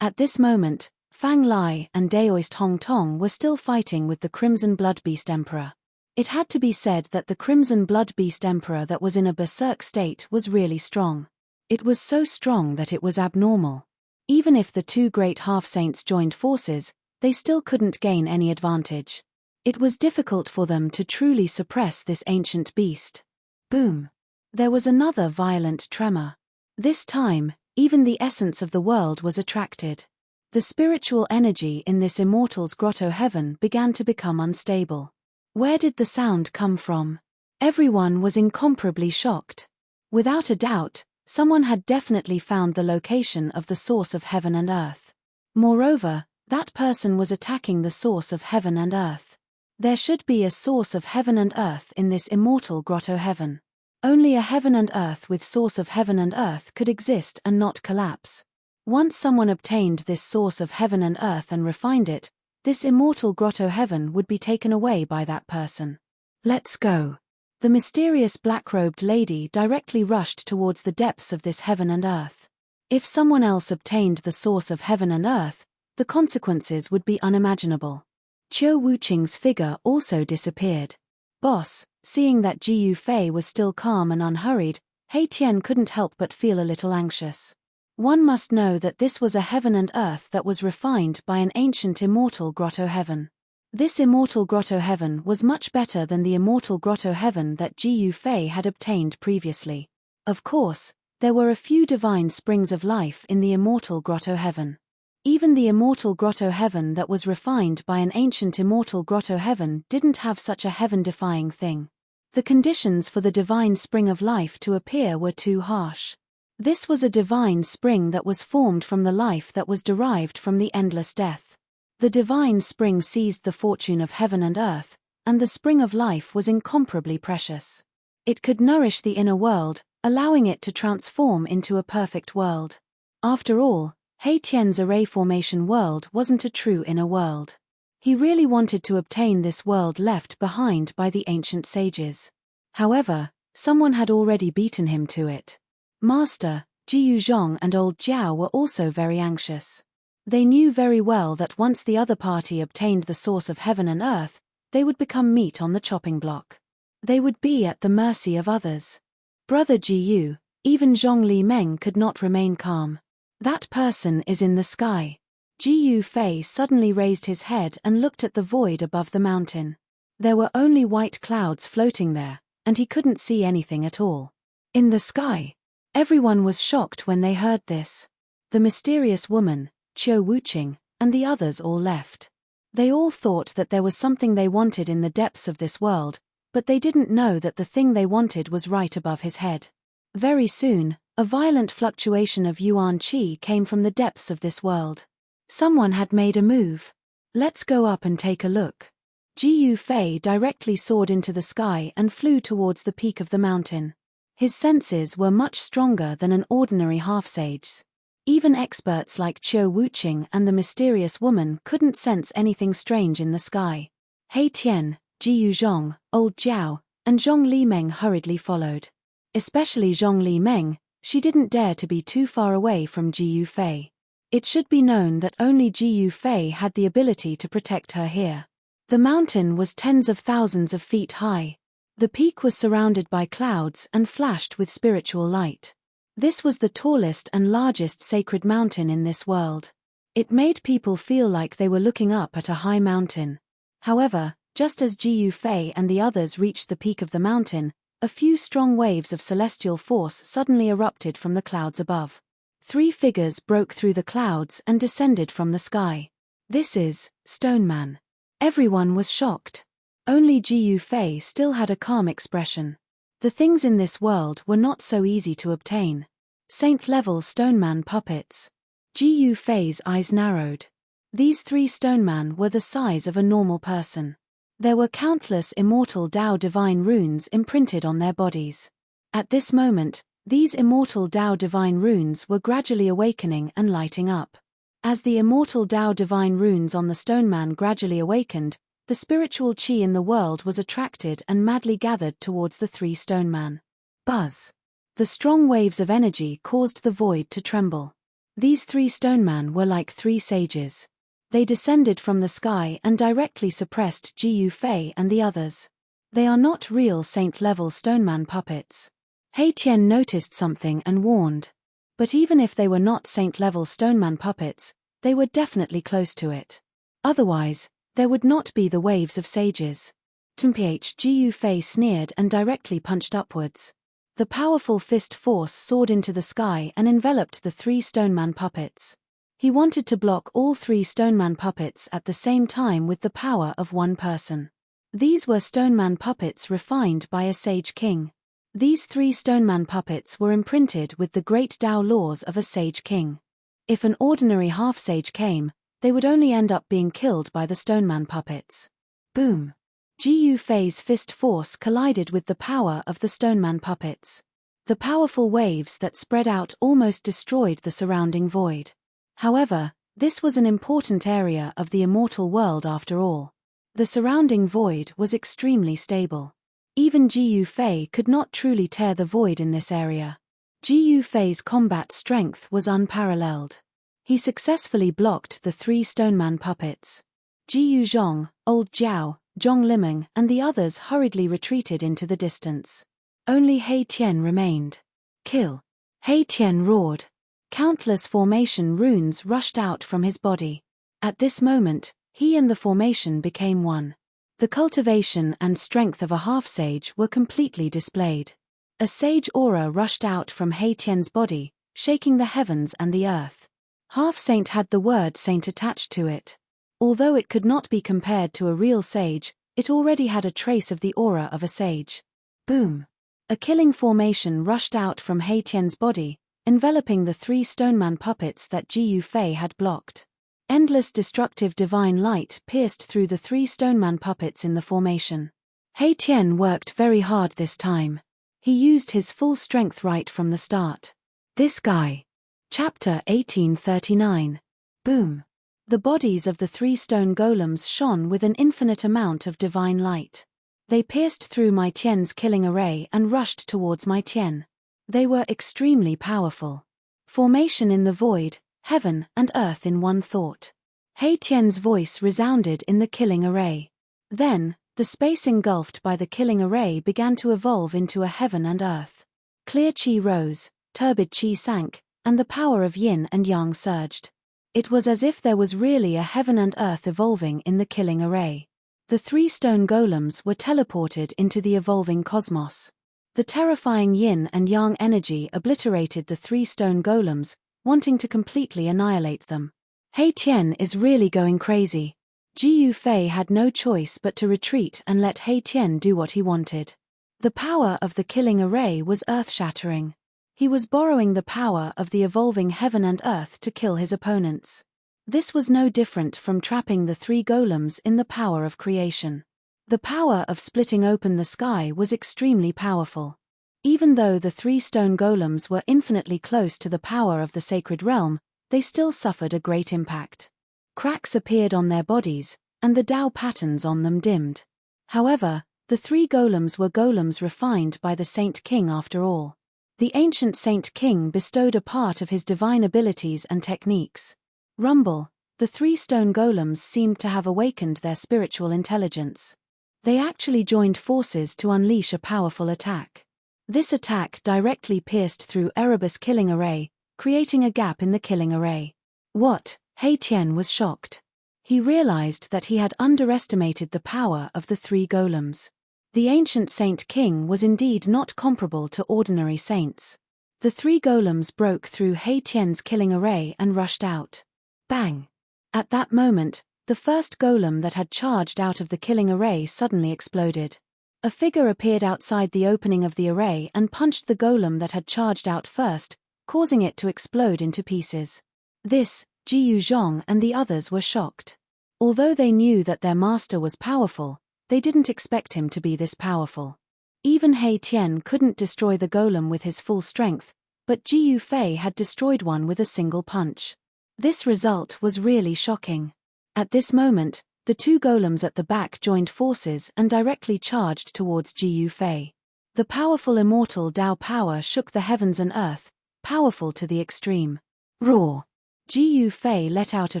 At this moment, Fang Lai and Daoist Hong Tong were still fighting with the Crimson Blood Beast Emperor. It had to be said that the Crimson Blood Beast Emperor that was in a berserk state was really strong. It was so strong that it was abnormal. Even if the two great half-saints joined forces, they still couldn't gain any advantage. It was difficult for them to truly suppress this ancient beast. Boom! There was another violent tremor. This time, even the essence of the world was attracted. The spiritual energy in this immortal's grotto heaven began to become unstable. Where did the sound come from? Everyone was incomparably shocked. Without a doubt, someone had definitely found the location of the source of heaven and earth. Moreover, that person was attacking the source of heaven and earth. There should be a source of heaven and earth in this immortal grotto heaven. Only a heaven and earth with source of heaven and earth could exist and not collapse. Once someone obtained this source of heaven and earth and refined it, this immortal grotto heaven would be taken away by that person. Let's go. The mysterious black-robed lady directly rushed towards the depths of this heaven and earth. If someone else obtained the source of heaven and earth, the consequences would be unimaginable. Qiu Wuqing's figure also disappeared. Boss, seeing that Ji Yufei was still calm and unhurried, He Tian couldn't help but feel a little anxious. One must know that this was a heaven and earth that was refined by an ancient immortal grotto heaven. This immortal grotto heaven was much better than the immortal grotto heaven that Ji Yufei had obtained previously. Of course, there were a few divine springs of life in the immortal grotto heaven. Even the immortal grotto heaven that was refined by an ancient immortal grotto heaven didn't have such a heaven-defying thing. The conditions for the divine spring of life to appear were too harsh. This was a divine spring that was formed from the life that was derived from the endless death. The divine spring seized the fortune of heaven and earth, and the spring of life was incomparably precious. It could nourish the inner world, allowing it to transform into a perfect world. After all, He Tian's array formation world wasn't a true inner world. He really wanted to obtain this world left behind by the ancient sages. However, someone had already beaten him to it. Master, Jiyu Zhong and old Jiao were also very anxious. They knew very well that once the other party obtained the source of heaven and earth, they would become meat on the chopping block. They would be at the mercy of others. Brother Jiyu, even Zhong Li Meng could not remain calm. That person is in the sky. Ji Yufei suddenly raised his head and looked at the void above the mountain. There were only white clouds floating there, and he couldn't see anything at all. In the sky. Everyone was shocked when they heard this. The mysterious woman, Qiu Wuqing, and the others all left. They all thought that there was something they wanted in the depths of this world, but they didn't know that the thing they wanted was right above his head. Very soon, a violent fluctuation of yuan qi came from the depths of this world. Someone had made a move. Let's go up and take a look. Ji Yufei directly soared into the sky and flew towards the peak of the mountain. His senses were much stronger than an ordinary half-sage's. Even experts like Qiu Wuqing and the mysterious woman couldn't sense anything strange in the sky. He Tian, Jiyu Zhong, old Jiao, and Zhong Li Meng hurriedly followed. Especially Zhong Li Meng, she didn't dare to be too far away from Ji Yufei. It should be known that only Ji Yufei had the ability to protect her here. The mountain was tens of thousands of feet high. The peak was surrounded by clouds and flashed with spiritual light. This was the tallest and largest sacred mountain in this world. It made people feel like they were looking up at a high mountain. However, just as Ji Yufei and the others reached the peak of the mountain, a few strong waves of celestial force suddenly erupted from the clouds above. 3 figures broke through the clouds and descended from the sky. This is Stone Man. Everyone was shocked. Only Ji Yufei still had a calm expression. The things in this world were not so easy to obtain. Saint-level Stoneman puppets. Ji Yufei's eyes narrowed. These 3 Stoneman were the size of a normal person. There were countless immortal Tao divine runes imprinted on their bodies. At this moment, these immortal Tao divine runes were gradually awakening and lighting up. As the immortal Tao divine runes on the Stoneman gradually awakened, the spiritual qi in the world was attracted and madly gathered towards the 3 Stoneman. Buzz. The strong waves of energy caused the void to tremble. These 3 Stoneman were like 3 sages. They descended from the sky and directly suppressed Ji Yufei and the others. They are not real saint-level Stoneman puppets. He Tian noticed something and warned. But even if they were not saint-level Stoneman puppets, they were definitely close to it. Otherwise, there would not be the waves of sages. Ji Yufei sneered and directly punched upwards. The powerful fist force soared into the sky and enveloped the 3 stoneman puppets. He wanted to block all 3 stoneman puppets at the same time with the power of one person. These were stoneman puppets refined by a sage king. These 3 stoneman puppets were imprinted with the great Tao laws of a sage king. If an ordinary half-sage came, they would only end up being killed by the stoneman puppets. Boom! Ji Yufei's fist force collided with the power of the stoneman puppets. The powerful waves that spread out almost destroyed the surrounding void. However, this was an important area of the immortal world after all. The surrounding void was extremely stable. Even Ji Yufei could not truly tear the void in this area. Ji Yufei's combat strength was unparalleled. He successfully blocked the 3 stoneman puppets. Ji Yuzhong, Old Jiao, Zhong Limeng and the others hurriedly retreated into the distance. Only He Tian remained. Kill! He Tian roared. Countless formation runes rushed out from his body. At this moment, he and the formation became one. The cultivation and strength of a half-sage were completely displayed. A sage aura rushed out from He Tian's body, shaking the heavens and the earth. Half-saint had the word saint attached to it. Although it could not be compared to a real sage, it already had a trace of the aura of a sage. Boom! A killing formation rushed out from He Tian's body, enveloping the 3 stoneman puppets that Ji Yufei had blocked. Endless destructive divine light pierced through the 3 stoneman puppets in the formation. He Tian worked very hard this time. He used his full strength right from the start. This guy. Chapter 1839. Boom. The bodies of the 3 stone golems shone with an infinite amount of divine light. They pierced through Mai Tian's killing array and rushed towards Mai Tian. They were extremely powerful. Formation in the void, heaven and earth in one thought. He Tian's voice resounded in the killing array. Then, the space engulfed by the killing array began to evolve into a heaven and earth. Clear chi rose, turbid chi sank, and the power of yin and yang surged. It was as if there was really a heaven and earth evolving in the killing array. The 3 stone golems were teleported into the evolving cosmos. The terrifying yin and yang energy obliterated the 3 stone golems, wanting to completely annihilate them. He Tian is really going crazy. Ji Yufei had no choice but to retreat and let He Tian do what he wanted. The power of the killing array was earth-shattering. He was borrowing the power of the evolving heaven and earth to kill his opponents. This was no different from trapping the 3 golems in the power of creation. The power of splitting open the sky was extremely powerful. Even though the 3 stone golems were infinitely close to the power of the sacred realm, they still suffered a great impact. Cracks appeared on their bodies, and the Tao patterns on them dimmed. However, the 3 golems were golems refined by the Saint King after all. The ancient Saint King bestowed a part of his divine abilities and techniques. Rumble, the 3 stone golems seemed to have awakened their spiritual intelligence. They actually joined forces to unleash a powerful attack. This attack directly pierced through Erebus' killing array, creating a gap in the killing array. What? He Tian was shocked. He realized that he had underestimated the power of the 3 golems. The ancient Saint King was indeed not comparable to ordinary saints. The 3 golems broke through He Tian's killing array and rushed out. Bang! At that moment, the first golem that had charged out of the killing array suddenly exploded. A figure appeared outside the opening of the array and punched the golem that had charged out first, causing it to explode into pieces. This, Ji Yuzhong and the others were shocked. Although they knew that their master was powerful, they didn't expect him to be this powerful. Even He Tian couldn't destroy the golem with his full strength, but Ji Yufei had destroyed one with a single punch. This result was really shocking. At this moment, the 2 golems at the back joined forces and directly charged towards Ji Yufei. The powerful immortal Tao power shook the heavens and earth, powerful to the extreme. Roar! Ji Yufei let out a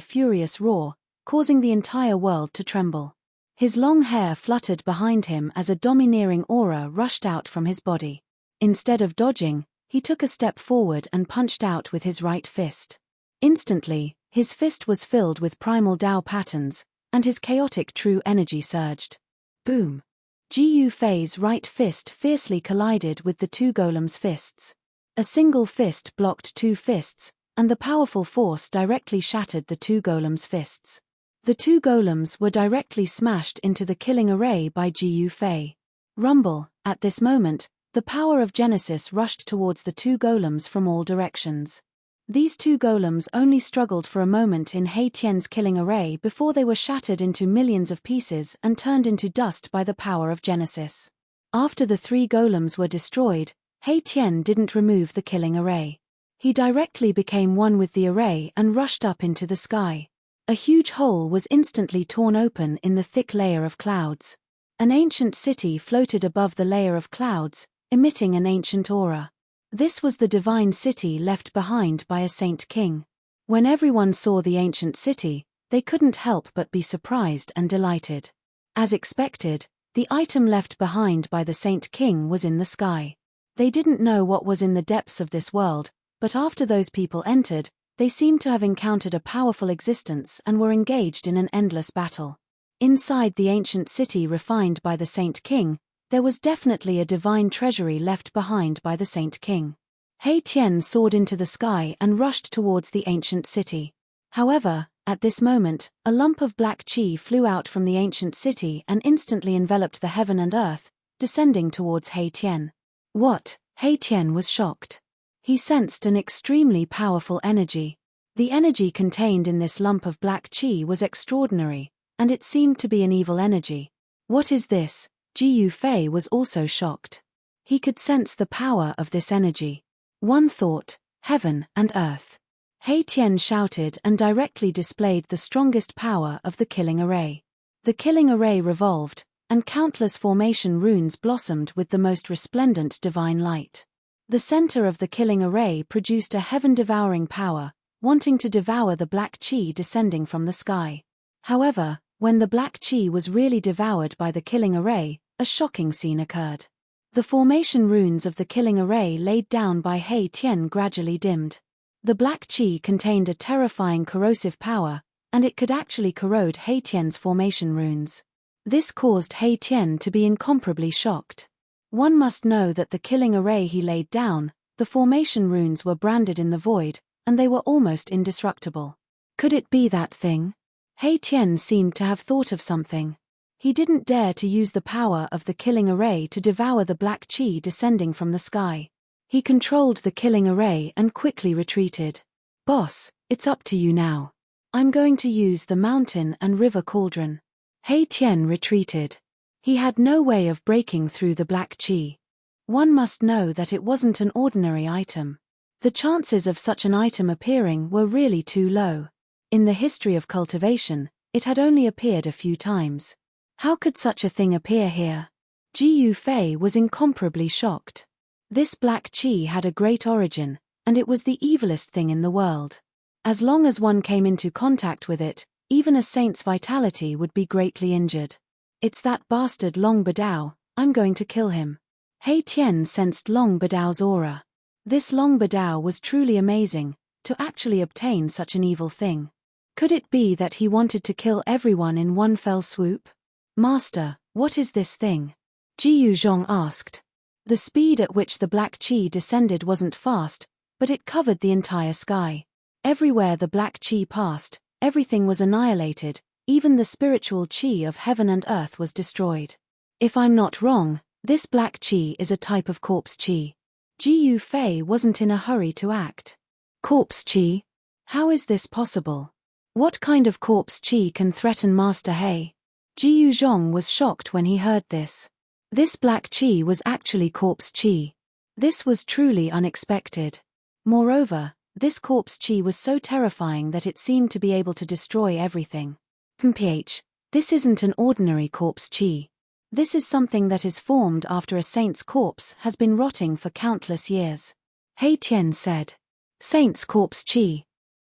furious roar, causing the entire world to tremble. His long hair fluttered behind him as a domineering aura rushed out from his body. Instead of dodging, he took a step forward and punched out with his right fist. Instantly, his fist was filled with primal Tao patterns, and his chaotic true energy surged. Boom! Ji Yufei's right fist fiercely collided with the two golems' fists. A single fist blocked two fists, and the powerful force directly shattered the two golems' fists. The two golems were directly smashed into the killing array by Ji Yufei. Rumble. At this moment, the power of Genesis rushed towards the two golems from all directions. These two golems only struggled for a moment in He Tian's killing array before they were shattered into millions of pieces and turned into dust by the power of Genesis. After the three golems were destroyed, He Tian didn't remove the killing array. He directly became one with the array and rushed up into the sky. A huge hole was instantly torn open in the thick layer of clouds. An ancient city floated above the layer of clouds, emitting an ancient aura. This was the divine city left behind by a saint king. When everyone saw the ancient city, they couldn't help but be surprised and delighted. As expected, the item left behind by the saint king was in the sky. They didn't know what was in the depths of this world, but after those people entered, they seemed to have encountered a powerful existence and were engaged in an endless battle. Inside the ancient city refined by the saint king, there was definitely a divine treasury left behind by the saint king. He Tian soared into the sky and rushed towards the ancient city. However, at this moment, a lump of black chi flew out from the ancient city and instantly enveloped the heaven and earth, descending towards He Tian. What? He Tian was shocked. He sensed an extremely powerful energy. The energy contained in this lump of black chi was extraordinary, and it seemed to be an evil energy. What is this? Ji Yufei was also shocked. He could sense the power of this energy. One thought, heaven and earth. He Tian shouted and directly displayed the strongest power of the killing array. The killing array revolved, and countless formation runes blossomed with the most resplendent divine light. The center of the killing array produced a heaven-devouring power, wanting to devour the black chi descending from the sky. However, when the black chi was really devoured by the killing array, a shocking scene occurred. The formation runes of the killing array laid down by He Tian gradually dimmed. The black chi contained a terrifying corrosive power, and it could actually corrode He Tian's formation runes. This caused He Tian to be incomparably shocked. One must know that the killing array he laid down, the formation runes were branded in the void, and they were almost indestructible. Could it be that thing? He Tian seemed to have thought of something. He didn't dare to use the power of the killing array to devour the black chi descending from the sky. He controlled the killing array and quickly retreated. Boss, it's up to you now. I'm going to use the mountain and river cauldron. He Tian retreated. He had no way of breaking through the black chi. One must know that it wasn't an ordinary item. The chances of such an item appearing were really too low. In the history of cultivation, it had only appeared a few times. How could such a thing appear here? Ji Yufei was incomparably shocked. This black chi had a great origin, and it was the evilest thing in the world. As long as one came into contact with it, even a saint's vitality would be greatly injured. It's that bastard Long Badao, I'm going to kill him. He Tian sensed Long Badao's aura. This Long Badao was truly amazing, to actually obtain such an evil thing. Could it be that he wanted to kill everyone in one fell swoop? Master, what is this thing? Ji Yuzhong asked. The speed at which the black chi descended wasn't fast, but it covered the entire sky. Everywhere the black chi passed, everything was annihilated, even the spiritual chi of heaven and earth was destroyed. If I'm not wrong, this black chi is a type of corpse chi. Ji Yufei wasn't in a hurry to act. Corpse chi? How is this possible? What kind of corpse chi can threaten Master He? Ji Yuzhong was shocked when he heard this. This black chi was actually corpse chi. This was truly unexpected. Moreover, this corpse chi was so terrifying that it seemed to be able to destroy everything. Mph, this isn't an ordinary corpse chi. This is something that is formed after a saint's corpse has been rotting for countless years. He Tian said. Saint's corpse chi.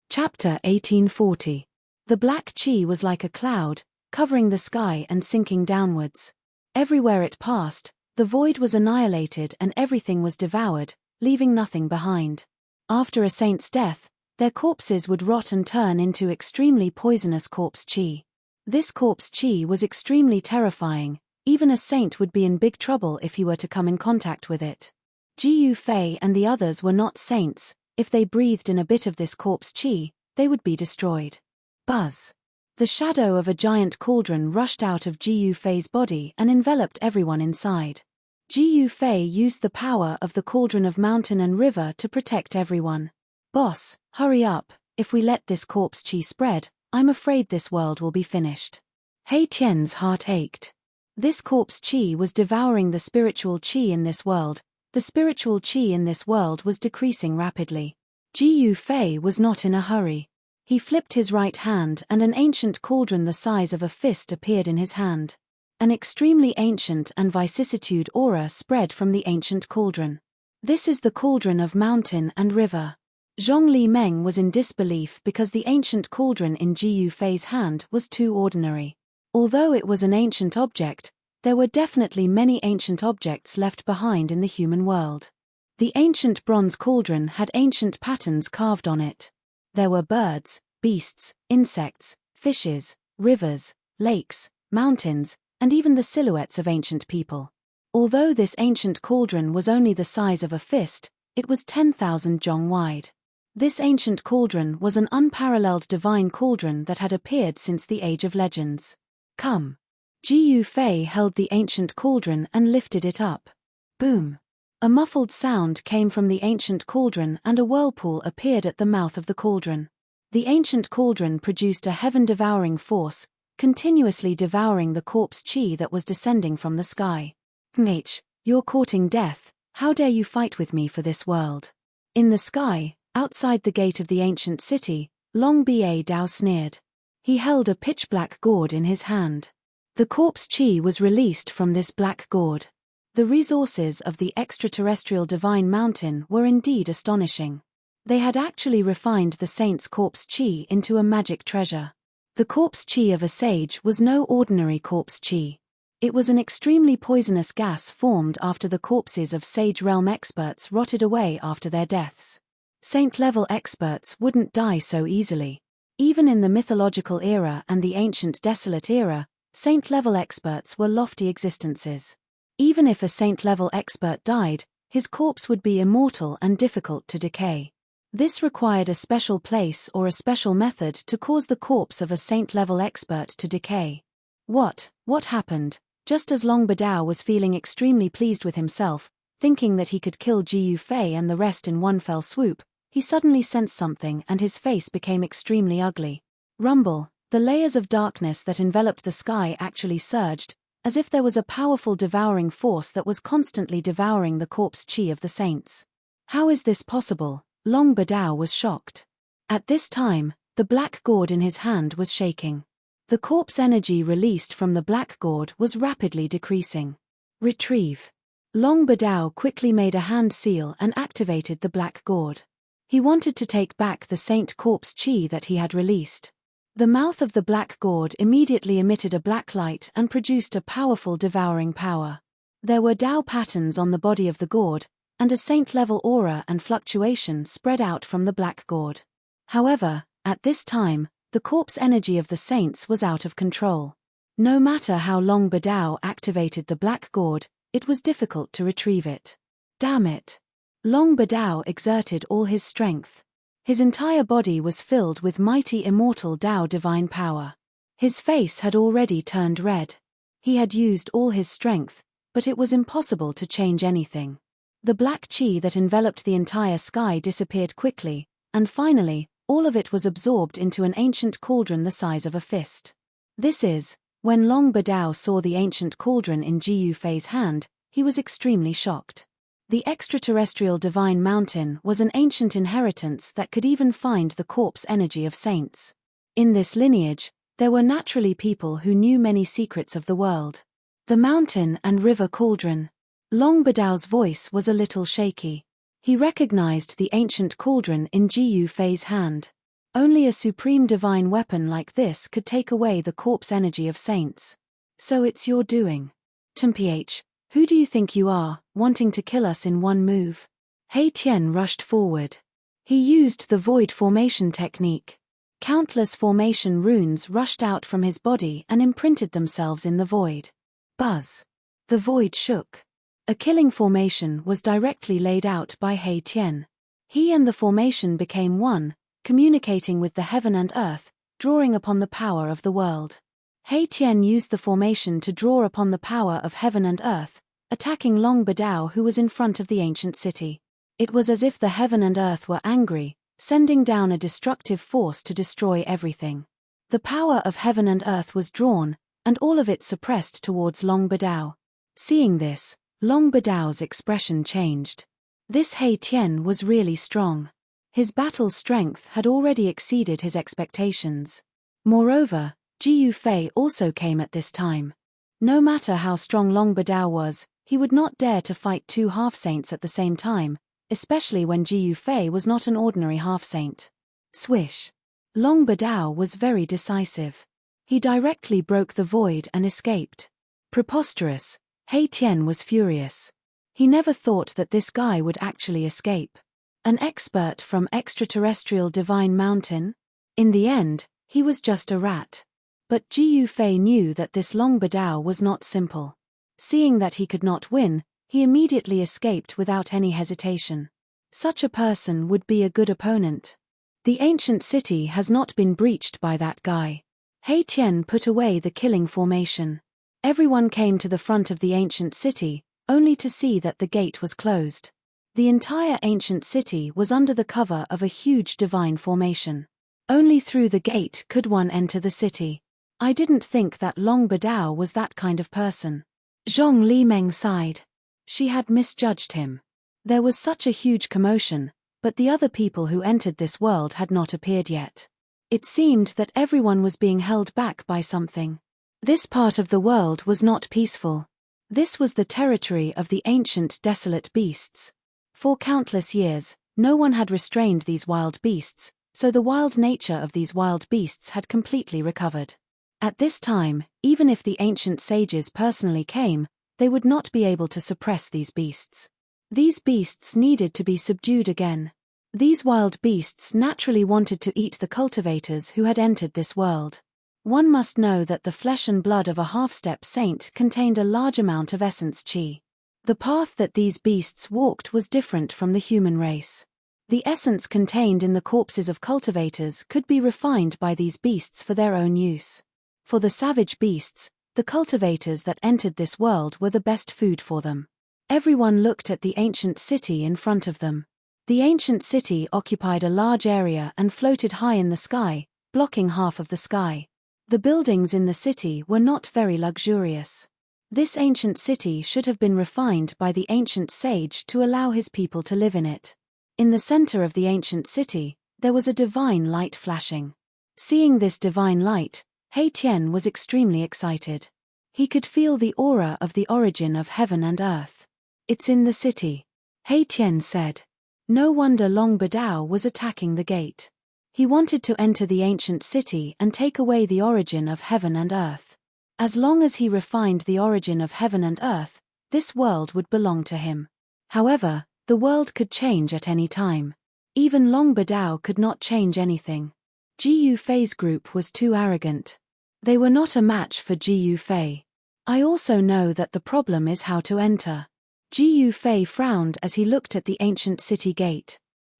Chapter 1840. The black chi was like a cloud, covering the sky and sinking downwards. Everywhere it passed, the void was annihilated and everything was devoured, leaving nothing behind. After a saint's death, their corpses would rot and turn into extremely poisonous corpse chi. This corpse chi was extremely terrifying, Even a saint would be in big trouble if he were to come in contact with it. Jiu Fei and the others were not saints. If they breathed in a bit of this corpse qi, they would be destroyed. Buzz. The shadow of a giant cauldron rushed out of Jiu Fei's body and enveloped everyone inside. Jiu Fei used the power of the cauldron of mountain and river to protect everyone. Boss, hurry up, if we let this corpse qi spread, I'm afraid this world will be finished. Hei Tian's heart ached. This corpse qi was devouring the spiritual qi in this world. The spiritual qi in this world was decreasing rapidly. Jiu Fei was not in a hurry. He flipped his right hand and an ancient cauldron the size of a fist appeared in his hand. An extremely ancient and vicissitude aura spread from the ancient cauldron. This is the cauldron of mountain and river. Zhong Li Meng was in disbelief because the ancient cauldron in Jiu Fei's hand was too ordinary. Although it was an ancient object, there were definitely many ancient objects left behind in the human world. The ancient bronze cauldron had ancient patterns carved on it. There were birds, beasts, insects, fishes, rivers, lakes, mountains, and even the silhouettes of ancient people. Although this ancient cauldron was only the size of a fist, it was 10,000 zhong wide. This ancient cauldron was an unparalleled divine cauldron that had appeared since the Age of Legends. Come. Jiu Fei held the ancient cauldron and lifted it up. Boom. A muffled sound came from the ancient cauldron and a whirlpool appeared at the mouth of the cauldron. The ancient cauldron produced a heaven-devouring force, continuously devouring the corpse qi that was descending from the sky. Mage, you're courting death, how dare you fight with me for this world? In the sky, outside the gate of the ancient city, Long Ba Dao sneered. He held a pitch-black gourd in his hand. The corpse qi was released from this black gourd. The resources of the extraterrestrial divine mountain were indeed astonishing. They had actually refined the saint's corpse qi into a magic treasure. The corpse qi of a sage was no ordinary corpse qi. It was an extremely poisonous gas formed after the corpses of sage realm experts rotted away after their deaths. Saint-level experts wouldn't die so easily. Even in the mythological era and the ancient desolate era, saint-level experts were lofty existences. Even if a saint-level expert died, his corpse would be immortal and difficult to decay. This required a special place or a special method to cause the corpse of a saint-level expert to decay. What happened? Just as Long Badao was feeling extremely pleased with himself, thinking that he could kill Jiu Fei and the rest in one fell swoop, he suddenly sensed something and his face became extremely ugly. Rumble, the layers of darkness that enveloped the sky actually surged, as if there was a powerful devouring force that was constantly devouring the corpse qi of the saints. How is this possible? Long Badao was shocked. At this time, the black gourd in his hand was shaking. The corpse energy released from the black gourd was rapidly decreasing. Retrieve. Long Badao quickly made a hand seal and activated the black gourd. He wanted to take back the saint corpse qi that he had released. The mouth of the black gourd immediately emitted a black light and produced a powerful devouring power. There were Dao patterns on the body of the gourd, and a saint-level aura and fluctuation spread out from the black gourd. However, at this time, the corpse energy of the saints was out of control. No matter how Long Badao activated the black gourd, it was difficult to retrieve it. Damn it! Long Badao exerted all his strength. His entire body was filled with mighty immortal Dao divine power. His face had already turned red. He had used all his strength, but it was impossible to change anything. The black qi that enveloped the entire sky disappeared quickly, and finally, all of it was absorbed into an ancient cauldron the size of a fist. This is, when Long Badao saw the ancient cauldron in Jiu Fei's hand, he was extremely shocked. The extraterrestrial divine mountain was an ancient inheritance that could even find the corpse energy of saints. In this lineage, there were naturally people who knew many secrets of the world. The mountain and river cauldron. Long Badao's voice was a little shaky. He recognized the ancient cauldron in Jiu Fei's hand. Only a supreme divine weapon like this could take away the corpse energy of saints. So it's your doing. Mph, who do you think you are, wanting to kill us in one move? Hei Tian rushed forward. He used the void formation technique. Countless formation runes rushed out from his body and imprinted themselves in the void. Buzz. The void shook. A killing formation was directly laid out by He Tian. He and the formation became one, communicating with the heaven and earth, drawing upon the power of the world. He Tian used the formation to draw upon the power of heaven and earth, attacking Long Badao, who was in front of the ancient city. It was as if the heaven and earth were angry, sending down a destructive force to destroy everything. The power of heaven and earth was drawn, and all of it suppressed towards Long Badao. Seeing this, Long Badao's expression changed. This He Tian was really strong. His battle strength had already exceeded his expectations. Moreover, Ji Yufei also came at this time. No matter how strong Long Badao was, he would not dare to fight two half-saints at the same time, especially when Ji Yufei was not an ordinary half-saint. Swish. Long Badao was very decisive. He directly broke the void and escaped. Preposterous. He Tian was furious. He never thought that this guy would actually escape. An expert from extraterrestrial divine mountain? In the end, he was just a rat. But Ji Yufei knew that this Long Badao was not simple. Seeing that he could not win, he immediately escaped without any hesitation. Such a person would be a good opponent. The ancient city has not been breached by that guy. He Tian put away the killing formation. Everyone came to the front of the ancient city, only to see that the gate was closed. The entire ancient city was under the cover of a huge divine formation. Only through the gate could one enter the city. I didn't think that Long Badao was that kind of person. Zhong Limeng sighed. She had misjudged him. There was such a huge commotion, but the other people who entered this world had not appeared yet. It seemed that everyone was being held back by something. This part of the world was not peaceful. This was the territory of the ancient desolate beasts. For countless years, no one had restrained these wild beasts, so the wild nature of these wild beasts had completely recovered. At this time, even if the ancient sages personally came, they would not be able to suppress these beasts. These beasts needed to be subdued again. These wild beasts naturally wanted to eat the cultivators who had entered this world. One must know that the flesh and blood of a half-step saint contained a large amount of essence qi. The path that these beasts walked was different from the human race. The essence contained in the corpses of cultivators could be refined by these beasts for their own use. For the savage beasts, the cultivators that entered this world were the best food for them. Everyone looked at the ancient city in front of them. The ancient city occupied a large area and floated high in the sky, blocking half of the sky. The buildings in the city were not very luxurious. This ancient city should have been refined by the ancient sage to allow his people to live in it. In the center of the ancient city, there was a divine light flashing. Seeing this divine light, He Tian was extremely excited. He could feel the aura of the origin of heaven and earth. "It's in the city," He Tian said. No wonder Long Badao was attacking the gate. He wanted to enter the ancient city and take away the origin of heaven and earth. As long as he refined the origin of heaven and earth, this world would belong to him. However, the world could change at any time. Even Long Badao could not change anything. Ji Yufei's group was too arrogant. They were not a match for Ji Yufei. I also know that the problem is how to enter. Ji Yufei frowned as he looked at the ancient city gate.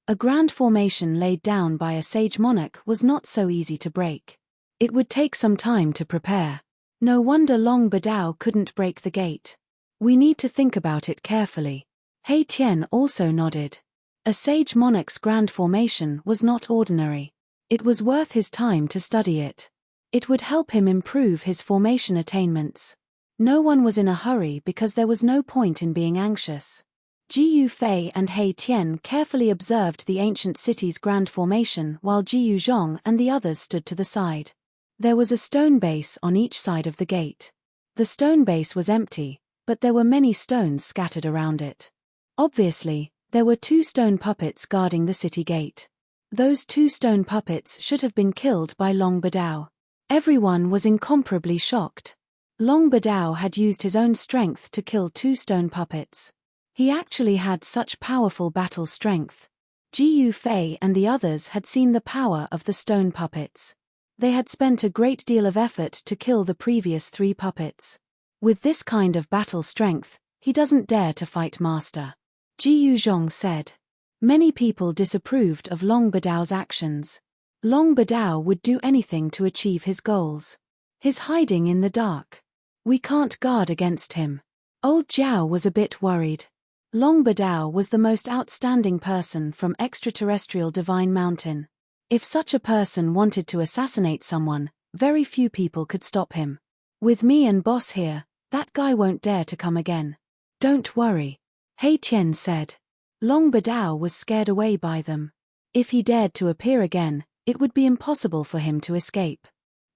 A grand formation laid down by a sage monarch was not so easy to break. It would take some time to prepare. No wonder Long Badao couldn't break the gate. We need to think about it carefully. He Tian also nodded. A sage monarch's grand formation was not ordinary. It was worth his time to study it. It would help him improve his formation attainments. No one was in a hurry because there was no point in being anxious. Ji Yufei and He Tian carefully observed the ancient city's grand formation while Ji Yuzhong and the others stood to the side. There was a stone base on each side of the gate. The stone base was empty, but there were many stones scattered around it. Obviously, there were 2 stone puppets guarding the city gate. Those 2 stone puppets should have been killed by Long Badao. Everyone was incomparably shocked. Long Badao had used his own strength to kill 2 stone puppets. He actually had such powerful battle strength. Ji Yufei and the others had seen the power of the stone puppets. They had spent a great deal of effort to kill the previous 3 puppets. With this kind of battle strength, he doesn't dare to fight Master. Ji Yuzhong said. Many people disapproved of Long Bidao's actions. Long Bidao would do anything to achieve his goals. His hiding in the dark. We can't guard against him. Old Jiao was a bit worried. Long Bidao was the most outstanding person from extraterrestrial Divine Mountain. If such a person wanted to assassinate someone, very few people could stop him. With me and boss here, that guy won't dare to come again. Don't worry. He Tian said. Long Bidao was scared away by them. If he dared to appear again, it would be impossible for him to escape.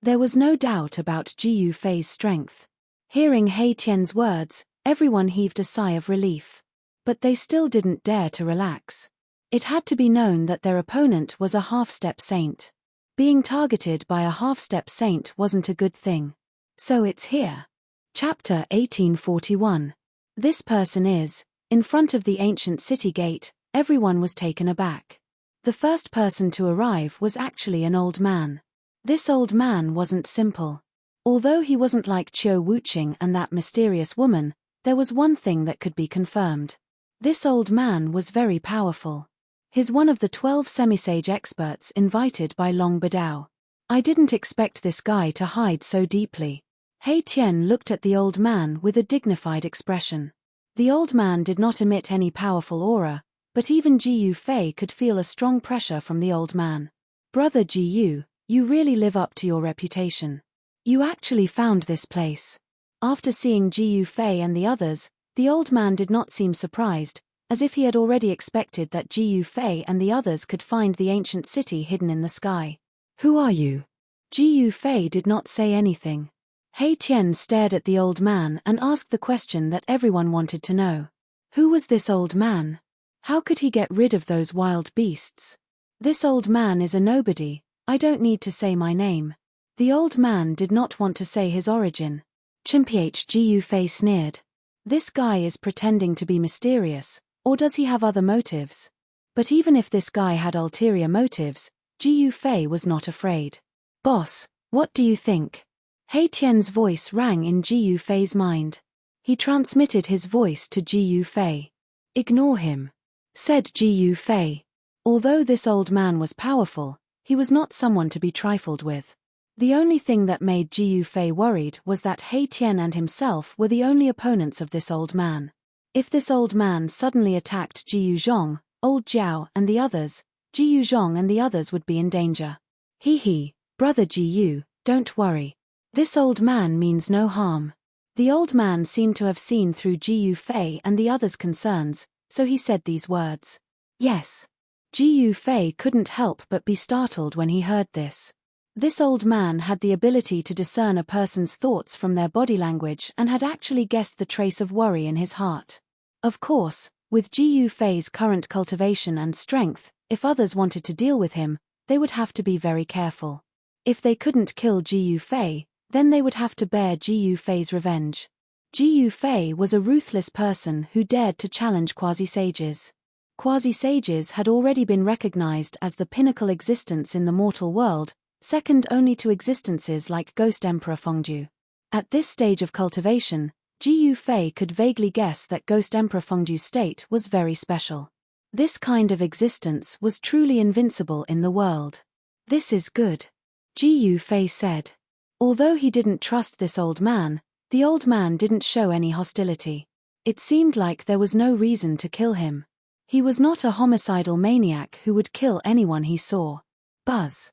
There was no doubt about Ji Yufei's strength. Hearing He Tian's words, everyone heaved a sigh of relief. But they still didn't dare to relax. It had to be known that their opponent was a half-step saint. Being targeted by a half-step saint wasn't a good thing. So it's here. Chapter 1841. This person is. In front of the ancient city gate, everyone was taken aback. The first person to arrive was actually an old man. This old man wasn't simple. Although he wasn't like Qiu Wuqing and that mysterious woman, there was one thing that could be confirmed. This old man was very powerful. He's one of the 12 semisage experts invited by Long Bidao. I didn't expect this guy to hide so deeply. He Tian looked at the old man with a dignified expression. The old man did not emit any powerful aura, but even Ji Yufei could feel a strong pressure from the old man. Brother Ji Yu, you really live up to your reputation. You actually found this place. After seeing Ji Yufei and the others, the old man did not seem surprised, as if he had already expected that Ji Yufei and the others could find the ancient city hidden in the sky. Who are you? Ji Yufei did not say anything. He Tian stared at the old man and asked the question that everyone wanted to know. Who was this old man? How could he get rid of those wild beasts? This old man is a nobody, I don't need to say my name. The old man did not want to say his origin. Chimph Ji Yufei sneered. This guy is pretending to be mysterious, or does he have other motives? But even if this guy had ulterior motives, Ji Yufei was not afraid. Boss, what do you think? He Tian's voice rang in Ji Yufei's mind. He transmitted his voice to Ji Yufei. Ignore him, said Ji Yufei. Although this old man was powerful, he was not someone to be trifled with. The only thing that made Ji Yufei worried was that He Tian and himself were the only opponents of this old man. If this old man suddenly attacked Ji Yuzhong, old Jiao and the others, Ji Yuzhong and the others would be in danger. He, brother Ji Yu, don't worry. This old man means no harm. The old man seemed to have seen through Ji Yufei and the others' concerns, so he said these words. Yes. Ji Yufei couldn't help but be startled when he heard this. This old man had the ability to discern a person's thoughts from their body language and had actually guessed the trace of worry in his heart. Of course, with Ji Yufei's current cultivation and strength, if others wanted to deal with him, they would have to be very careful. If they couldn't kill Ji Yufei, then they would have to bear Ji Yufei's revenge. Ji Yufei was a ruthless person who dared to challenge quasi-sages. Quasi-sages had already been recognized as the pinnacle existence in the mortal world, second only to existences like Ghost Emperor Fengju. At this stage of cultivation, Ji Yufei could vaguely guess that Ghost Emperor Fengju's state was very special. This kind of existence was truly invincible in the world. This is good, Ji Yufei said. Although he didn't trust this old man, the old man didn't show any hostility. It seemed like there was no reason to kill him. He was not a homicidal maniac who would kill anyone he saw. Buzz.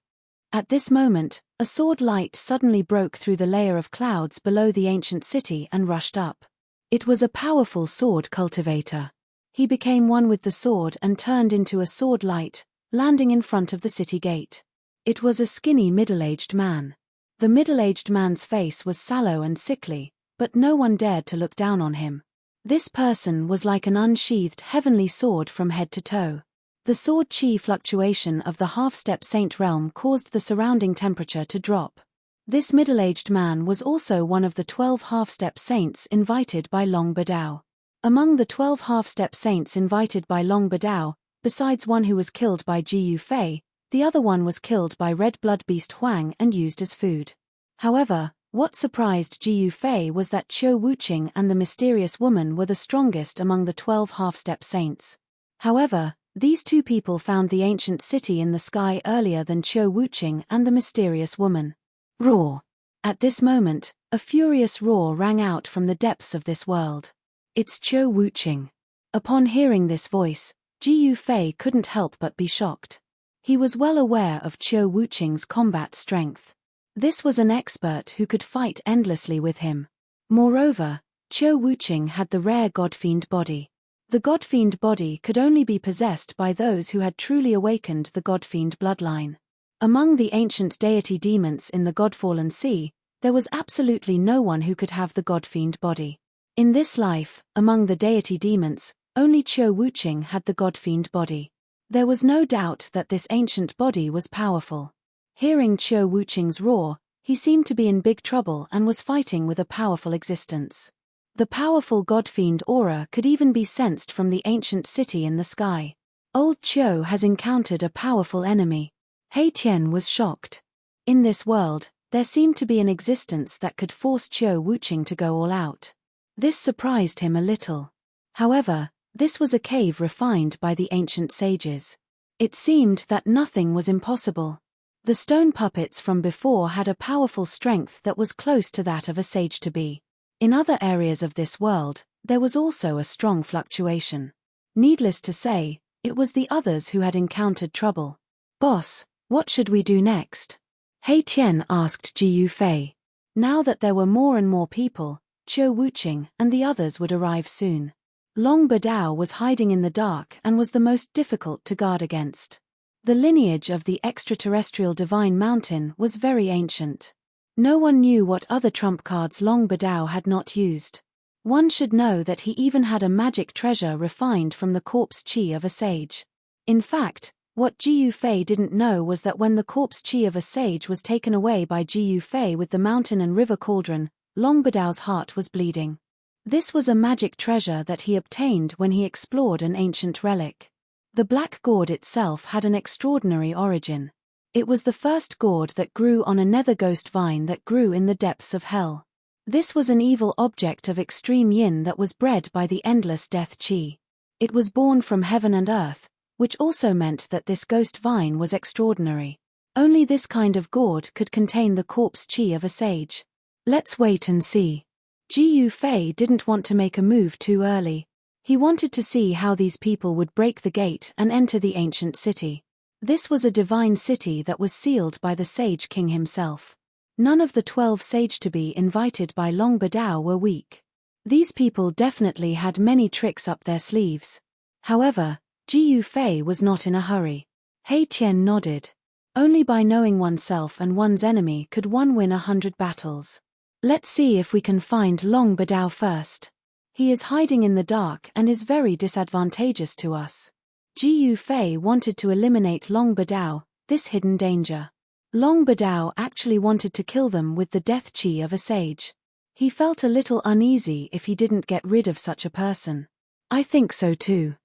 At this moment, a sword light suddenly broke through the layer of clouds below the ancient city and rushed up. It was a powerful sword cultivator. He became one with the sword and turned into a sword light, landing in front of the city gate. It was a skinny middle-aged man. The middle-aged man's face was sallow and sickly, but no one dared to look down on him. This person was like an unsheathed heavenly sword from head to toe. The sword chi fluctuation of the half-step saint realm caused the surrounding temperature to drop. This middle-aged man was also one of the 12 half-step saints invited by Long Bidao. Among the 12 half-step saints invited by Long Bidao, besides one who was killed by Ji Yufei, the other one was killed by red blood beast Huang and used as food. However, What surprised Ji Yufei was that Qiu Wuqing and the mysterious woman were the strongest among the 12 half-step saints. However, these two people found the ancient city in the sky earlier than Qiu Wuqing and the mysterious woman. Roar! At this moment, a furious roar rang out from the depths of this world. It's Qiu Wuqing. Upon hearing this voice, Ji Yufei couldn't help but be shocked. He was well aware of Qiu Wuqing's combat strength. This was an expert who could fight endlessly with him. Moreover, Qiu Wuqing had the rare Godfiend body. The Godfiend body could only be possessed by those who had truly awakened the Godfiend bloodline. Among the ancient deity demons in the Godfallen Sea, there was absolutely no one who could have the Godfiend body. In this life, among the deity demons, only Qiu Wuqing had the Godfiend body. There was no doubt that this ancient body was powerful. Hearing Qiu Wuqing's roar, he seemed to be in big trouble and was fighting with a powerful existence. The powerful Godfiend aura could even be sensed from the ancient city in the sky. Old Qiu has encountered a powerful enemy. He Tian was shocked. In this world, there seemed to be an existence that could force Qiu Wuqing to go all out. This surprised him a little. However, this was a cave refined by the ancient sages. It seemed that nothing was impossible. The stone puppets from before had a powerful strength that was close to that of a sage-to-be. In other areas of this world, there was also a strong fluctuation. Needless to say, it was the others who had encountered trouble. "Boss, what should we do next?" He Tian asked Ji Yufei. Now that there were more and more people, Qiu Wuqing and the others would arrive soon. Long Badao was hiding in the dark and was the most difficult to guard against. The lineage of the extraterrestrial divine mountain was very ancient. No one knew what other trump cards Long Badao had not used. One should know that he even had a magic treasure refined from the corpse chi of a sage. In fact, what Ji Yufei didn't know was that when the corpse chi of a sage was taken away by Ji Yufei with the mountain and river cauldron, Long Badao's heart was bleeding. This was a magic treasure that he obtained when he explored an ancient relic. The black gourd itself had an extraordinary origin. It was the first gourd that grew on a nether ghost vine that grew in the depths of hell. This was an evil object of extreme yin that was bred by the endless death chi. It was born from heaven and earth, which also meant that this ghost vine was extraordinary. Only this kind of gourd could contain the corpse chi of a sage. Let's wait and see. Ji Yufei didn't want to make a move too early. He wanted to see how these people would break the gate and enter the ancient city. This was a divine city that was sealed by the Sage King himself. None of the 12 sage-to-be invited by Long Badao were weak. These people definitely had many tricks up their sleeves. However, Ji Yufei was not in a hurry. He Tian nodded. Only by knowing oneself and one's enemy could one win 100 battles. Let's see if we can find Long Badao first. He is hiding in the dark and is very disadvantageous to us. Ji Yufei wanted to eliminate Long Badao, this hidden danger. Long Badao actually wanted to kill them with the death chi of a sage. He felt a little uneasy if he didn't get rid of such a person. I think so too.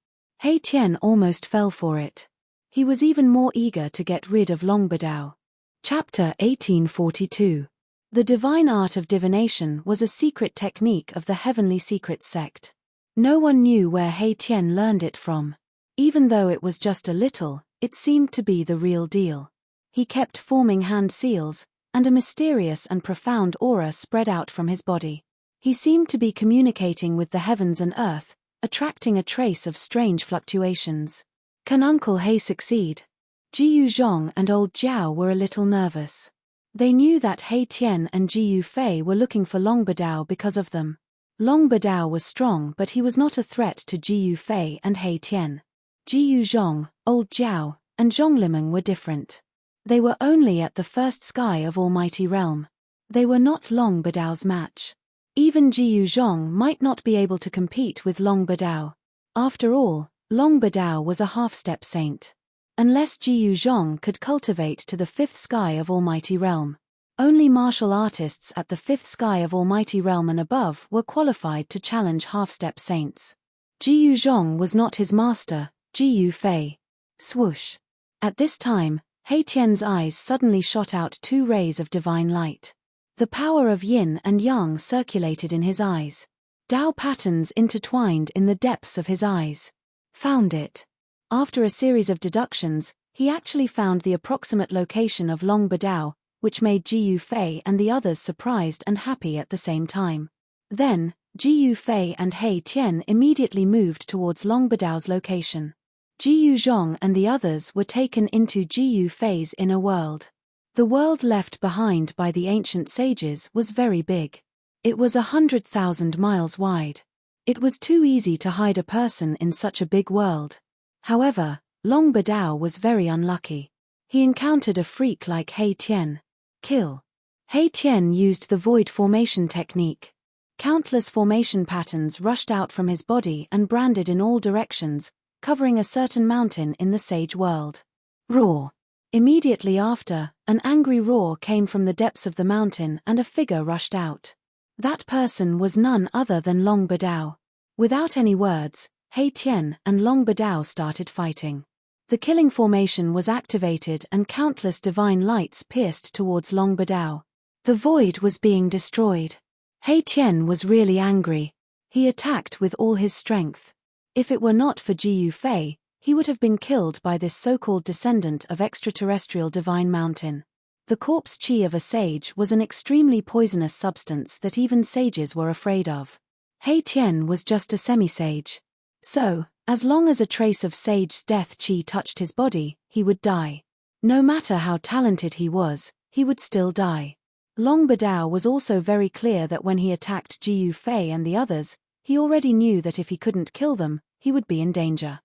He Tian almost fell for it. He was even more eager to get rid of Long Badao. Chapter 1842. The divine art of divination was a secret technique of the Heavenly Secrets sect. No one knew where He Tian learned it from. Even though it was just a little, it seemed to be the real deal. He kept forming hand seals, and a mysterious and profound aura spread out from his body. He seemed to be communicating with the heavens and earth, attracting a trace of strange fluctuations. Can Uncle He succeed? Ji Yuzhong and old Jiao were a little nervous. They knew that He Tian and Ji Yufei were looking for Long Badao because of them. Long Badao was strong, but he was not a threat to Ji Yufei and He Tian. Ji Yuzhong, old Jiao, and Zhonglimeng were different. They were only at the first sky of Almighty Realm. They were not Long Badao's match. Even Ji Yuzhong might not be able to compete with Long Badao. After all, Long Badao was a half-step saint. Unless Ji Yuzhong could cultivate to the 5th sky of Almighty Realm. Only martial artists at the 5th sky of Almighty Realm and above were qualified to challenge half-step saints. Ji Yuzhong was not his master, Ji Yufei. Swoosh. At this time, He Tian's eyes suddenly shot out 2 rays of divine light. The power of yin and yang circulated in his eyes. Dao patterns intertwined in the depths of his eyes. Found it. After a series of deductions, he actually found the approximate location of Long Badao, which made Ji Yufei and the others surprised and happy at the same time. Then, Ji Yufei and He Tian immediately moved towards Long Badao's location. Ji Yuzhong and the others were taken into Ji Yufei's inner world. The world left behind by the ancient sages was very big. It was 100,000 miles wide. It was too easy to hide a person in such a big world. However, Long Badao was very unlucky. He encountered a freak like He Tian. Kill. He Tian used the void formation technique. Countless formation patterns rushed out from his body and branded in all directions, covering a certain mountain in the sage world. Roar. Immediately after, an angry roar came from the depths of the mountain and a figure rushed out. That person was none other than Long Badao. Without any words, He Tian and Long Badao started fighting. The killing formation was activated and countless divine lights pierced towards Long Badao. The void was being destroyed. He Tian was really angry. He attacked with all his strength. If it were not for Ji Yufei, he would have been killed by this so-called descendant of extraterrestrial divine mountain. The corpse chi of a sage was an extremely poisonous substance that even sages were afraid of. He Tian was just a semi-sage. So, as long as a trace of sage's death chi touched his body, he would die. No matter how talented he was, he would still die. Long Badao was also very clear that when he attacked Ji Yufei and the others, he already knew that if he couldn't kill them, he would be in danger.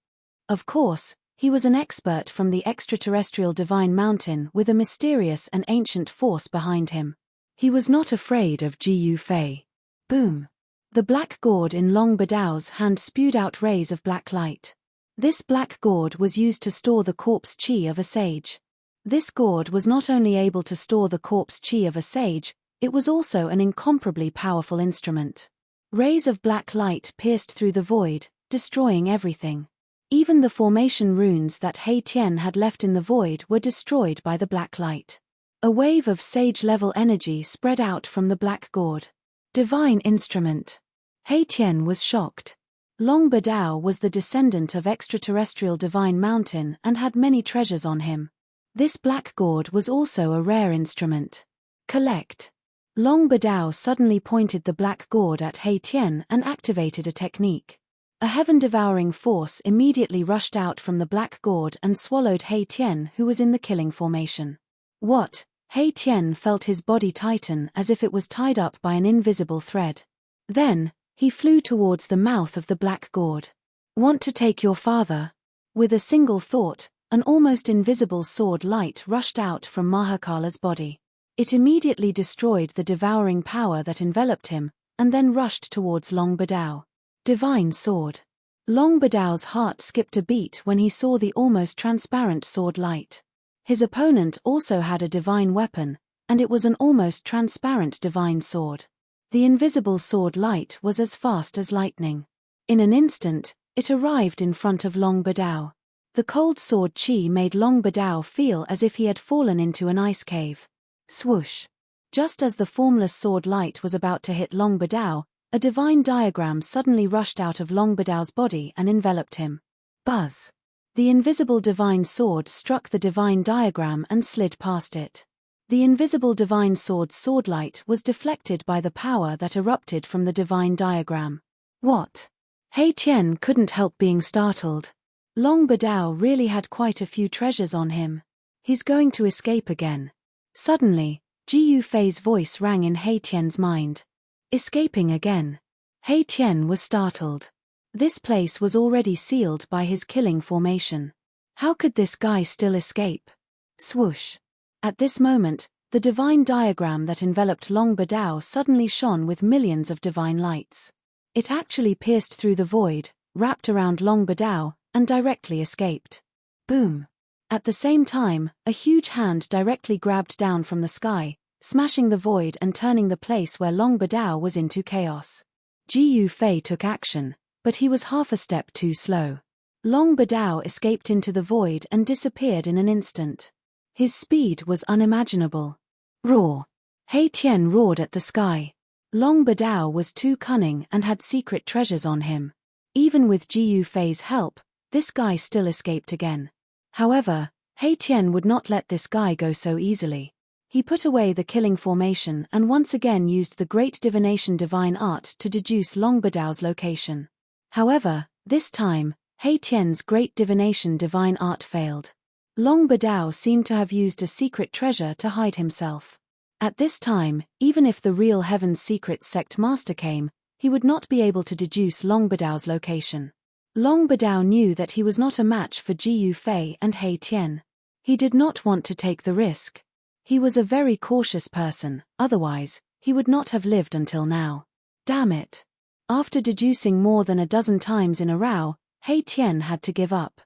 Of course, he was an expert from the extraterrestrial divine mountain with a mysterious and ancient force behind him. He was not afraid of Ji Yufei. Boom. The black gourd in Long Badao's hand spewed out rays of black light. This black gourd was used to store the corpse chi of a sage. This gourd was not only able to store the corpse chi of a sage, it was also an incomparably powerful instrument. Rays of black light pierced through the void, destroying everything. Even the formation runes that He Tian had left in the void were destroyed by the black light. A wave of sage-level energy spread out from the black gourd. Divine instrument. He Tian was shocked. Long Badao was the descendant of extraterrestrial divine mountain and had many treasures on him. This black gourd was also a rare instrument. Collect. Long Badao suddenly pointed the black gourd at He Tian and activated a technique. A heaven-devouring force immediately rushed out from the black gourd and swallowed He Tian, who was in the killing formation. What? He Tian felt his body tighten as if it was tied up by an invisible thread. Then, he flew towards the mouth of the black gourd. Want to take your father? With a single thought, an almost invisible sword light rushed out from Mahakala's body. It immediately destroyed the devouring power that enveloped him, and then rushed towards Long Badao. Divine sword. Long Badao's heart skipped a beat when he saw the almost transparent sword light. His opponent also had a divine weapon, and it was an almost transparent divine sword. The invisible sword light was as fast as lightning. In an instant, it arrived in front of Long Badao. The cold sword chi made Long Badao feel as if he had fallen into an ice cave. Swoosh. Just as the formless sword light was about to hit Long Badao, a divine diagram suddenly rushed out of Long Badao's body and enveloped him. Buzz. The invisible divine sword struck the divine diagram and slid past it. The invisible divine sword's swordlight was deflected by the power that erupted from the divine diagram. What? He Tian couldn't help being startled. Long Badao really had quite a few treasures on him. He's going to escape again. Suddenly, Ji Yufei's voice rang in He Tian's mind. Escaping again. He Tian was startled. This place was already sealed by his killing formation. How could this guy still escape? Swoosh. At this moment, the divine diagram that enveloped Long Badao suddenly shone with millions of divine lights. It actually pierced through the void, wrapped around Long Badao, and directly escaped. Boom. At the same time, a huge hand directly grabbed down from the sky, smashing the void and turning the place where Long Badao was into chaos. Ji Yufei took action, but he was half a step too slow. Long Badao escaped into the void and disappeared in an instant. His speed was unimaginable. Roar. He Tian roared at the sky. Long Badao was too cunning and had secret treasures on him. Even with Ji Yufei's help, this guy still escaped again. However, He Tian would not let this guy go so easily. He put away the killing formation and once again used the great divination divine art to deduce Long Badao's location. However, this time, He Tian's great divination divine art failed. Long Badao seemed to have used a secret treasure to hide himself. At this time, even if the real Heaven's Secrets sect master came, he would not be able to deduce Long Badao's location. Long Badao knew that he was not a match for Ji Yufei and He Tian. He did not want to take the risk. He was a very cautious person, otherwise, he would not have lived until now. Damn it. After deducing more than a dozen times in a row, He Tian had to give up.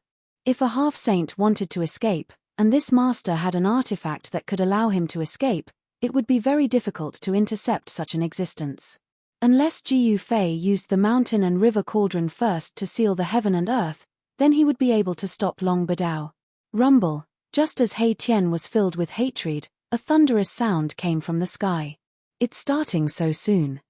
If a half-saint wanted to escape, and this master had an artifact that could allow him to escape, it would be very difficult to intercept such an existence. Unless Ji Yufei used the mountain and river cauldron first to seal the heaven and earth, then he would be able to stop Long Badao. Rumble. Just as He Tian was filled with hatred, a thunderous sound came from the sky. It's starting so soon.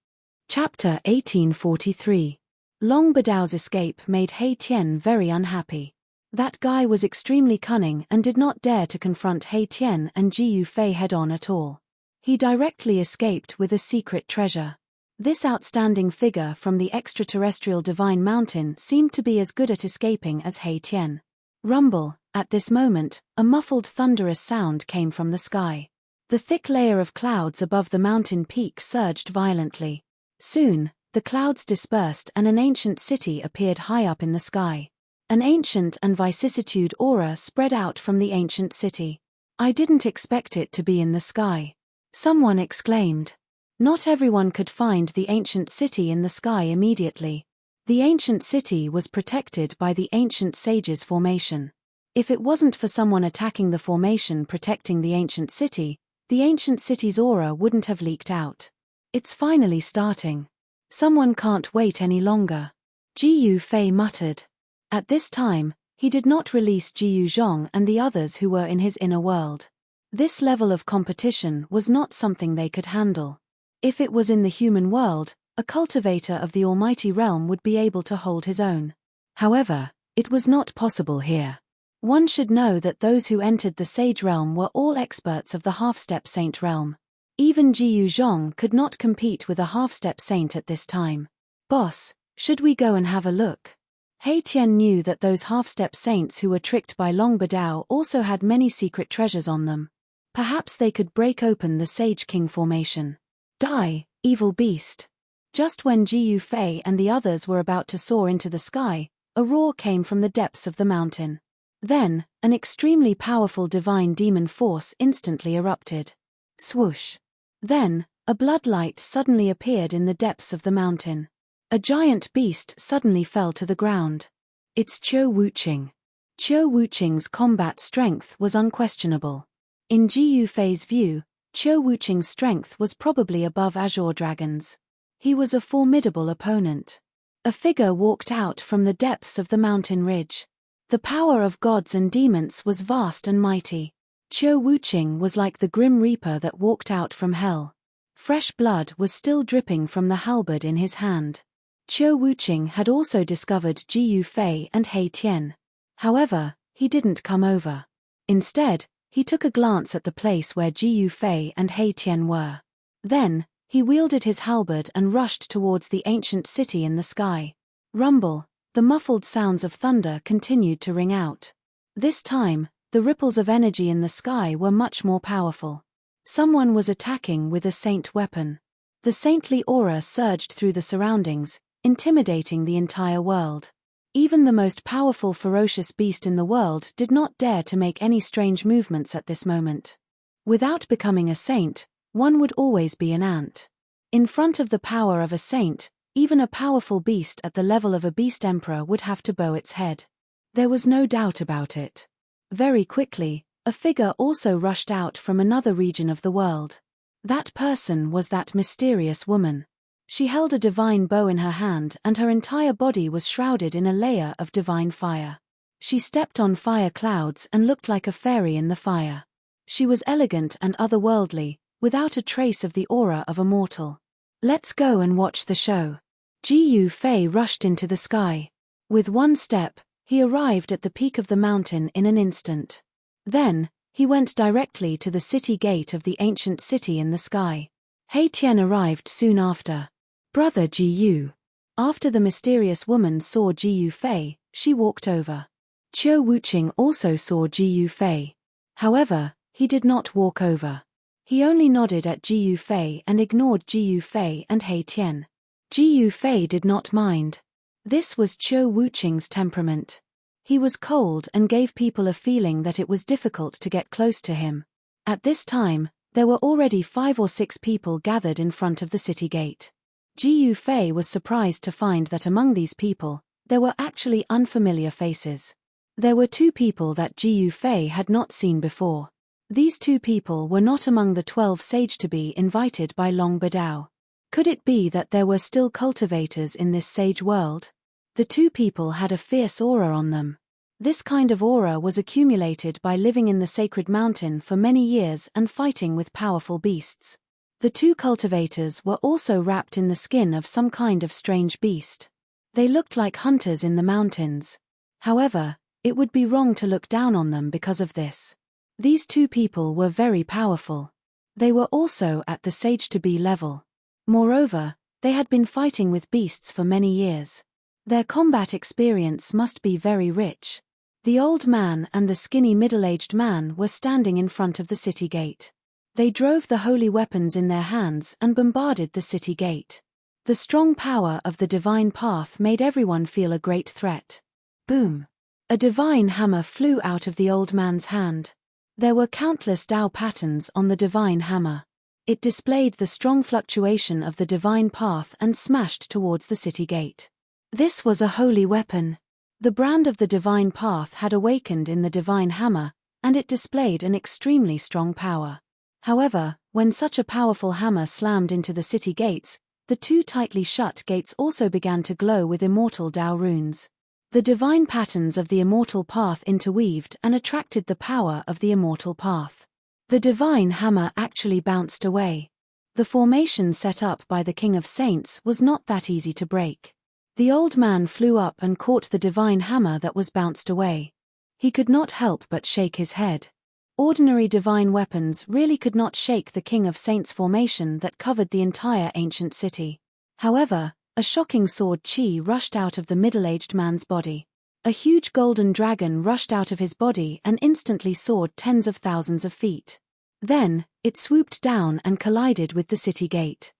Chapter 1843. Long Badao's escape made He Tian very unhappy. That guy was extremely cunning and did not dare to confront He Tian and Ji Yufei head-on at all. He directly escaped with a secret treasure. This outstanding figure from the extraterrestrial divine mountain seemed to be as good at escaping as He Tian. Rumble. At this moment, a muffled thunderous sound came from the sky. The thick layer of clouds above the mountain peak surged violently. Soon, the clouds dispersed and an ancient city appeared high up in the sky. An ancient and vicissitude aura spread out from the ancient city. I didn't expect it to be in the sky. Someone exclaimed. Not everyone could find the ancient city in the sky immediately. The ancient city was protected by the ancient sage's formation. If it wasn't for someone attacking the formation protecting the ancient city's aura wouldn't have leaked out. It's finally starting. Someone can't wait any longer. Ji Yufei muttered. At this time, he did not release Ji Yuzhong and the others who were in his inner world. This level of competition was not something they could handle. If it was in the human world, a cultivator of the almighty realm would be able to hold his own. However, it was not possible here. One should know that those who entered the sage realm were all experts of the half-step saint realm. Even Ji Yuzhong could not compete with a half-step saint at this time. Boss, should we go and have a look? He Tian knew that those half-step saints who were tricked by Long Badao also had many secret treasures on them. Perhaps they could break open the Sage King formation. Die, evil beast. Just when Ji Yufei and the others were about to soar into the sky, a roar came from the depths of the mountain. Then, an extremely powerful divine demon force instantly erupted. Swoosh. Then, a bloodlight suddenly appeared in the depths of the mountain. A giant beast suddenly fell to the ground. It's Qiu Wuqing. Qiu Wuqing's combat strength was unquestionable. In Ji Yufei's view, Qiu Wuqing's strength was probably above Azure Dragon's. He was a formidable opponent. A figure walked out from the depths of the mountain ridge. The power of gods and demons was vast and mighty. Qiu Wuqing was like the Grim Reaper that walked out from hell. Fresh blood was still dripping from the halberd in his hand. Qiu Wuqing had also discovered Ji Yufei and He Tian. However, he didn't come over. Instead, he took a glance at the place where Ji Yufei and He Tian were. Then, he wielded his halberd and rushed towards the ancient city in the sky. Rumble. The muffled sounds of thunder continued to ring out. This time, the ripples of energy in the sky were much more powerful. Someone was attacking with a saint weapon. The saintly aura surged through the surroundings, intimidating the entire world. Even the most powerful ferocious beast in the world did not dare to make any strange movements at this moment. Without becoming a saint, one would always be an ant. In front of the power of a saint, even a powerful beast at the level of a beast emperor would have to bow its head. There was no doubt about it. Very quickly, a figure also rushed out from another region of the world. That person was that mysterious woman. She held a divine bow in her hand and her entire body was shrouded in a layer of divine fire. She stepped on fire clouds and looked like a fairy in the fire. She was elegant and otherworldly, without a trace of the aura of a mortal. Let's go and watch the show. Ji Fei rushed into the sky. With one step, he arrived at the peak of the mountain in an instant. Then, he went directly to the city gate of the ancient city in the sky. He Tian arrived soon after. Brother Ji Yu. After the mysterious woman saw Ji Fei, she walked over. Qiu Wuqing also saw Ji Fei. However, he did not walk over. He only nodded at Ji Fei and ignored Ji Fei and He Tian. Ji Fei did not mind. This was Qiu Wuqing's temperament. He was cold and gave people a feeling that it was difficult to get close to him. At this time, there were already 5 or 6 people gathered in front of the city gate. Ji Fei was surprised to find that among these people, there were actually unfamiliar faces. There were 2 people that Ji Fei had not seen before. These 2 people were not among the 12 sage-to-be invited by Long Badao. Could it be that there were still cultivators in this sage world? The 2 people had a fierce aura on them. This kind of aura was accumulated by living in the sacred mountain for many years and fighting with powerful beasts. The 2 cultivators were also wrapped in the skin of some kind of strange beast. They looked like hunters in the mountains. However, it would be wrong to look down on them because of this. These 2 people were very powerful. They were also at the sage-to-be level. Moreover, they had been fighting with beasts for many years. Their combat experience must be very rich. The old man and the skinny middle-aged man were standing in front of the city gate. They drove the holy weapons in their hands and bombarded the city gate. The strong power of the divine path made everyone feel a great threat. Boom! A divine hammer flew out of the old man's hand. There were countless Dao patterns on the divine hammer. It displayed the strong fluctuation of the divine path and smashed towards the city gate. This was a holy weapon. The brand of the divine path had awakened in the divine hammer, and it displayed an extremely strong power. However, when such a powerful hammer slammed into the city gates, the 2 tightly shut gates also began to glow with immortal Dao runes. The divine patterns of the immortal path interweaved and attracted the power of the immortal path. The divine hammer actually bounced away. The formation set up by the King of Saints was not that easy to break. The old man flew up and caught the divine hammer that was bounced away. He could not help but shake his head. Ordinary divine weapons really could not shake the King of Saints formation that covered the entire ancient city. However, a shocking sword chi rushed out of the middle-aged man's body. A huge golden dragon rushed out of his body and instantly soared tens of thousands of feet. Then, it swooped down and collided with the city gate.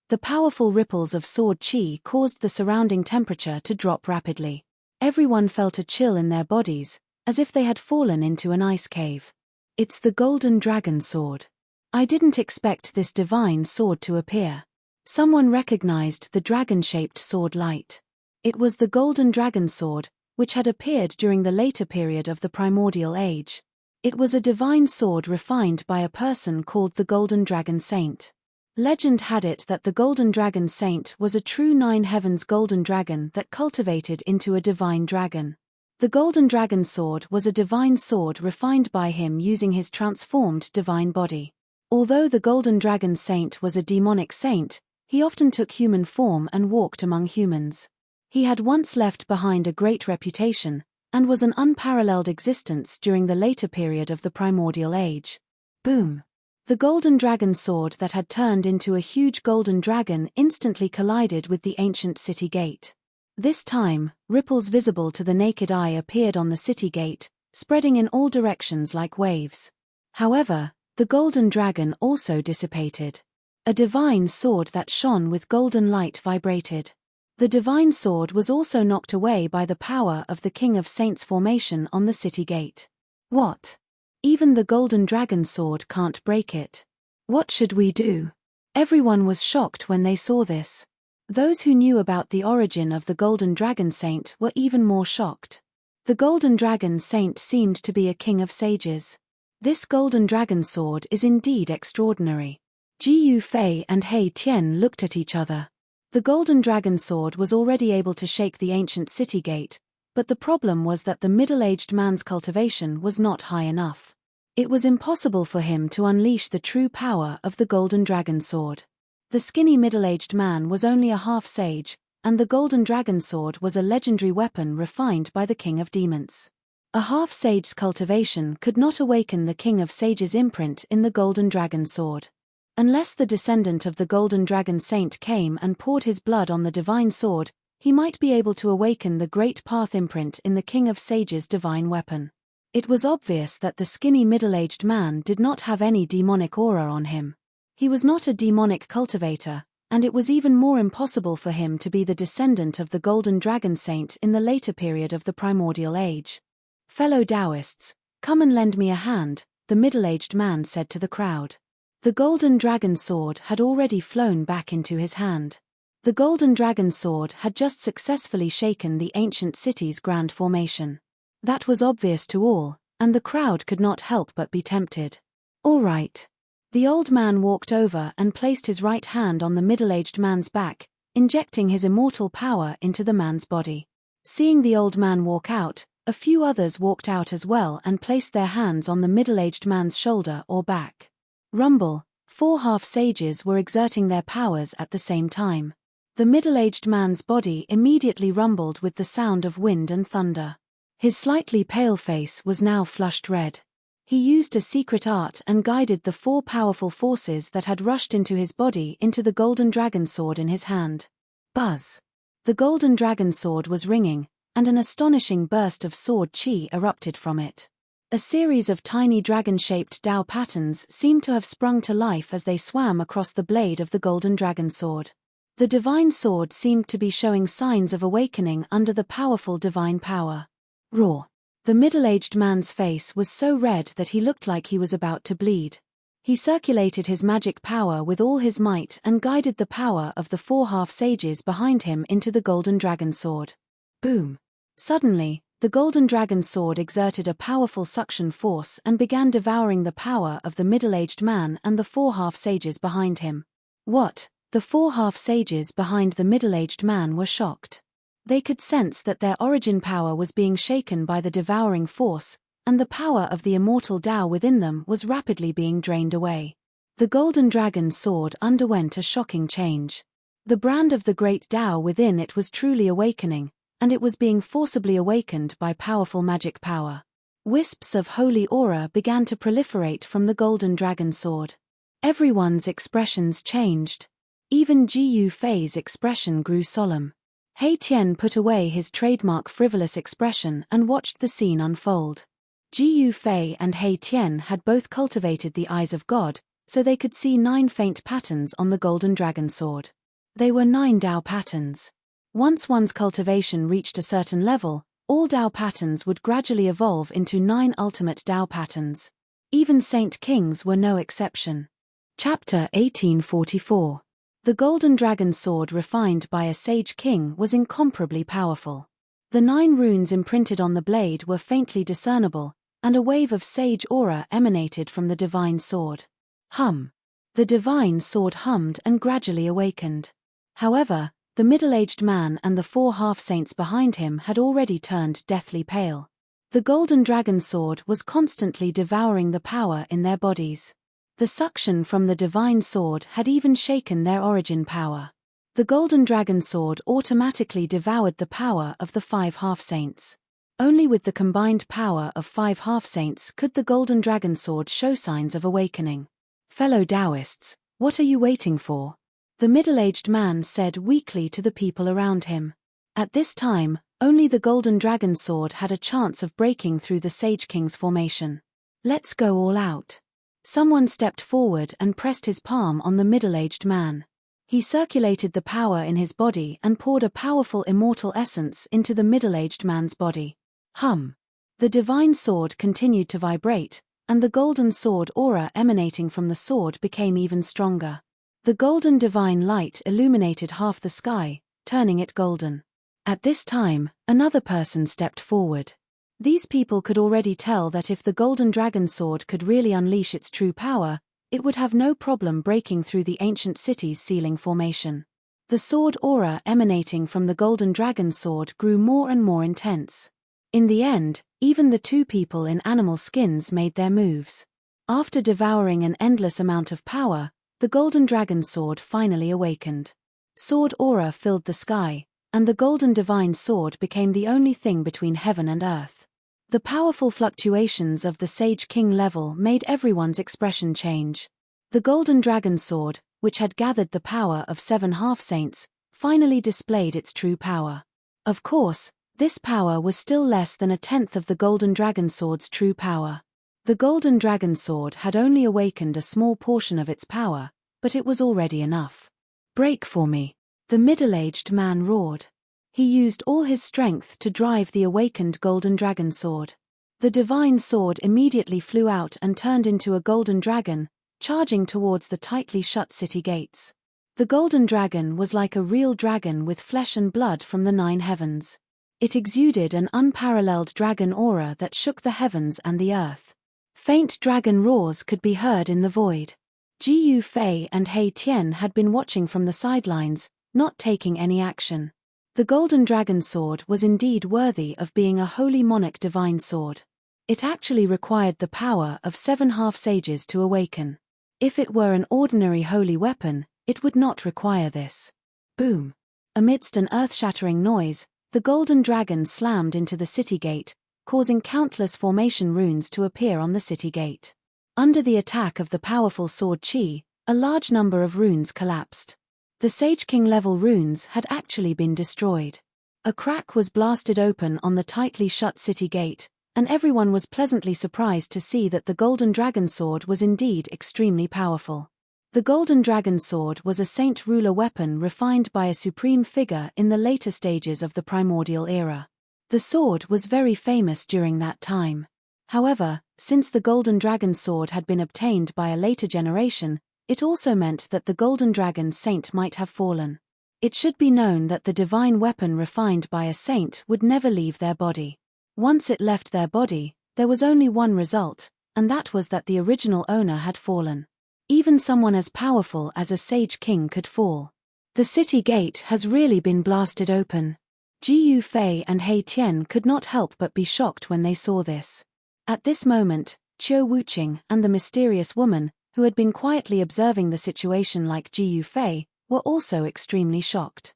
The powerful ripples of sword chi caused the surrounding temperature to drop rapidly. Everyone felt a chill in their bodies, as if they had fallen into an ice cave. It's the golden dragon sword. I didn't expect this divine sword to appear. Someone recognized the dragon-shaped sword light. It was the golden dragon sword, which had appeared during the later period of the primordial age. It was a divine sword refined by a person called the Golden Dragon Saint. Legend had it that the Golden Dragon Saint was a true 9 heavens golden dragon that cultivated into a divine dragon. The Golden Dragon Sword was a divine sword refined by him using his transformed divine body. Although the Golden Dragon Saint was a demonic saint, he often took human form and walked among humans. He had once left behind a great reputation, and was an unparalleled existence during the later period of the primordial age. Boom! The golden dragon sword that had turned into a huge golden dragon instantly collided with the ancient city gate. This time, ripples visible to the naked eye appeared on the city gate, spreading in all directions like waves. However, the golden dragon also dissipated. A divine sword that shone with golden light vibrated. The divine sword was also knocked away by the power of the King of Saints formation on the city gate. What? Even the golden dragon sword can't break it. What should we do? Everyone was shocked when they saw this. Those who knew about the origin of the golden dragon saint were even more shocked. The golden dragon saint seemed to be a king of sages. This golden dragon sword is indeed extraordinary. Ji Fei and He Tian looked at each other. The golden dragon sword was already able to shake the ancient city gate, but the problem was that the middle-aged man's cultivation was not high enough. It was impossible for him to unleash the true power of the Golden Dragon Sword. The skinny middle-aged man was only a half-sage, and the Golden Dragon Sword was a legendary weapon refined by the King of Demons. A half-sage's cultivation could not awaken the King of Sages' imprint in the Golden Dragon Sword. Unless the descendant of the Golden Dragon Saint came and poured his blood on the divine sword, he might be able to awaken the Great Path imprint in the King of Sages' divine weapon. It was obvious that the skinny middle-aged man did not have any demonic aura on him. He was not a demonic cultivator, and it was even more impossible for him to be the descendant of the Golden Dragon Saint in the later period of the Primordial Age. "Fellow Taoists, come and lend me a hand," the middle-aged man said to the crowd. The Golden Dragon Sword had already flown back into his hand. The Golden Dragon Sword had just successfully shaken the ancient city's grand formation. That was obvious to all, and the crowd could not help but be tempted. "All right." The old man walked over and placed his right hand on the middle-aged man's back, injecting his immortal power into the man's body. Seeing the old man walk out, a few others walked out as well and placed their hands on the middle-aged man's shoulder or back. Rumble, 4 half-sages were exerting their powers at the same time. The middle-aged man's body immediately rumbled with the sound of wind and thunder. His slightly pale face was now flushed red. He used a secret art and guided the 4 powerful forces that had rushed into his body into the Golden Dragon Sword in his hand. Buzz! The Golden Dragon Sword was ringing, and an astonishing burst of sword chi erupted from it. A series of tiny dragon-shaped Tao patterns seemed to have sprung to life as they swam across the blade of the Golden Dragon Sword. The divine sword seemed to be showing signs of awakening under the powerful divine power. Roar! The middle-aged man's face was so red that he looked like he was about to bleed. He circulated his magic power with all his might and guided the power of the 4 half-sages behind him into the Golden Dragon Sword. Boom! Suddenly, the Golden Dragon Sword exerted a powerful suction force and began devouring the power of the middle-aged man and the 4 half-sages behind him. What? The 4 half-sages behind the middle-aged man were shocked. They could sense that their origin power was being shaken by the devouring force, and the power of the immortal Tao within them was rapidly being drained away. The Golden Dragon Sword underwent a shocking change. The brand of the great Tao within it was truly awakening, and it was being forcibly awakened by powerful magic power. Wisps of holy aura began to proliferate from the Golden Dragon Sword. Everyone's expressions changed. Even Ji Fei's expression grew solemn. He Tian put away his trademark frivolous expression and watched the scene unfold. Ji Fei and He Tian had both cultivated the eyes of God, so they could see 9 faint patterns on the Golden Dragon Sword. They were 9 Tao patterns. Once one's cultivation reached a certain level, all Tao patterns would gradually evolve into 9 ultimate Tao patterns. Even Saint Kings were no exception. Chapter 1844. The Golden Dragon Sword refined by a Sage King was incomparably powerful. The 9 runes imprinted on the blade were faintly discernible, and a wave of sage aura emanated from the divine sword. Hum! The divine sword hummed and gradually awakened. However, the middle-aged man and the 4 half-saints behind him had already turned deathly pale. The Golden Dragon Sword was constantly devouring the power in their bodies. The suction from the divine sword had even shaken their origin power. The Golden Dragon Sword automatically devoured the power of the 5 half-saints. Only with the combined power of 5 half-saints could the Golden Dragon Sword show signs of awakening. "Fellow Taoists, what are you waiting for?" the middle-aged man said weakly to the people around him. At this time, only the Golden Dragon Sword had a chance of breaking through the Sage King's formation. "Let's go all out." Someone stepped forward and pressed his palm on the middle-aged man. He circulated the power in his body and poured a powerful immortal essence into the middle-aged man's body. Hum! The divine sword continued to vibrate, and the golden sword aura emanating from the sword became even stronger. The golden divine light illuminated half the sky, turning it golden. At this time, another person stepped forward. These people could already tell that if the Golden Dragon Sword could really unleash its true power, it would have no problem breaking through the ancient city's ceiling formation. The sword aura emanating from the Golden Dragon Sword grew more and more intense. In the end, even the two people in animal skins made their moves. After devouring an endless amount of power, the golden dragon sword finally awakened. Sword aura filled the sky, and the golden divine sword became the only thing between heaven and earth. The powerful fluctuations of the Sage King level made everyone's expression change. The golden dragon sword, which had gathered the power of 7 half-saints, finally displayed its true power. Of course, this power was still less than a tenth of the golden dragon sword's true power. The golden dragon sword had only awakened a small portion of its power, but it was already enough. "Break for me," the middle-aged man roared. He used all his strength to drive the awakened golden dragon sword. The divine sword immediately flew out and turned into a golden dragon, charging towards the tightly shut city gates. The golden dragon was like a real dragon with flesh and blood from the 9 heavens. It exuded an unparalleled dragon aura that shook the heavens and the earth. Faint dragon roars could be heard in the void. Ji Yufei and He Tian had been watching from the sidelines, not taking any action. The golden dragon sword was indeed worthy of being a holy monarch divine sword. It actually required the power of 7 half-sages to awaken. If it were an ordinary holy weapon, it would not require this. Boom! Amidst an earth-shattering noise, the golden dragon slammed into the city gate, causing countless formation runes to appear on the city gate. Under the attack of the powerful sword chi, a large number of runes collapsed. The Sage King level runes had actually been destroyed. A crack was blasted open on the tightly shut city gate, and everyone was pleasantly surprised to see that the golden dragon sword was indeed extremely powerful. The golden dragon sword was a saint ruler weapon refined by a supreme figure in the later stages of the primordial era. The sword was very famous during that time. However, since the golden dragon sword had been obtained by a later generation, it also meant that the golden dragon saint might have fallen. It should be known that the divine weapon refined by a saint would never leave their body. Once it left their body, there was only one result, and that was that the original owner had fallen. Even someone as powerful as a Sage King could fall. The city gate has really been blasted open. Ji Yufei and He Tian could not help but be shocked when they saw this. At this moment, Qiu Wuqing and the mysterious woman, who had been quietly observing the situation like Ji Yufei, were also extremely shocked.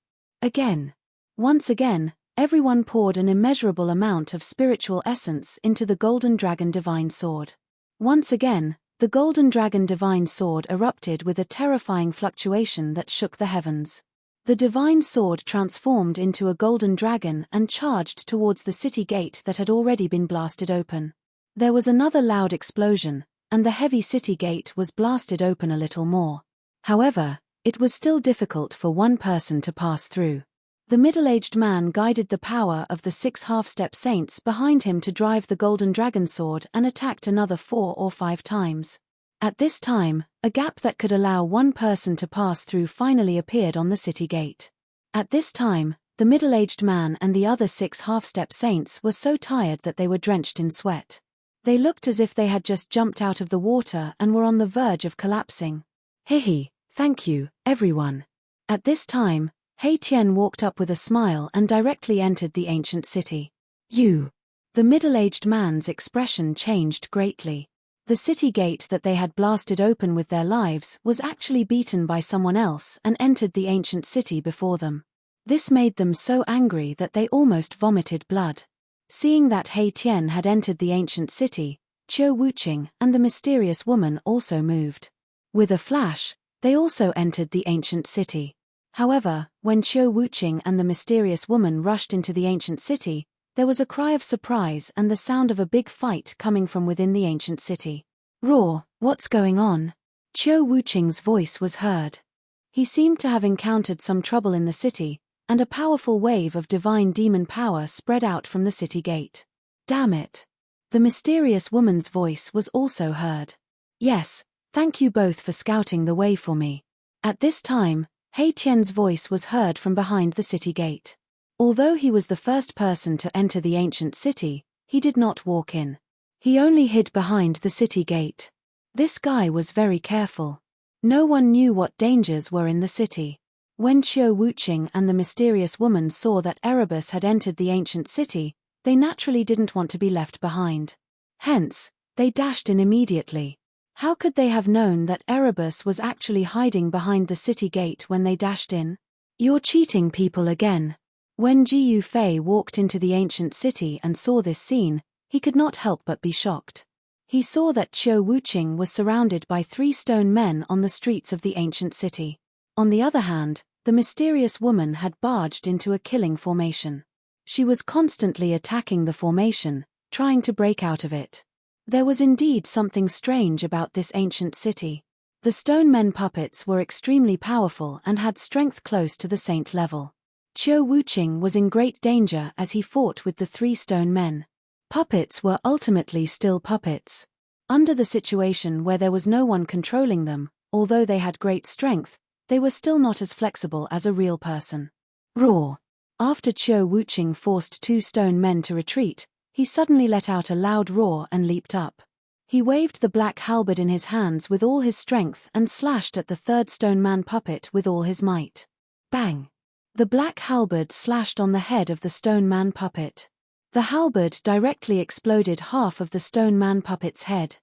Once again, everyone poured an immeasurable amount of spiritual essence into the golden dragon divine sword. Once again, the golden dragon divine sword erupted with a terrifying fluctuation that shook the heavens. The divine sword transformed into a golden dragon and charged towards the city gate that had already been blasted open. There was another loud explosion, and the heavy city gate was blasted open a little more. However, it was still difficult for one person to pass through. The middle-aged man guided the power of the 6 half-step saints behind him to drive the golden dragon sword and attacked another 4 or 5 times. At this time, a gap that could allow one person to pass through finally appeared on the city gate. At this time, the middle-aged man and the other 6 half-step saints were so tired that they were drenched in sweat. They looked as if they had just jumped out of the water and were on the verge of collapsing. "Hehe, thank you, everyone." At this time, He Tian walked up with a smile and directly entered the ancient city. "You." The middle-aged man's expression changed greatly. The city gate that they had blasted open with their lives was actually beaten by someone else and entered the ancient city before them. This made them so angry that they almost vomited blood. Seeing that He Tian had entered the ancient city, Qiu Wuqing and the mysterious woman also moved. With a flash, they also entered the ancient city. However, when Qiu Wuqing and the mysterious woman rushed into the ancient city, there was a cry of surprise and the sound of a big fight coming from within the ancient city. "Roar, what's going on?" Qiu Wuqing's voice was heard. He seemed to have encountered some trouble in the city, and a powerful wave of divine demon power spread out from the city gate. "Damn it!" The mysterious woman's voice was also heard. "Yes, thank you both for scouting the way for me." At this time, He Tian's voice was heard from behind the city gate. Although he was the first person to enter the ancient city, he did not walk in. He only hid behind the city gate. This guy was very careful. No one knew what dangers were in the city. When Qiu Wuqing and the mysterious woman saw that Erebus had entered the ancient city, They naturally didn't want to be left behind. Hence, they dashed in immediately. How could they have known that Erebus was actually hiding behind the city gate when they dashed in? You're cheating people again. When Jiu Fei walked into the ancient city and saw this scene, he could not help but be shocked. He saw that Qiu Wuqing was surrounded by 3 stone men on the streets of the ancient city. On the other hand, the mysterious woman had barged into a killing formation. She was constantly attacking the formation, trying to break out of it. There was indeed something strange about this ancient city. The stone men puppets were extremely powerful and had strength close to the saint level. Qiu Wuqing was in great danger as he fought with the 3 stone men. Puppets were ultimately still puppets. Under the situation where there was no one controlling them, although they had great strength, they were still not as flexible as a real person. Roar! After Qiu Wuqing forced 2 stone men to retreat, he suddenly let out a loud roar and leaped up. He waved the black halberd in his hands with all his strength and slashed at the 3rd stone man puppet with all his might. Bang! The black halberd slashed on the head of the stone man puppet. The halberd directly exploded half of the stone man puppet's head.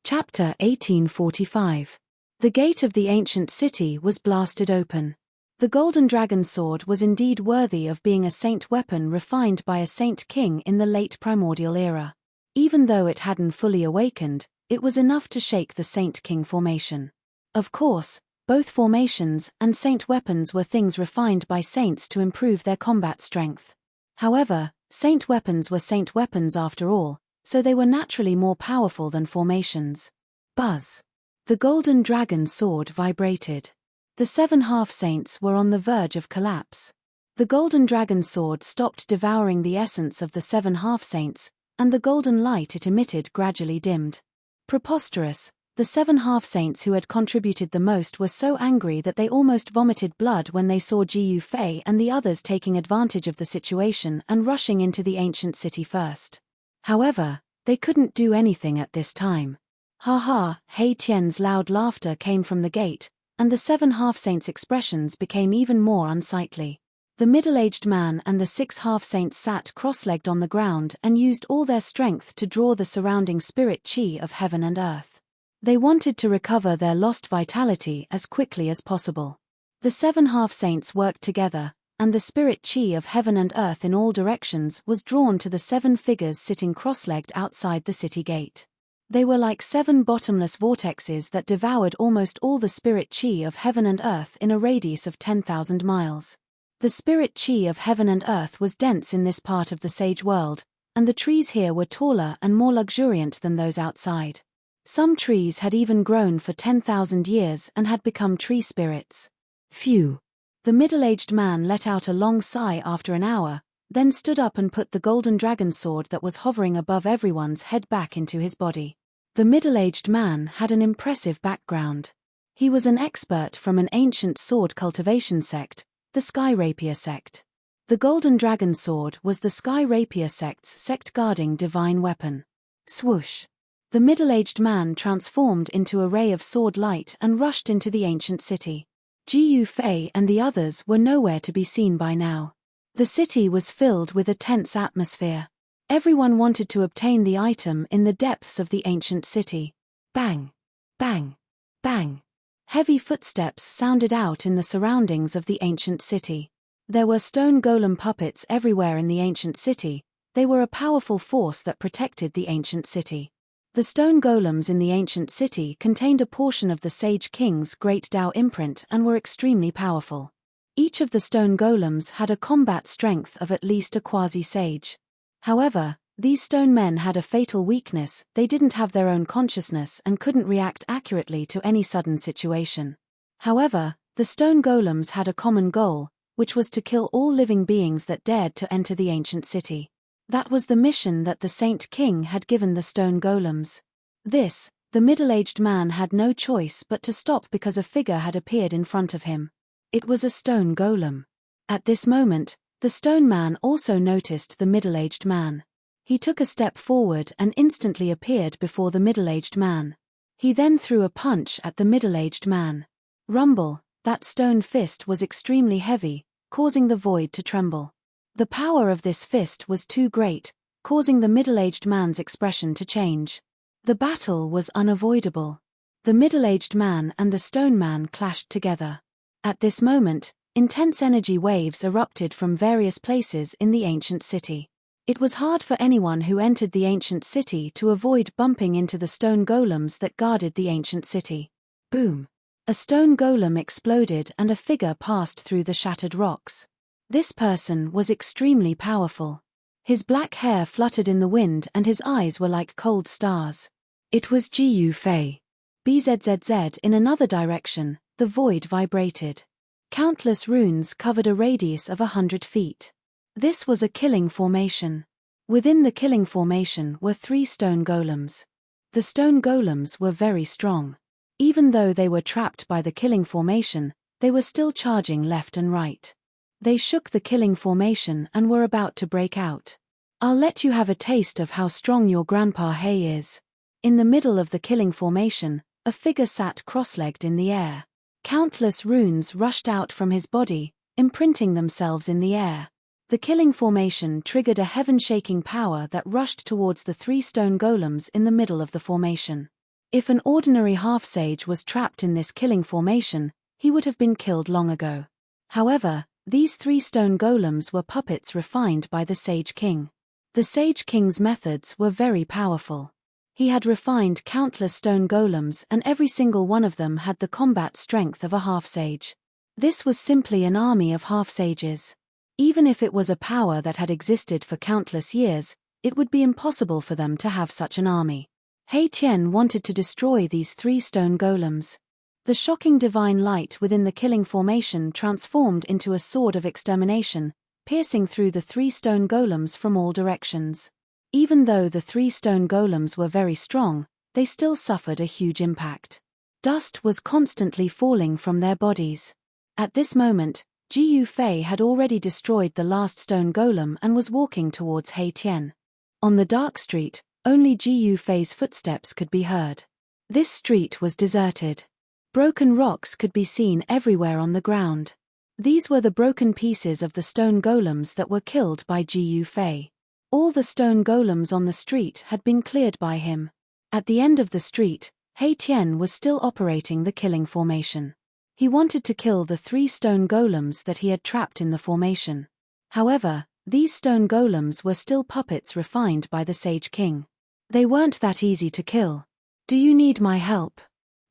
Chapter 1845. The gate of the ancient city was blasted open. The golden dragon sword was indeed worthy of being a saint weapon refined by a saint king in the late primordial era. Even though it hadn't fully awakened, it was enough to shake the saint king formation. Of course, both formations and saint weapons were things refined by saints to improve their combat strength. However, saint weapons were saint weapons after all, so they were naturally more powerful than formations. Buzz! The golden dragon sword vibrated. The 7 half-saints were on the verge of collapse. The golden dragon sword stopped devouring the essence of the 7 half-saints, and the golden light it emitted gradually dimmed. Preposterous! The 7 half-saints who had contributed the most were so angry that they almost vomited blood when they saw Jiu Fei and the others taking advantage of the situation and rushing into the ancient city first. However, they couldn't do anything at this time. Ha ha! Hei Tian's loud laughter came from the gate, and the 7 half-saints' expressions became even more unsightly. The middle-aged man and the 6 half-saints sat cross-legged on the ground and used all their strength to draw the surrounding spirit qi of heaven and earth. They wanted to recover their lost vitality as quickly as possible. The 7 half-saints worked together, and the spirit qi of heaven and earth in all directions was drawn to the 7 figures sitting cross-legged outside the city gate. They were like 7 bottomless vortexes that devoured almost all the spirit qi of heaven and earth in a radius of 10,000 miles. The spirit qi of heaven and earth was dense in this part of the sage world, and the trees here were taller and more luxuriant than those outside. Some trees had even grown for 10,000 years and had become tree spirits. Phew! The middle-aged man let out a long sigh after an hour, then stood up and put the golden dragon sword that was hovering above everyone's head back into his body. The middle-aged man had an impressive background. He was an expert from an ancient sword cultivation sect, the Sky Rapier sect. The golden dragon sword was the Sky Rapier sect's sect-guarding divine weapon. Swoosh! The middle-aged man transformed into a ray of sword light and rushed into the ancient city. Jiu Fei and the others were nowhere to be seen by now. The city was filled with a tense atmosphere. Everyone wanted to obtain the item in the depths of the ancient city. Bang! Bang! Bang! Heavy footsteps sounded out in the surroundings of the ancient city. There were stone golem puppets everywhere in the ancient city. They were a powerful force that protected the ancient city. The stone golems in the ancient city contained a portion of the Sage King's great Tao imprint and were extremely powerful. Each of the stone golems had a combat strength of at least a quasi-sage. However, these stone men had a fatal weakness: they didn't have their own consciousness and couldn't react accurately to any sudden situation. However, the stone golems had a common goal, which was to kill all living beings that dared to enter the ancient city. That was the mission that the Saint King had given the stone golems. This, the middle-aged man had no choice but to stop because a figure had appeared in front of him. It was a stone golem. At this moment, the stone man also noticed the middle-aged man. He took a step forward and instantly appeared before the middle-aged man. He then threw a punch at the middle-aged man. Rumble! That stone fist was extremely heavy, causing the void to tremble. The power of this fist was too great, causing the middle-aged man's expression to change. The battle was unavoidable. The middle-aged man and the stone man clashed together. At this moment, intense energy waves erupted from various places in the ancient city. It was hard for anyone who entered the ancient city to avoid bumping into the stone golems that guarded the ancient city. Boom! A stone golem exploded and a figure passed through the shattered rocks. This person was extremely powerful. His black hair fluttered in the wind and his eyes were like cold stars. It was Jiu Fei. Bzzz. In another direction, the void vibrated. Countless runes covered a radius of 100 feet. This was a killing formation. Within the killing formation were 3 stone golems. The stone golems were very strong. Even though they were trapped by the killing formation, they were still charging left and right. They shook the killing formation and were about to break out. I'll let you have a taste of how strong your Grandpa Hay is. In the middle of the killing formation, a figure sat cross-legged in the air. Countless runes rushed out from his body, imprinting themselves in the air. The killing formation triggered a heaven-shaking power that rushed towards the 3 stone golems in the middle of the formation. If an ordinary half-sage was trapped in this killing formation, he would have been killed long ago. However, these 3 stone golems were puppets refined by the Sage King. The Sage King's methods were very powerful. He had refined countless stone golems and every single one of them had the combat strength of a half-sage. This was simply an army of half-sages. Even if it was a power that had existed for countless years, it would be impossible for them to have such an army. Hei Tian wanted to destroy these 3 stone golems. The shocking divine light within the killing formation transformed into a sword of extermination, piercing through the 3 stone golems from all directions. Even though the 3 stone golems were very strong, they still suffered a huge impact. Dust was constantly falling from their bodies. At this moment, Jiu Fei had already destroyed the last stone golem and was walking towards Hei Tian. On the dark street, only Jiu Fei's footsteps could be heard. This street was deserted. Broken rocks could be seen everywhere on the ground. These were the broken pieces of the stone golems that were killed by Jiu Fei. All the stone golems on the street had been cleared by him. At the end of the street, Hei Tian was still operating the killing formation. He wanted to kill the 3 stone golems that he had trapped in the formation. However, these stone golems were still puppets refined by the Sage King. They weren't that easy to kill. Do you need my help?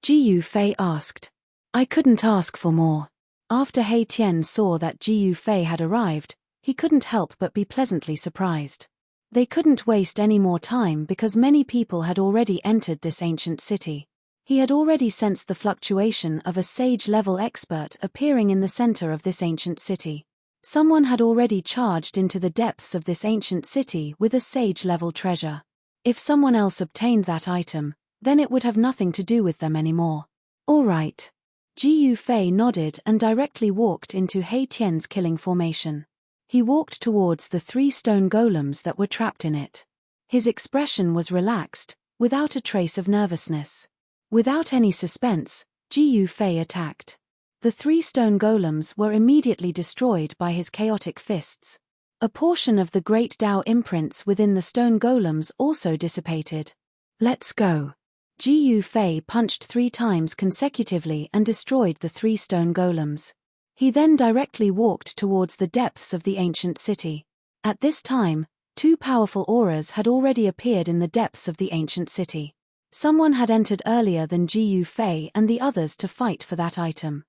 Jiu Fei asked. I couldn't ask for more. After Hei Tian saw that Jiu Fei had arrived, he couldn't help but be pleasantly surprised. They couldn't waste any more time because many people had already entered this ancient city. He had already sensed the fluctuation of a sage-level expert appearing in the center of this ancient city. Someone had already charged into the depths of this ancient city with a sage-level treasure. If someone else obtained that item, then it would have nothing to do with them anymore. All right. Jiu Fei nodded and directly walked into Hei Tian's killing formation. He walked towards the 3 stone golems that were trapped in it. His expression was relaxed, without a trace of nervousness. Without any suspense, Jiu Fei attacked. The 3 stone golems were immediately destroyed by his chaotic fists. A portion of the great Tao imprints within the stone golems also dissipated. Let's go. Jiu Fei punched 3 times consecutively and destroyed the 3 stone golems. He then directly walked towards the depths of the ancient city. At this time, 2 powerful auras had already appeared in the depths of the ancient city. Someone had entered earlier than Jiu Fei and the others to fight for that item.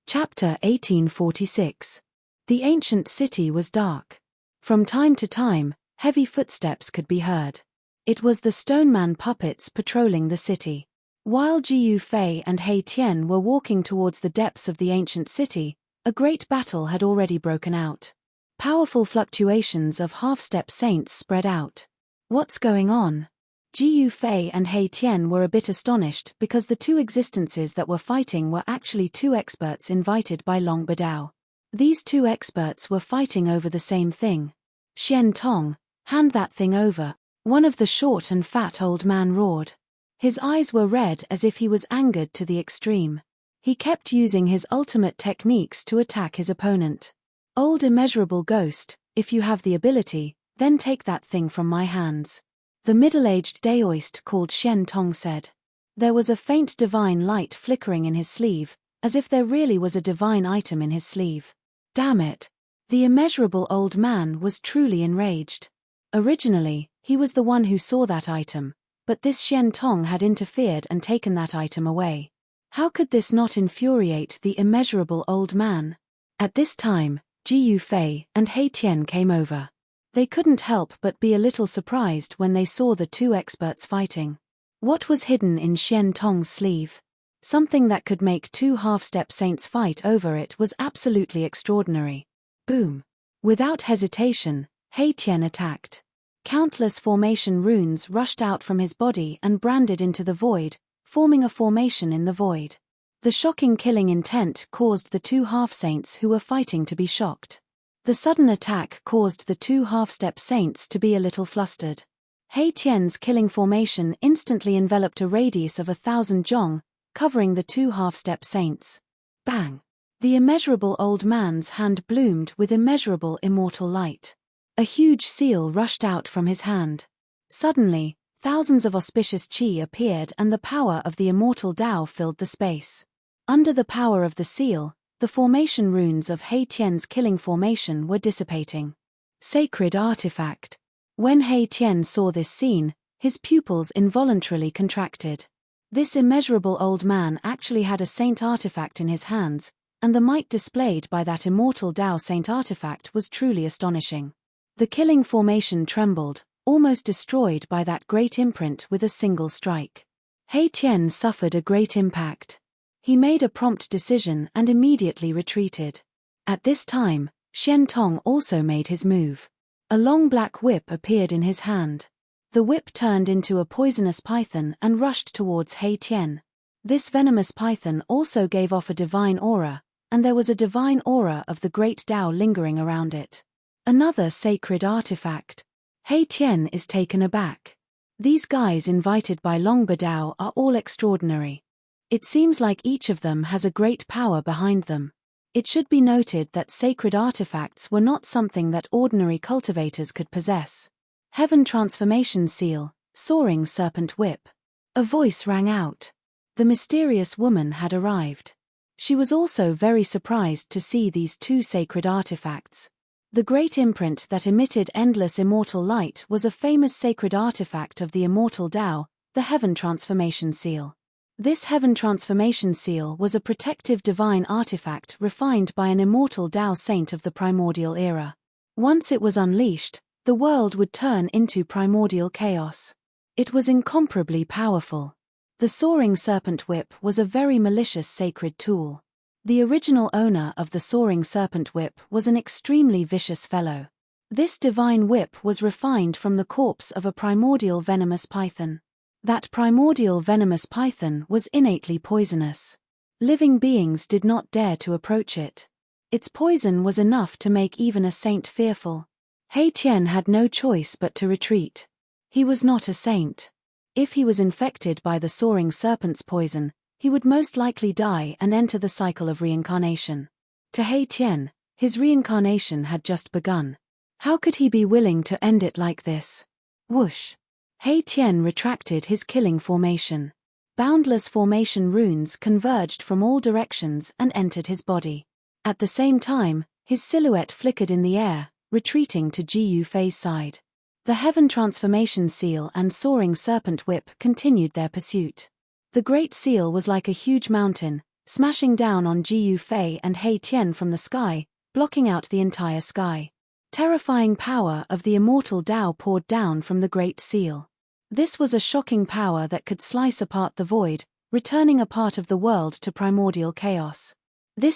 Chapter 1846. The ancient city was dark. From time to time, heavy footsteps could be heard. It was the stoneman puppets patrolling the city. While Jiu Fei and Hei Tian were walking towards the depths of the ancient city, a great battle had already broken out. Powerful fluctuations of half-step saints spread out. What's going on? Jiu Fei and Hei Tian were a bit astonished because the 2 existences that were fighting were actually 2 experts invited by Long Badao. These 2 experts were fighting over the same thing. Xian Tong, hand that thing over, one of the short and fat old man roared. His eyes were red as if he was angered to the extreme. He kept using his ultimate techniques to attack his opponent. Old immeasurable ghost, if you have the ability, Then take that thing from my hands. The middle-aged Daoist called Shen Tong said. There was a faint divine light flickering in his sleeve, as if there really was a divine item in his sleeve. Damn it! The immeasurable old man was truly enraged. Originally, he was the one who saw that item, but this Shen Tong had interfered and taken that item away. How could this not infuriate the immeasurable old man? At this time, Ji Yufei and He Tian came over. They couldn't help but be a little surprised when they saw the two experts fighting. What was hidden in Shen Tong's sleeve? Something that could make two half-step saints fight over it was absolutely extraordinary. Boom! Without hesitation, He Tian attacked. Countless formation runes rushed out from his body and branded into the void, forming a formation in the void. The shocking killing intent caused the two half-saints who were fighting to be shocked. The sudden attack caused the two half-step saints to be a little flustered. He Tian's killing formation instantly enveloped a radius of 1,000 zhong, covering the two half-step saints. Bang! The immeasurable old man's hand bloomed with immeasurable immortal light. A huge seal rushed out from his hand. Suddenly, thousands of auspicious qi appeared and the power of the immortal Tao filled the space. Under the power of the seal, the formation runes of He Tian's killing formation were dissipating. Sacred artifact. When He Tian saw this scene, his pupils involuntarily contracted. This immeasurable old man actually had a saint artifact in his hands, and the might displayed by that immortal Tao saint artifact was truly astonishing. The killing formation trembled, almost destroyed by that great imprint with a single strike. He Tian suffered a great impact. He made a prompt decision and immediately retreated. At this time, Shen Tong also made his move. A long black whip appeared in his hand. The whip turned into a poisonous python and rushed towards He Tian. This venomous python also gave off a divine aura, and there was a divine aura of the great Tao lingering around it. Another sacred artifact. He Tian is taken aback. These guys invited by Longba Dao are all extraordinary. It seems like each of them has a great power behind them. It should be noted that sacred artifacts were not something that ordinary cultivators could possess. Heaven Transformation Seal, Soaring Serpent Whip. A voice rang out. The mysterious woman had arrived. She was also very surprised to see these two sacred artifacts. The great imprint that emitted endless immortal light was a famous sacred artifact of the immortal Tao, the Heaven Transformation Seal. This Heaven Transformation Seal was a protective divine artifact refined by an immortal Tao saint of the primordial era. Once it was unleashed, the world would turn into primordial chaos. It was incomparably powerful. The Soaring Serpent Whip was a very malicious sacred tool. The original owner of the Soaring Serpent Whip was an extremely vicious fellow. This divine whip was refined from the corpse of a primordial venomous python. That primordial venomous python was innately poisonous. Living beings did not dare to approach it. Its poison was enough to make even a saint fearful. He Tian had no choice but to retreat. He was not a saint. If he was infected by the soaring serpent's poison, he would most likely die and enter the cycle of reincarnation. To He Tian, his reincarnation had just begun. How could he be willing to end it like this? Whoosh! He Tian retracted his killing formation. Boundless formation runes converged from all directions and entered his body. At the same time, his silhouette flickered in the air, retreating to Ji Yufei's side. The Heaven Transformation Seal and Soaring Serpent Whip continued their pursuit. The Great Seal was like a huge mountain, smashing down on Ji Yufei and He Tian from the sky, blocking out the entire sky. Terrifying power of the immortal Tao poured down from the Great Seal. This was a shocking power that could slice apart the void, returning a part of the world to primordial chaos. Ji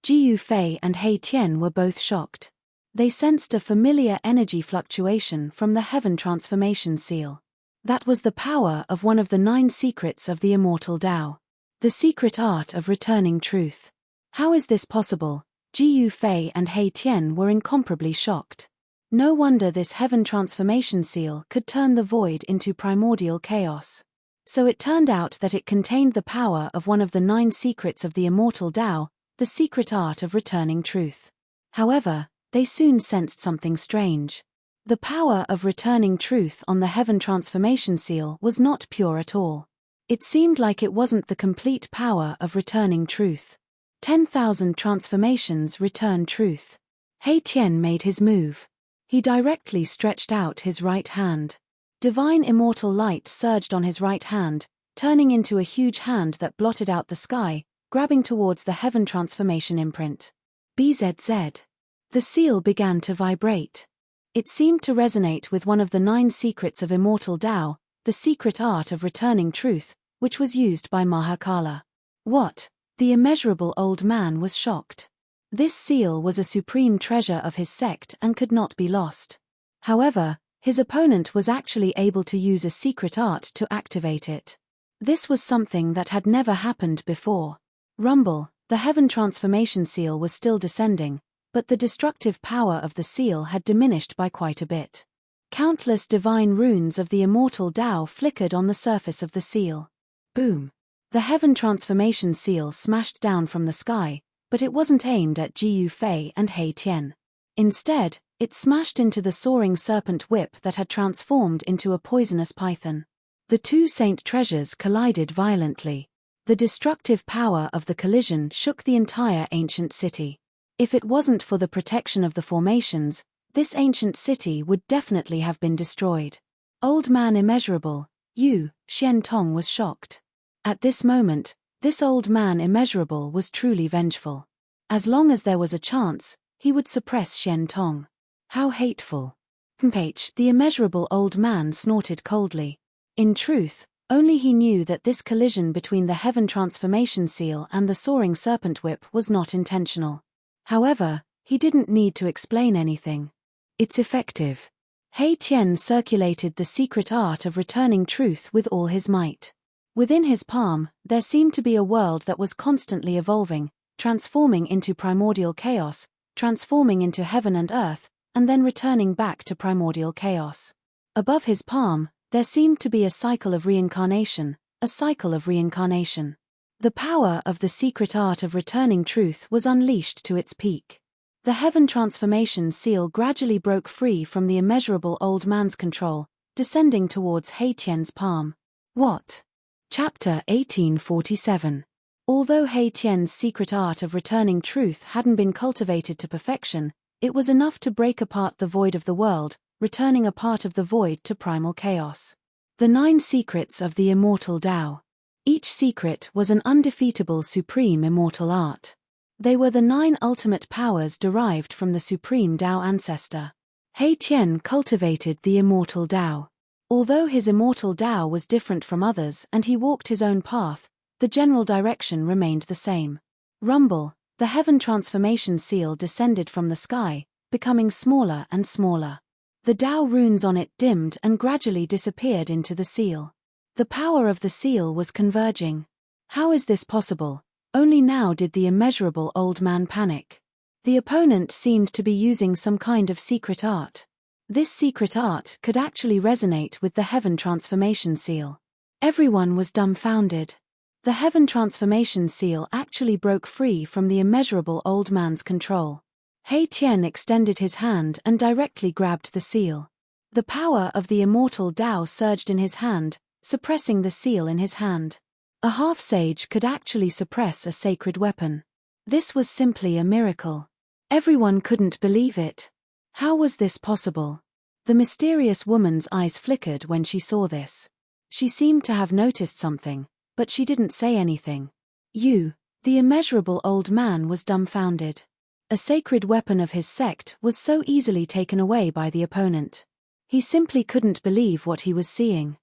Yufei and He Tian were both shocked. They sensed a familiar energy fluctuation from the Heaven Transformation Seal. That was the power of one of the 9 secrets of the immortal Tao. The secret art of returning truth. How is this possible? Ji Yufei and He Tian were incomparably shocked. No wonder this Heaven Transformation Seal could turn the void into primordial chaos. So it turned out that it contained the power of one of the 9 secrets of the immortal Tao, the secret art of returning truth. However, they soon sensed something strange. The power of returning truth on the heaven transformation seal was not pure at all. It seemed like it wasn't the complete power of returning truth. 10,000 transformations return truth. He Tian made his move. He directly stretched out his right hand. Divine immortal light surged on his right hand, turning into a huge hand that blotted out the sky, grabbing towards the heaven transformation imprint. BZZ. The seal began to vibrate. It seemed to resonate with one of the 9 secrets of immortal Tao, the secret art of returning truth, which was used by Mahakala. What? The immeasurable old man was shocked. This seal was a supreme treasure of his sect and could not be lost. However, his opponent was actually able to use a secret art to activate it. This was something that had never happened before. Rumble, the heaven transformation seal was still descending, but the destructive power of the seal had diminished by quite a bit. Countless divine runes of the immortal Tao flickered on the surface of the seal. Boom! The heaven transformation seal smashed down from the sky, but it wasn't aimed at Jiu Fei and He Tian. Instead, it smashed into the soaring serpent whip that had transformed into a poisonous python. The 2 saint treasures collided violently. The destructive power of the collision shook the entire ancient city. If it wasn't for the protection of the formations, this ancient city would definitely have been destroyed. Old man immeasurable, Yu Xian Tong was shocked. At this moment, this old man immeasurable was truly vengeful. As long as there was a chance, he would suppress Xian Tong. How hateful. The immeasurable old man snorted coldly. In truth, only he knew that this collision between the heaven transformation seal and the soaring serpent whip was not intentional. However, he didn't need to explain anything. It's effective. He Tian circulated the secret art of returning truth with all his might. Within his palm, there seemed to be a world that was constantly evolving, transforming into primordial chaos, transforming into heaven and earth, and then returning back to primordial chaos. Above his palm, there seemed to be a cycle of reincarnation, a cycle of reincarnation. The power of the secret art of returning truth was unleashed to its peak. The heaven transformation seal gradually broke free from the immeasurable old man's control, descending towards He Tian's palm. What? Chapter 1847. Although He Tian's secret art of returning truth hadn't been cultivated to perfection, it was enough to break apart the void of the world, returning a part of the void to primal chaos. The 9 secrets of the immortal Tao. Each secret was an undefeatable supreme immortal art. They were the 9 ultimate powers derived from the supreme Tao ancestor. He Tian cultivated the immortal Tao. Although his immortal Tao was different from others and he walked his own path, the general direction remained the same. Rumble, the heaven transformation seal descended from the sky, becoming smaller and smaller. The Tao runes on it dimmed and gradually disappeared into the seal. The power of the seal was converging. How is this possible? Only now did the immeasurable old man panic. The opponent seemed to be using some kind of secret art. This secret art could actually resonate with the heaven transformation seal. Everyone was dumbfounded. The heaven transformation seal actually broke free from the immeasurable old man's control. He Tian extended his hand and directly grabbed the seal. The power of the immortal Tao surged in his hand, suppressing the seal in his hand. A half-sage could actually suppress a sacred weapon. This was simply a miracle. Everyone couldn't believe it. How was this possible? The mysterious woman's eyes flickered when she saw this. She seemed to have noticed something, but she didn't say anything. The immeasurable old man was dumbfounded. A sacred weapon of his sect was so easily taken away by the opponent. He simply couldn't believe what he was seeing.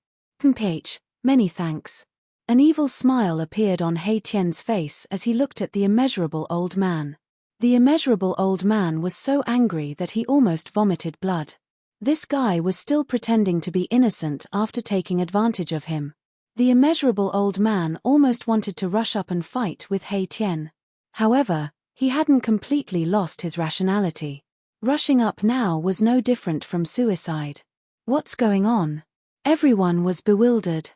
Many thanks. An evil smile appeared on He Tian's face as he looked at the immeasurable old man. The immeasurable old man was so angry that he almost vomited blood. This guy was still pretending to be innocent after taking advantage of him. The immeasurable old man almost wanted to rush up and fight with He Tian. However, he hadn't completely lost his rationality. Rushing up now was no different from suicide. What's going on? Everyone was bewildered.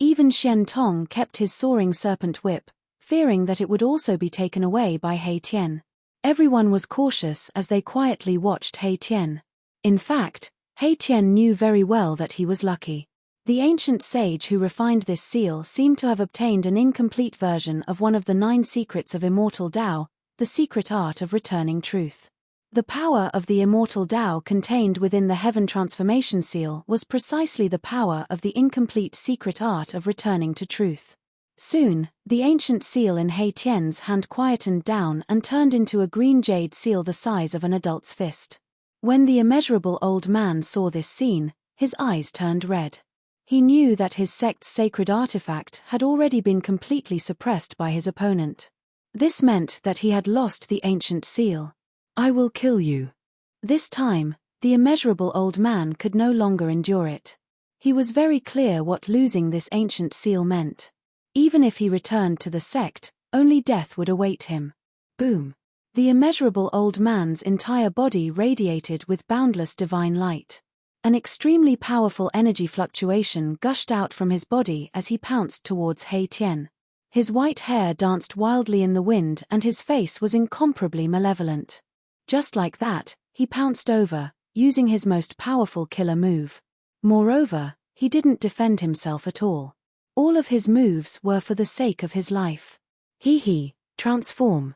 Even Xian Tong kept his soaring serpent whip, fearing that it would also be taken away by He Tian. Everyone was cautious as they quietly watched He Tian. In fact, Tian knew very well that he was lucky. The ancient sage who refined this seal seemed to have obtained an incomplete version of one of the 9 secrets of immortal Tao, the secret art of returning truth. The power of the immortal Tao contained within the Heaven Transformation Seal was precisely the power of the incomplete secret art of returning to truth. Soon, the ancient seal in Tian's hand quietened down and turned into a green jade seal the size of an adult's fist. When the immeasurable old man saw this scene, his eyes turned red. He knew that his sect's sacred artifact had already been completely suppressed by his opponent. This meant that he had lost the ancient seal. "I will kill you." This time, the immeasurable old man could no longer endure it. He was very clear what losing this ancient seal meant. Even if he returned to the sect, only death would await him. Boom! The immeasurable old man's entire body radiated with boundless divine light. An extremely powerful energy fluctuation gushed out from his body as he pounced towards Tian. His white hair danced wildly in the wind and his face was incomparably malevolent. Just like that, he pounced over, using his most powerful killer move. Moreover, he didn't defend himself at all. All of his moves were for the sake of his life. Transform.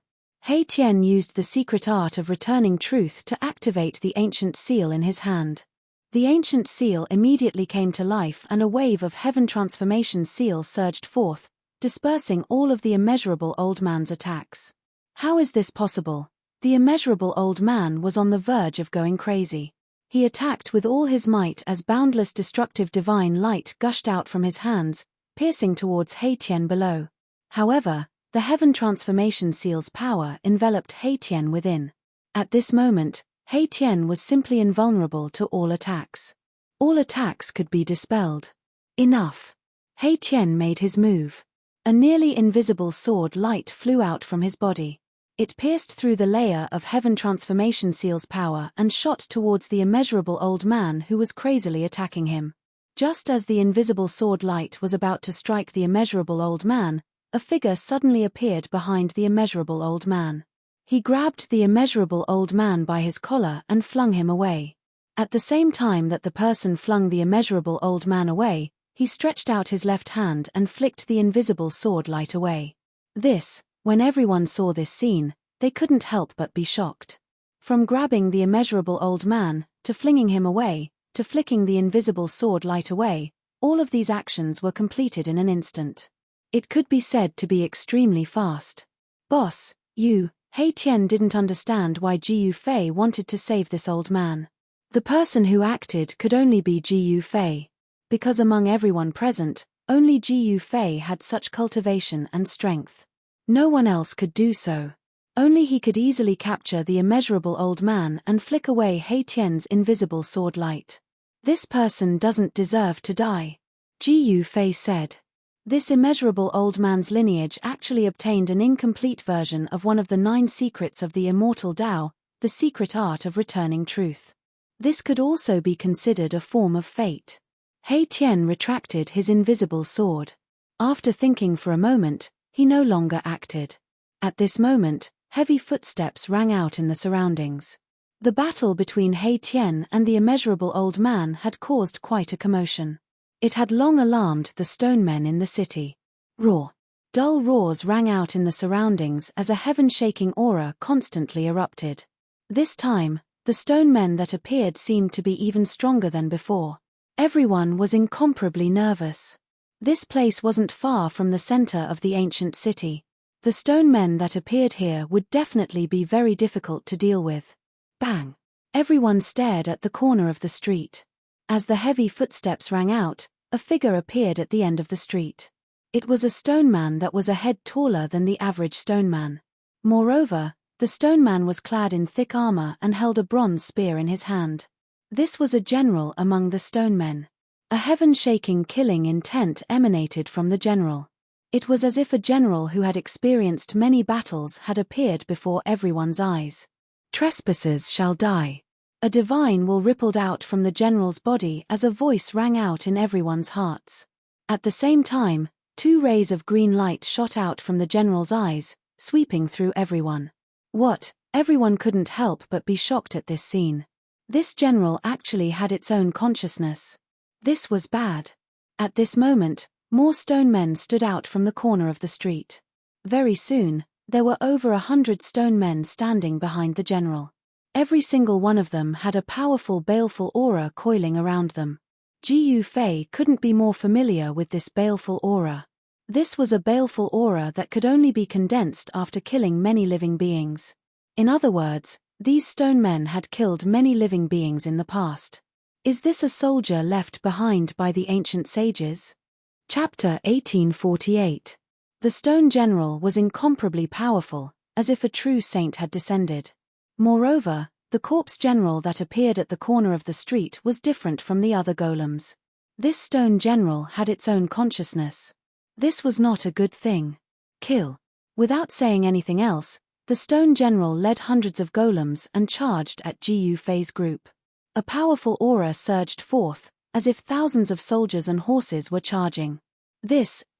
Tian used the secret art of returning truth to activate the ancient seal in his hand. The ancient seal immediately came to life and a wave of Heaven Transformation Seal surged forth, dispersing all of the immeasurable old man's attacks. How is this possible? The immeasurable old man was on the verge of going crazy. He attacked with all his might as boundless destructive divine light gushed out from his hands, piercing towards Tian below. However, the Heaven Transformation Seal's power enveloped Tian within. At this moment, Tian was simply invulnerable to all attacks. All attacks could be dispelled. Enough. Tian made his move. A nearly invisible sword light flew out from his body. It pierced through the layer of Heaven Transformation Seal's power and shot towards the immeasurable old man who was crazily attacking him. Just as the invisible sword light was about to strike the immeasurable old man, a figure suddenly appeared behind the immeasurable old man. He grabbed the immeasurable old man by his collar and flung him away. At the same time that the person flung the immeasurable old man away, he stretched out his left hand and flicked the invisible sword light away. When everyone saw this scene, they couldn't help but be shocked. From grabbing the immeasurable old man, to flinging him away, to flicking the invisible sword light away, all of these actions were completed in an instant. It could be said to be extremely fast. "Boss, Tian didn't understand why Ji Yufei wanted to save this old man. The person who acted could only be Ji Yufei. Because among everyone present, only Ji Yufei had such cultivation and strength. No one else could do so. Only he could easily capture the immeasurable old man and flick away Tian's invisible sword light. This person doesn't deserve to die," Ji Yufei said. This immeasurable old man's lineage actually obtained an incomplete version of one of the 9 secrets of the immortal Tao, the secret art of returning truth. This could also be considered a form of fate. Tian retracted his invisible sword. After thinking for a moment, he no longer acted. At this moment, heavy footsteps rang out in the surroundings. The battle between Tian and the immeasurable old man had caused quite a commotion. It had long alarmed the stone men in the city. Roar! Dull roars rang out in the surroundings as a heaven-shaking aura constantly erupted. This time, the stone men that appeared seemed to be even stronger than before. Everyone was incomparably nervous. This place wasn't far from the center of the ancient city. The stone men that appeared here would definitely be very difficult to deal with. Bang! Everyone stared at the corner of the street. As the heavy footsteps rang out, a figure appeared at the end of the street. It was a stone man that was a head taller than the average stone man. Moreover, the stone man was clad in thick armor and held a bronze spear in his hand. This was a general among the stone men. A heaven-shaking killing intent emanated from the general. It was as if a general who had experienced many battles had appeared before everyone's eyes. "Trespassers shall die." A divine will rippled out from the general's body as a voice rang out in everyone's hearts. At the same time, 2 rays of green light shot out from the general's eyes, sweeping through everyone. What? Everyone couldn't help but be shocked at this scene. This general actually had its own consciousness. This was bad. At this moment, more stone men stood out from the corner of the street. Very soon, there were over 100 stone men standing behind the general. Every single one of them had a powerful baleful aura coiling around them. Jiu Fei couldn't be more familiar with this baleful aura. This was a baleful aura that could only be condensed after killing many living beings. In other words, these stone men had killed many living beings in the past. Is this a soldier left behind by the ancient sages? Chapter 1848. The stone general was incomparably powerful, as if a true saint had descended. Moreover, the corpse general that appeared at the corner of the street was different from the other golems. This stone general had its own consciousness. This was not a good thing. Kill. Without saying anything else, the stone general led hundreds of golems and charged at Jiu Fei's group. A powerful aura surged forth, as if thousands of soldiers and horses were charging.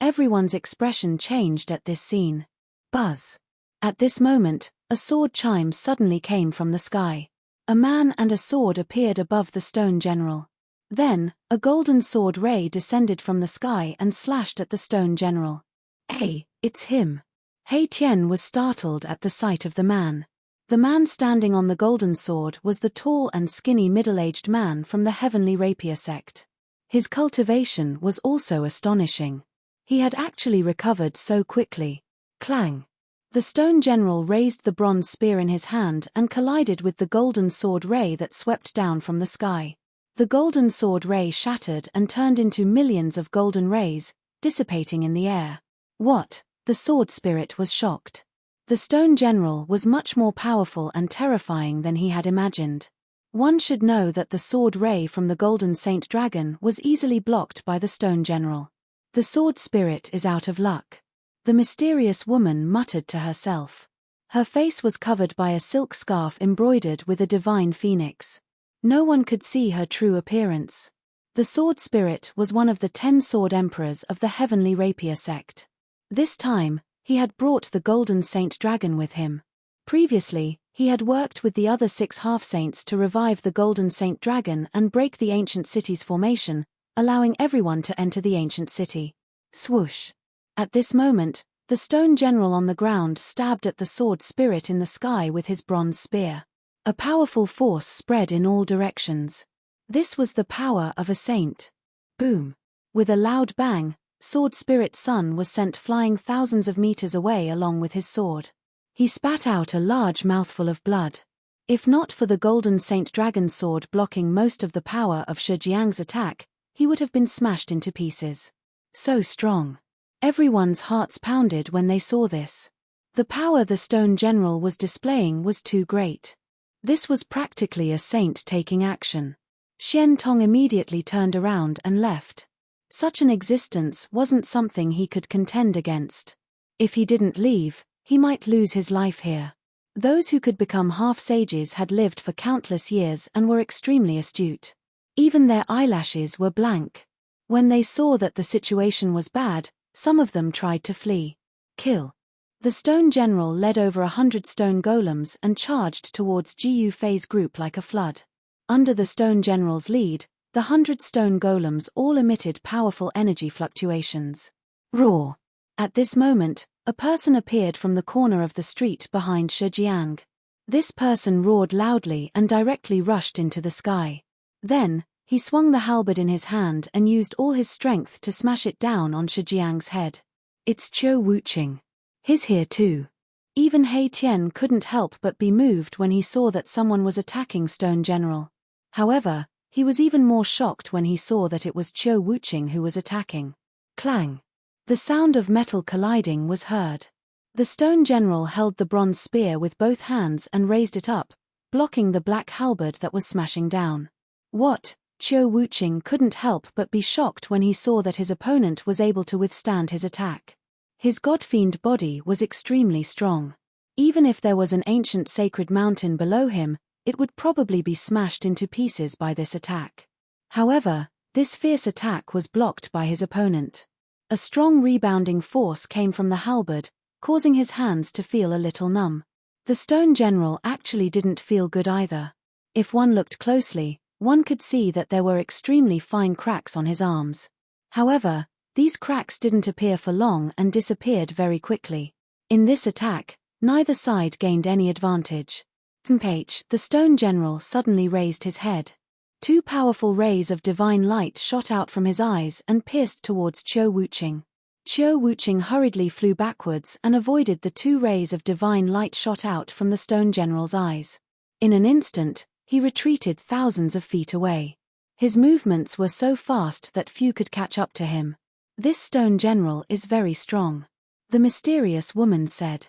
Everyone's expression changed at this scene. Buzz. At this moment, a sword chime suddenly came from the sky. A man and a sword appeared above the stone general. Then, a golden sword ray descended from the sky and slashed at the stone general. Hey, it's him. Hei Tian was startled at the sight of the man. The man standing on the golden sword was the tall and skinny middle-aged man from the Heavenly Rapier sect. His cultivation was also astonishing. He had actually recovered so quickly. Clang. The stone general raised the bronze spear in his hand and collided with the golden sword ray that swept down from the sky. The golden sword ray shattered and turned into millions of golden rays, dissipating in the air. What? The sword spirit was shocked. The stone general was much more powerful and terrifying than he had imagined. One should know that the sword ray from the golden saint dragon was easily blocked by the stone general. The sword spirit is out of luck. The mysterious woman muttered to herself. Her face was covered by a silk scarf embroidered with a divine phoenix. No one could see her true appearance. The sword spirit was one of the 10 sword emperors of the Heavenly Rapier sect. This time, he had brought the golden saint dragon with him. Previously, he had worked with the other 6 half-saints to revive the golden saint dragon and break the ancient city's formation, allowing everyone to enter the ancient city. Swoosh. At this moment, the stone general on the ground stabbed at the sword spirit in the sky with his bronze spear. A powerful force spread in all directions. This was the power of a saint. Boom. With a loud bang, sword spirit Sun was sent flying thousands of meters away along with his sword. He spat out a large mouthful of blood. If not for the golden saint dragon sword blocking most of the power of Shijiang's attack, he would have been smashed into pieces. So strong. Everyone's hearts pounded when they saw this. The power the stone general was displaying was too great. This was practically a saint taking action. Xian Tong immediately turned around and left. Such an existence wasn't something he could contend against. If he didn't leave, he might lose his life here. Those who could become half-sages had lived for countless years and were extremely astute. Even their eyelashes were blank. When they saw that the situation was bad, some of them tried to flee. Kill. The stone general led over 100 stone golems and charged towards Jiu Fei's group like a flood. Under the stone general's lead, the 100 stone golems all emitted powerful energy fluctuations. Roar. At this moment, a person appeared from the corner of the street behind Shijiang. This person roared loudly and directly rushed into the sky. Then, he swung the halberd in his hand and used all his strength to smash it down on Shijiang's head. It's Qiu Wuqing. He's here too. Even Hei Tian couldn't help but be moved when he saw that someone was attacking Stone General. However, he was even more shocked when he saw that it was Qiu Wuqing who was attacking. Clang. The sound of metal colliding was heard. The Stone General held the bronze spear with both hands and raised it up, blocking the black halberd that was smashing down. What? Qiu Wuqing couldn't help but be shocked when he saw that his opponent was able to withstand his attack. His god-fiend body was extremely strong. Even if there was an ancient sacred mountain below him, it would probably be smashed into pieces by this attack. However, this fierce attack was blocked by his opponent. A strong rebounding force came from the halberd, causing his hands to feel a little numb. The Stone General actually didn't feel good either. If one looked closely, one could see that there were extremely fine cracks on his arms. However, these cracks didn't appear for long and disappeared very quickly. In this attack, neither side gained any advantage. The stone general suddenly raised his head. Two powerful rays of divine light shot out from his eyes and pierced towards Qiu Wuqing. Qiu Wuqing hurriedly flew backwards and avoided the two rays of divine light shot out from the stone general's eyes. In an instant, he retreated thousands of feet away. His movements were so fast that few could catch up to him. This stone general is very strong, the mysterious woman said.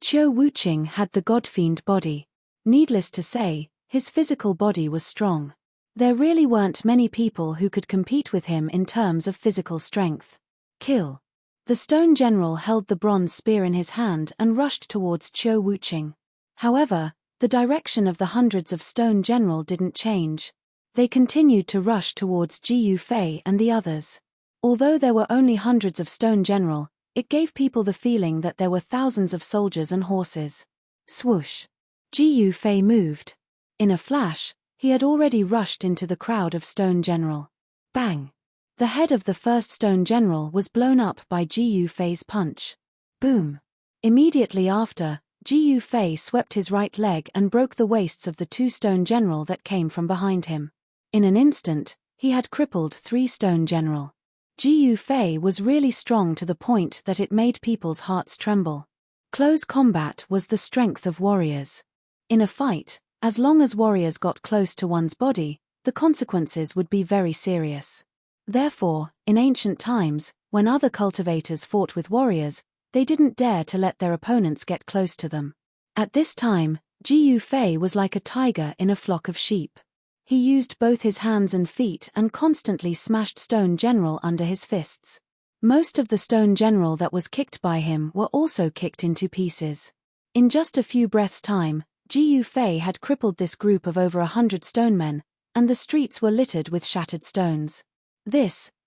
Qiu Wuqing had the god-fiend body. Needless to say, his physical body was strong. There really weren't many people who could compete with him in terms of physical strength. Kill. The stone general held the bronze spear in his hand and rushed towards Qiu Wuqing. However, the direction of the hundreds of stone general didn't change. They continued to rush towards Ji Yufei and the others. Although there were only hundreds of stone general, it gave people the feeling that there were thousands of soldiers and horses. Swoosh. Ji Yufei moved. In a flash, he had already rushed into the crowd of stone general. Bang! The head of the first stone general was blown up by Ji Yufei's punch. Boom! Immediately after, Ji Yufei swept his right leg and broke the waists of the two stone general that came from behind him. In an instant, he had crippled 3 stone general. Ji Yufei was really strong to the point that it made people's hearts tremble. Close combat was the strength of warriors. In a fight, as long as warriors got close to one's body, the consequences would be very serious. Therefore, in ancient times, when other cultivators fought with warriors, they didn't dare to let their opponents get close to them. At this time, Ji Yufei was like a tiger in a flock of sheep. He used both his hands and feet and constantly smashed stone general under his fists. Most of the stone general that was kicked by him were also kicked into pieces. In just a few breaths' time, Ji Yufei had crippled this group of over 100 stone men, and the streets were littered with shattered stones.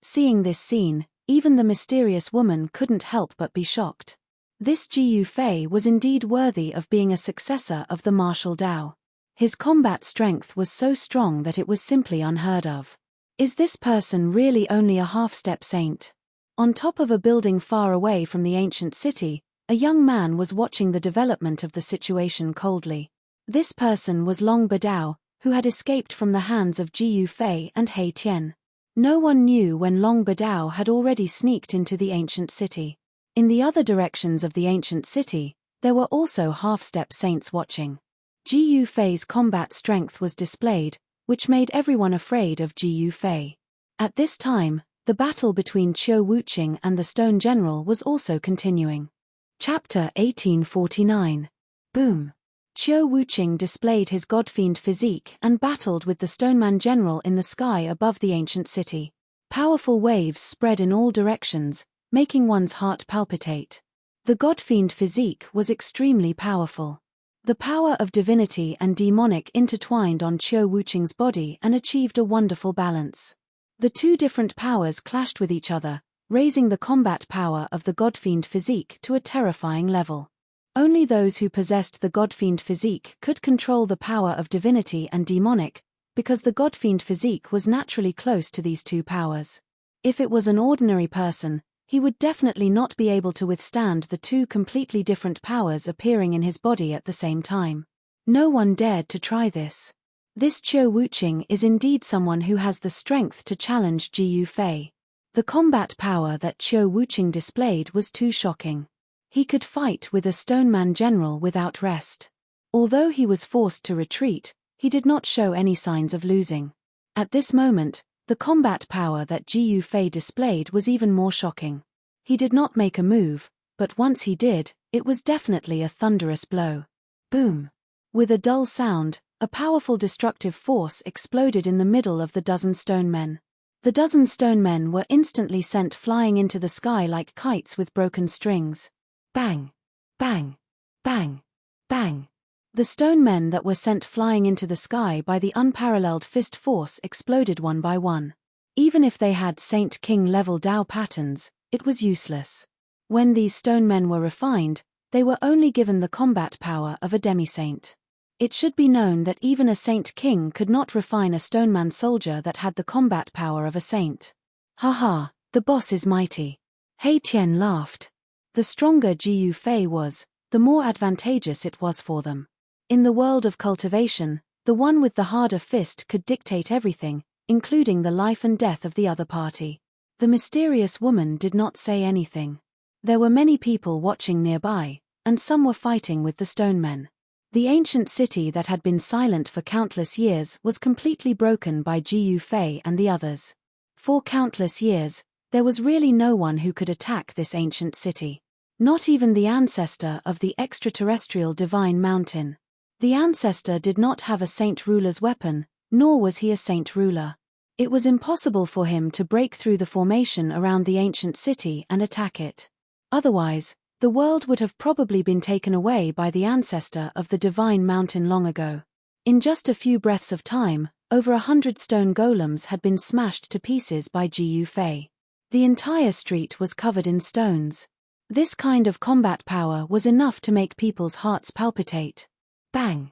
Seeing this scene, even the mysterious woman couldn't help but be shocked. This Ji Yufei was indeed worthy of being a successor of the martial Dao. His combat strength was so strong that it was simply unheard of. Is this person really only a half-step saint? On top of a building far away from the ancient city, a young man was watching the development of the situation coldly. This person was Long Badao, who had escaped from the hands of Ji Yufei and He Tian. No one knew when Long Badao had already sneaked into the ancient city. In the other directions of the ancient city, there were also half-step saints watching. Ji Yufei's combat strength was displayed, which made everyone afraid of Ji Yufei. At this time, the battle between Qiu Wuqing and the Stone General was also continuing. Chapter 1849. Boom! Qiu Wuqing displayed his godfiend physique and battled with the Stoneman General in the sky above the ancient city. Powerful waves spread in all directions, making one's heart palpitate. The godfiend physique was extremely powerful. The power of divinity and demonic intertwined on Qiu Wuqing's body and achieved a wonderful balance. The two different powers clashed with each other, raising the combat power of the godfiend physique to a terrifying level. Only those who possessed the godfiend physique could control the power of divinity and demonic, because the godfiend physique was naturally close to these two powers. If it was an ordinary person, he would definitely not be able to withstand the two completely different powers appearing in his body at the same time. No one dared to try this. This Qiu Wuqing is indeed someone who has the strength to challenge Ji Yufei. The combat power that Qiu Wuqing displayed was too shocking. He could fight with a Stoneman General without rest. Although he was forced to retreat, he did not show any signs of losing. At this moment, the combat power that Ji Yufei displayed was even more shocking. He did not make a move, but once he did, it was definitely a thunderous blow. Boom! With a dull sound, a powerful destructive force exploded in the middle of the dozen stone men. The dozen stone men were instantly sent flying into the sky like kites with broken strings. Bang! Bang! Bang! Bang! The stone men that were sent flying into the sky by the unparalleled fist force exploded one by one. Even if they had Saint King level Dao patterns, it was useless. When these stone men were refined, they were only given the combat power of a demi-saint. It should be known that even a saint king could not refine a stoneman soldier that had the combat power of a saint. Haha, the boss is mighty. Hei Tian laughed. The stronger Jiu Fei was, the more advantageous it was for them. In the world of cultivation, the one with the harder fist could dictate everything, including the life and death of the other party. The mysterious woman did not say anything. There were many people watching nearby, and some were fighting with the stonemen. The ancient city that had been silent for countless years was completely broken by Jiu Fei and the others. For countless years, there was really no one who could attack this ancient city. Not even the ancestor of the extraterrestrial divine mountain. The ancestor did not have a saint ruler's weapon, nor was he a saint ruler. It was impossible for him to break through the formation around the ancient city and attack it. Otherwise, the world would have probably been taken away by the ancestor of the divine mountain long ago. In just a few breaths of time, over 100 stone golems had been smashed to pieces by Jiu Fei. The entire street was covered in stones. This kind of combat power was enough to make people's hearts palpitate. Bang!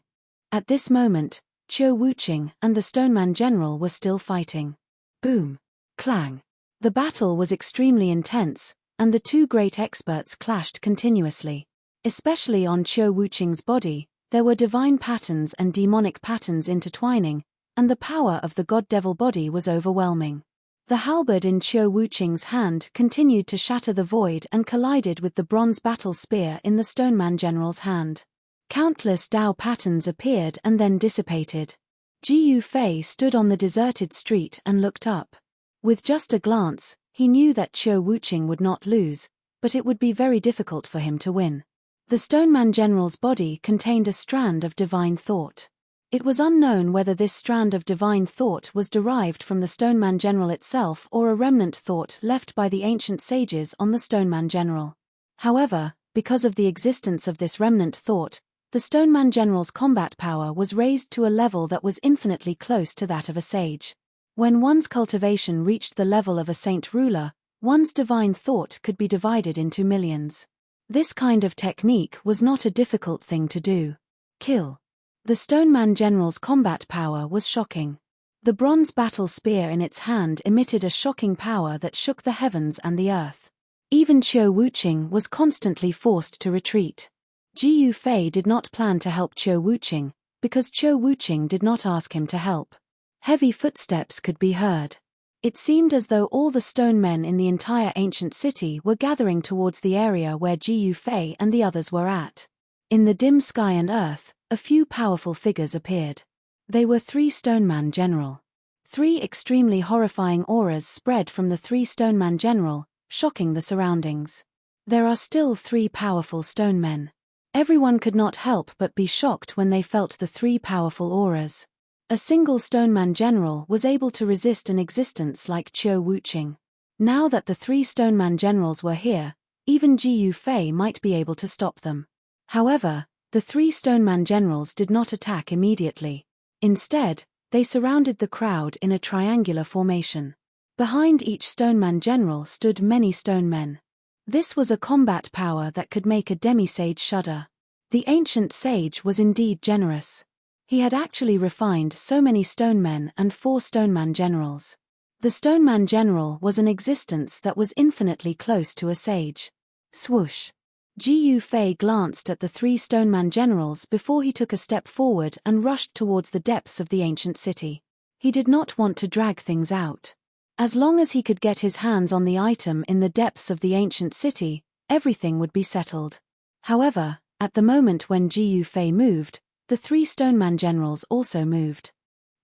At this moment, Qiu Wuqing and the Stoneman General were still fighting. Boom! Clang! The battle was extremely intense, and the two great experts clashed continuously. Especially on Qiu Wuqing's body, there were divine patterns and demonic patterns intertwining, and the power of the god-devil body was overwhelming. The halberd in Qiu Wuqing's hand continued to shatter the void and collided with the bronze battle spear in the Stoneman General's hand. Countless Dao patterns appeared and then dissipated. Jiu Fei stood on the deserted street and looked up. With just a glance, he knew that Qiu Wuqing would not lose, but it would be very difficult for him to win. The Stoneman General's body contained a strand of divine thought. It was unknown whether this strand of divine thought was derived from the Stoneman General itself or a remnant thought left by the ancient sages on the Stoneman General. However, because of the existence of this remnant thought, the Stoneman General's combat power was raised to a level that was infinitely close to that of a sage. When one's cultivation reached the level of a saint ruler, one's divine thought could be divided into millions. This kind of technique was not a difficult thing to do. Kill. The Stoneman General's combat power was shocking. The bronze battle spear in its hand emitted a shocking power that shook the heavens and the earth. Even Qiu Wuqing was constantly forced to retreat. Jiu Fei did not plan to help Qiu Wuqing, because Qiu Wuqing did not ask him to help. Heavy footsteps could be heard. It seemed as though all the stone men in the entire ancient city were gathering towards the area where Jiu Fei and the others were at. In the dim sky and earth, a few powerful figures appeared. They were 3 Stoneman General. 3 extremely horrifying auras spread from the 3 Stoneman General, shocking the surroundings. There are still 3 powerful stone men. Everyone could not help but be shocked when they felt the 3 powerful auras. A single Stoneman General was able to resist an existence like Qiu Wuqing. Now that the 3 Stoneman Generals were here, even Jiu Fei might be able to stop them. However, the 3 Stoneman Generals did not attack immediately. Instead, they surrounded the crowd in a triangular formation. Behind each Stoneman General stood many stone men. This was a combat power that could make a demi-sage shudder. The ancient sage was indeed generous. He had actually refined so many stone men and 4 Stoneman Generals. The Stoneman General was an existence that was infinitely close to a sage. Swoosh! Jiu Fei glanced at the 3 Stoneman Generals before he took a step forward and rushed towards the depths of the ancient city. He did not want to drag things out. As long as he could get his hands on the item in the depths of the ancient city, everything would be settled. However, at the moment when Jiu Fei moved, the 3 Stoneman Generals also moved.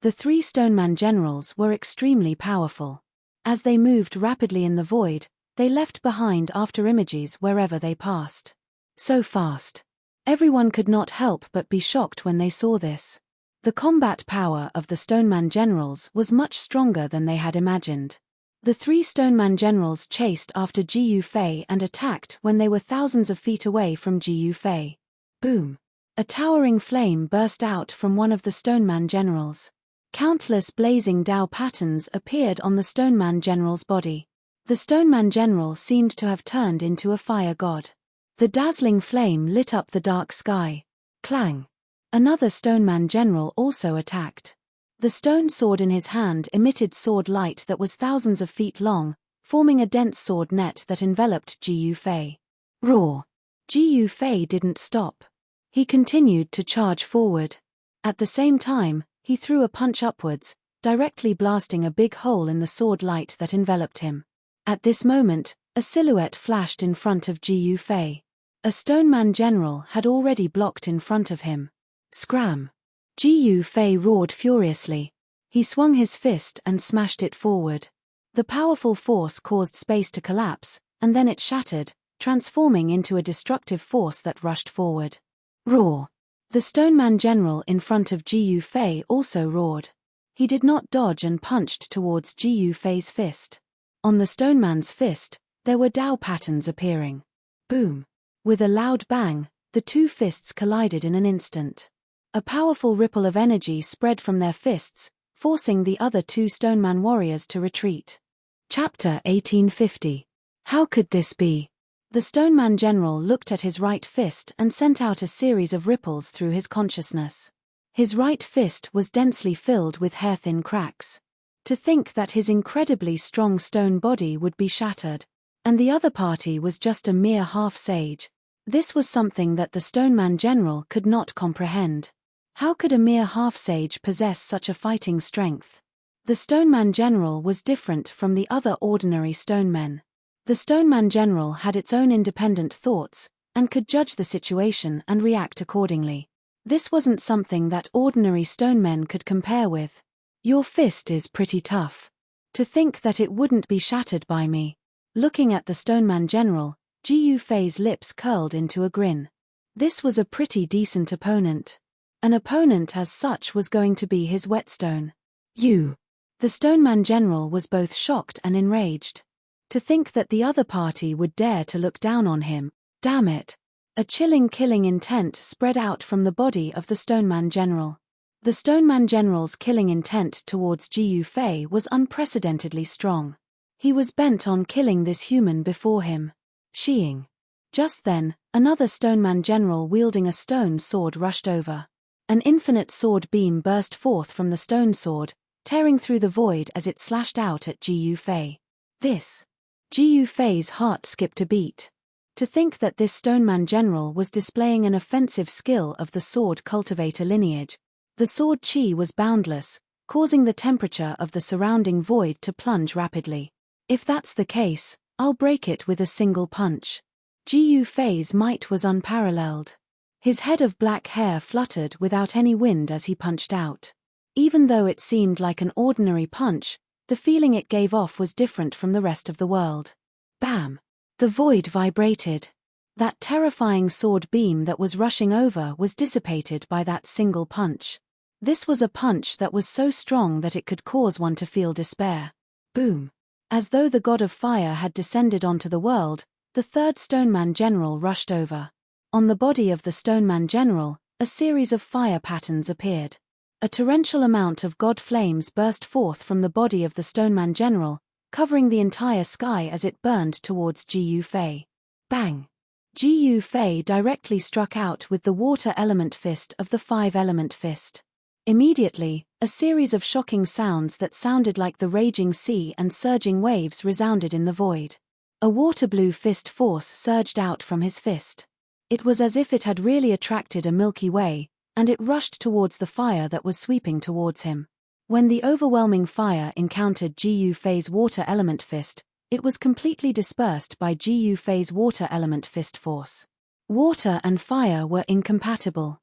The 3 Stoneman Generals were extremely powerful. As they moved rapidly in the void, they left behind afterimages wherever they passed. So fast. Everyone could not help but be shocked when they saw this. The combat power of the Stoneman Generals was much stronger than they had imagined. The 3 Stoneman Generals chased after Jiu Fei and attacked when they were thousands of feet away from Jiu Fei. Boom! A towering flame burst out from one of the Stoneman Generals. Countless blazing Dao patterns appeared on the Stoneman General's body. The Stoneman General seemed to have turned into a fire god. The dazzling flame lit up the dark sky. Clang! Another stoneman general also attacked. The stone sword in his hand emitted sword light that was thousands of feet long, forming a dense sword net that enveloped Ji Yufei. Roar! Ji Yufei didn't stop. He continued to charge forward. At the same time, he threw a punch upwards, directly blasting a big hole in the sword light that enveloped him. At this moment, a silhouette flashed in front of Ji Yufei. A stoneman general had already blocked in front of him. Scram! Ji Yufei roared furiously. He swung his fist and smashed it forward. The powerful force caused space to collapse, and then it shattered, transforming into a destructive force that rushed forward. Roar! The stoneman general in front of Ji Yufei also roared. He did not dodge and punched towards Ji Yufei's fist. On the stoneman's fist, there were Dao patterns appearing. Boom! With a loud bang, the two fists collided in an instant. A powerful ripple of energy spread from their fists, forcing the other two stoneman warriors to retreat. Chapter 1850. How could this be? The stoneman general looked at his right fist and sent out a series of ripples through his consciousness. His right fist was densely filled with hair-thin cracks. To think that his incredibly strong stone body would be shattered, and the other party was just a mere half-sage. This was something that the stoneman general could not comprehend. How could a mere half-sage possess such a fighting strength? The stoneman general was different from the other ordinary stonemen. The stoneman general had its own independent thoughts, and could judge the situation and react accordingly. This wasn't something that ordinary stonemen could compare with. Your fist is pretty tough. To think that it wouldn't be shattered by me. Looking at the stoneman general, Ji Yufei's lips curled into a grin. This was a pretty decent opponent. An opponent as such was going to be his whetstone. You! The stoneman general was both shocked and enraged. To think that the other party would dare to look down on him, damn it! A chilling killing intent spread out from the body of the stoneman general. The stoneman general's killing intent towards Ji Yufei was unprecedentedly strong. He was bent on killing this human before him. Sheeing. Just then, another stoneman general wielding a stone sword rushed over. An infinite sword beam burst forth from the stone sword, tearing through the void as it slashed out at Ji Yufei. Ji Yufei's heart skipped a beat. To think that this stoneman general was displaying an offensive skill of the sword cultivator lineage. The sword chi was boundless, causing the temperature of the surrounding void to plunge rapidly. If that's the case, I'll break it with a single punch. Ji Yufei's might was unparalleled. His head of black hair fluttered without any wind as he punched out. Even though it seemed like an ordinary punch, the feeling it gave off was different from the rest of the world. Bam! The void vibrated. That terrifying sword beam that was rushing over was dissipated by that single punch. This was a punch that was so strong that it could cause one to feel despair. Boom! As though the god of fire had descended onto the world, the third stoneman general rushed over. On the body of the stoneman general, a series of fire patterns appeared. A torrential amount of god flames burst forth from the body of the stoneman general, covering the entire sky as it burned towards Ji Yufei. Bang! Ji Yufei directly struck out with the water element fist of the five-element fist. Immediately, a series of shocking sounds that sounded like the raging sea and surging waves resounded in the void. A water-blue fist force surged out from his fist. It was as if it had really attracted a Milky Way, and it rushed towards the fire that was sweeping towards him. When the overwhelming fire encountered Ji Yufei's water element fist, it was completely dispersed by Ji Yufei's water element fist force. Water and fire were incompatible.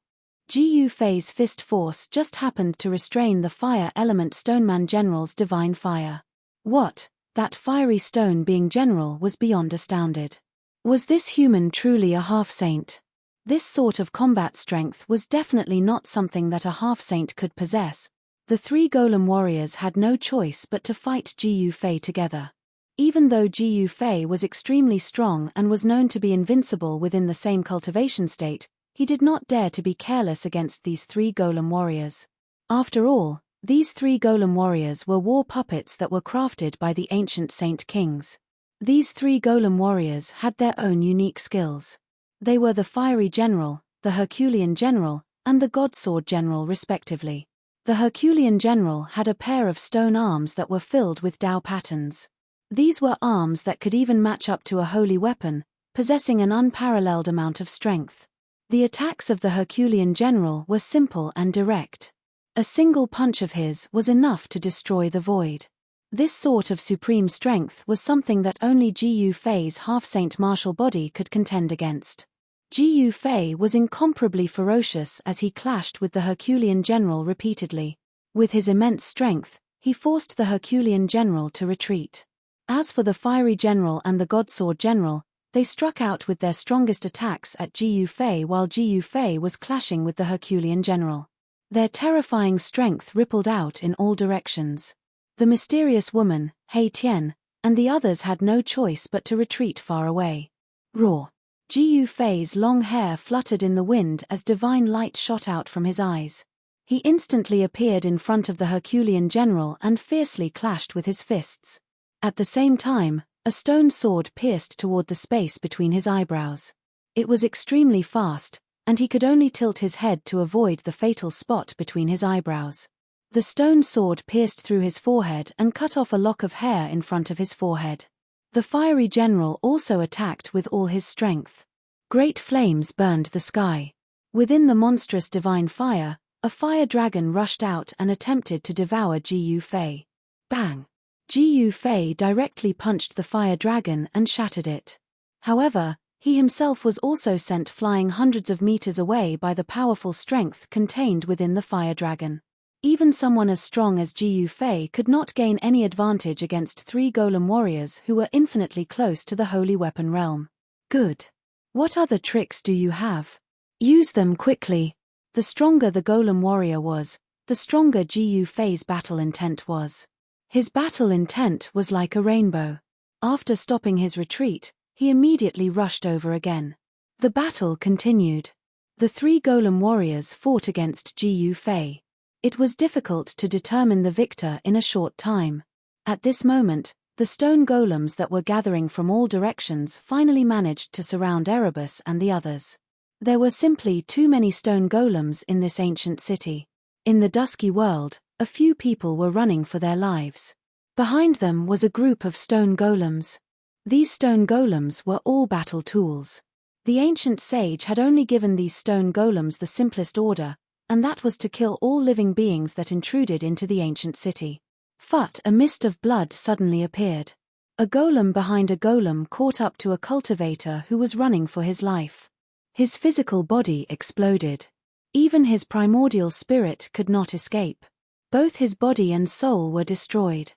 Ji Yufei's fist force just happened to restrain the fire element stoneman general's divine fire. What? That fiery stone being general was beyond astounded. Was this human truly a half-saint? This sort of combat strength was definitely not something that a half-saint could possess. The three golem warriors had no choice but to fight Ji Yufei together. Even though Ji Yufei was extremely strong and was known to be invincible within the same cultivation state, he did not dare to be careless against these three golem warriors. After all, these three golem warriors were war puppets that were crafted by the ancient saint kings. These three golem warriors had their own unique skills. They were the fiery general, the Herculean general, and the God-sword general respectively. The Herculean general had a pair of stone arms that were filled with Tao patterns. These were arms that could even match up to a holy weapon, possessing an unparalleled amount of strength. The attacks of the Herculean general were simple and direct. A single punch of his was enough to destroy the void. This sort of supreme strength was something that only Ji Yufei's half-saint martial body could contend against. Ji Yufei was incomparably ferocious as he clashed with the Herculean general repeatedly. With his immense strength, he forced the Herculean general to retreat. As for the fiery general and the God-sword general, they struck out with their strongest attacks at Ji Yufei while Ji Yufei was clashing with the Herculean general. Their terrifying strength rippled out in all directions. The mysterious woman, He Tian, and the others had no choice but to retreat far away. Roar! Ji Yufei's long hair fluttered in the wind as divine light shot out from his eyes. He instantly appeared in front of the Herculean general and fiercely clashed with his fists. At the same time, a stone sword pierced toward the space between his eyebrows. It was extremely fast, and he could only tilt his head to avoid the fatal spot between his eyebrows. The stone sword pierced through his forehead and cut off a lock of hair in front of his forehead. The fiery general also attacked with all his strength. Great flames burned the sky. Within the monstrous divine fire, a fire dragon rushed out and attempted to devour Ji Yufei. Bang! Ji Yufei directly punched the fire dragon and shattered it. However, he himself was also sent flying hundreds of meters away by the powerful strength contained within the fire dragon. Even someone as strong as Ji Yufei could not gain any advantage against 3 golem warriors who were infinitely close to the holy weapon realm. Good. What other tricks do you have? Use them quickly. The stronger the golem warrior was, the stronger Ji Yufei's battle intent was. His battle intent was like a rainbow. After stopping his retreat, he immediately rushed over again. The battle continued. The 3 golem warriors fought against Ji Yufei. It was difficult to determine the victor in a short time. At this moment, the stone golems that were gathering from all directions finally managed to surround Erebus and the others. There were simply too many stone golems in this ancient city. In the dusky world, a few people were running for their lives. Behind them was a group of stone golems. These stone golems were all battle tools. The ancient sage had only given these stone golems the simplest order, and that was to kill all living beings that intruded into the ancient city. But a mist of blood suddenly appeared. A golem behind a golem caught up to a cultivator who was running for his life. His physical body exploded. Even his primordial spirit could not escape. Both his body and soul were destroyed.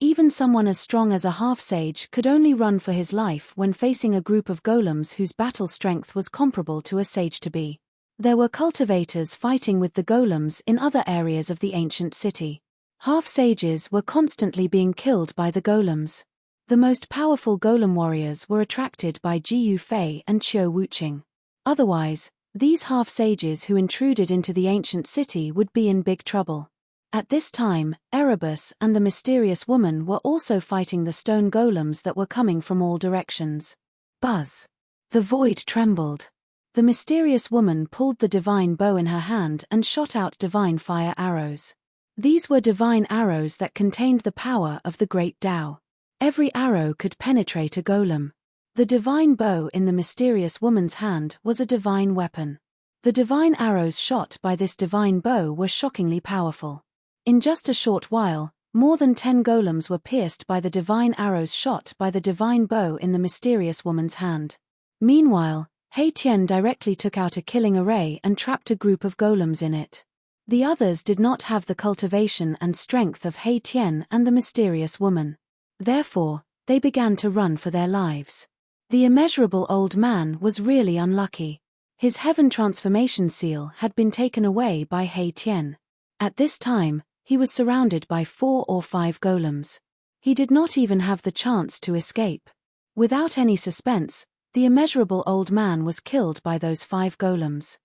Even someone as strong as a half-sage could only run for his life when facing a group of golems whose battle strength was comparable to a sage to be. There were cultivators fighting with the golems in other areas of the ancient city. Half-sages were constantly being killed by the golems. The most powerful golem warriors were attracted by Ji Yufei and Qiu Wuqing. Otherwise, these half-sages who intruded into the ancient city would be in big trouble. At this time, Erebus and the mysterious woman were also fighting the stone golems that were coming from all directions. Buzz! The void trembled. The mysterious woman pulled the divine bow in her hand and shot out divine fire arrows. These were divine arrows that contained the power of the great Tao. Every arrow could penetrate a golem. The divine bow in the mysterious woman's hand was a divine weapon. The divine arrows shot by this divine bow were shockingly powerful. In just a short while, more than 10 golems were pierced by the divine arrows shot by the divine bow in the mysterious woman's hand. Meanwhile, He Tian directly took out a killing array and trapped a group of golems in it. The others did not have the cultivation and strength of He Tian and the mysterious woman. Therefore, they began to run for their lives. The immeasurable old man was really unlucky. His heaven transformation seal had been taken away by He Tian. At this time, he was surrounded by 4 or 5 golems. He did not even have the chance to escape. Without any suspense, the immeasurable old man was killed by those 5 golems.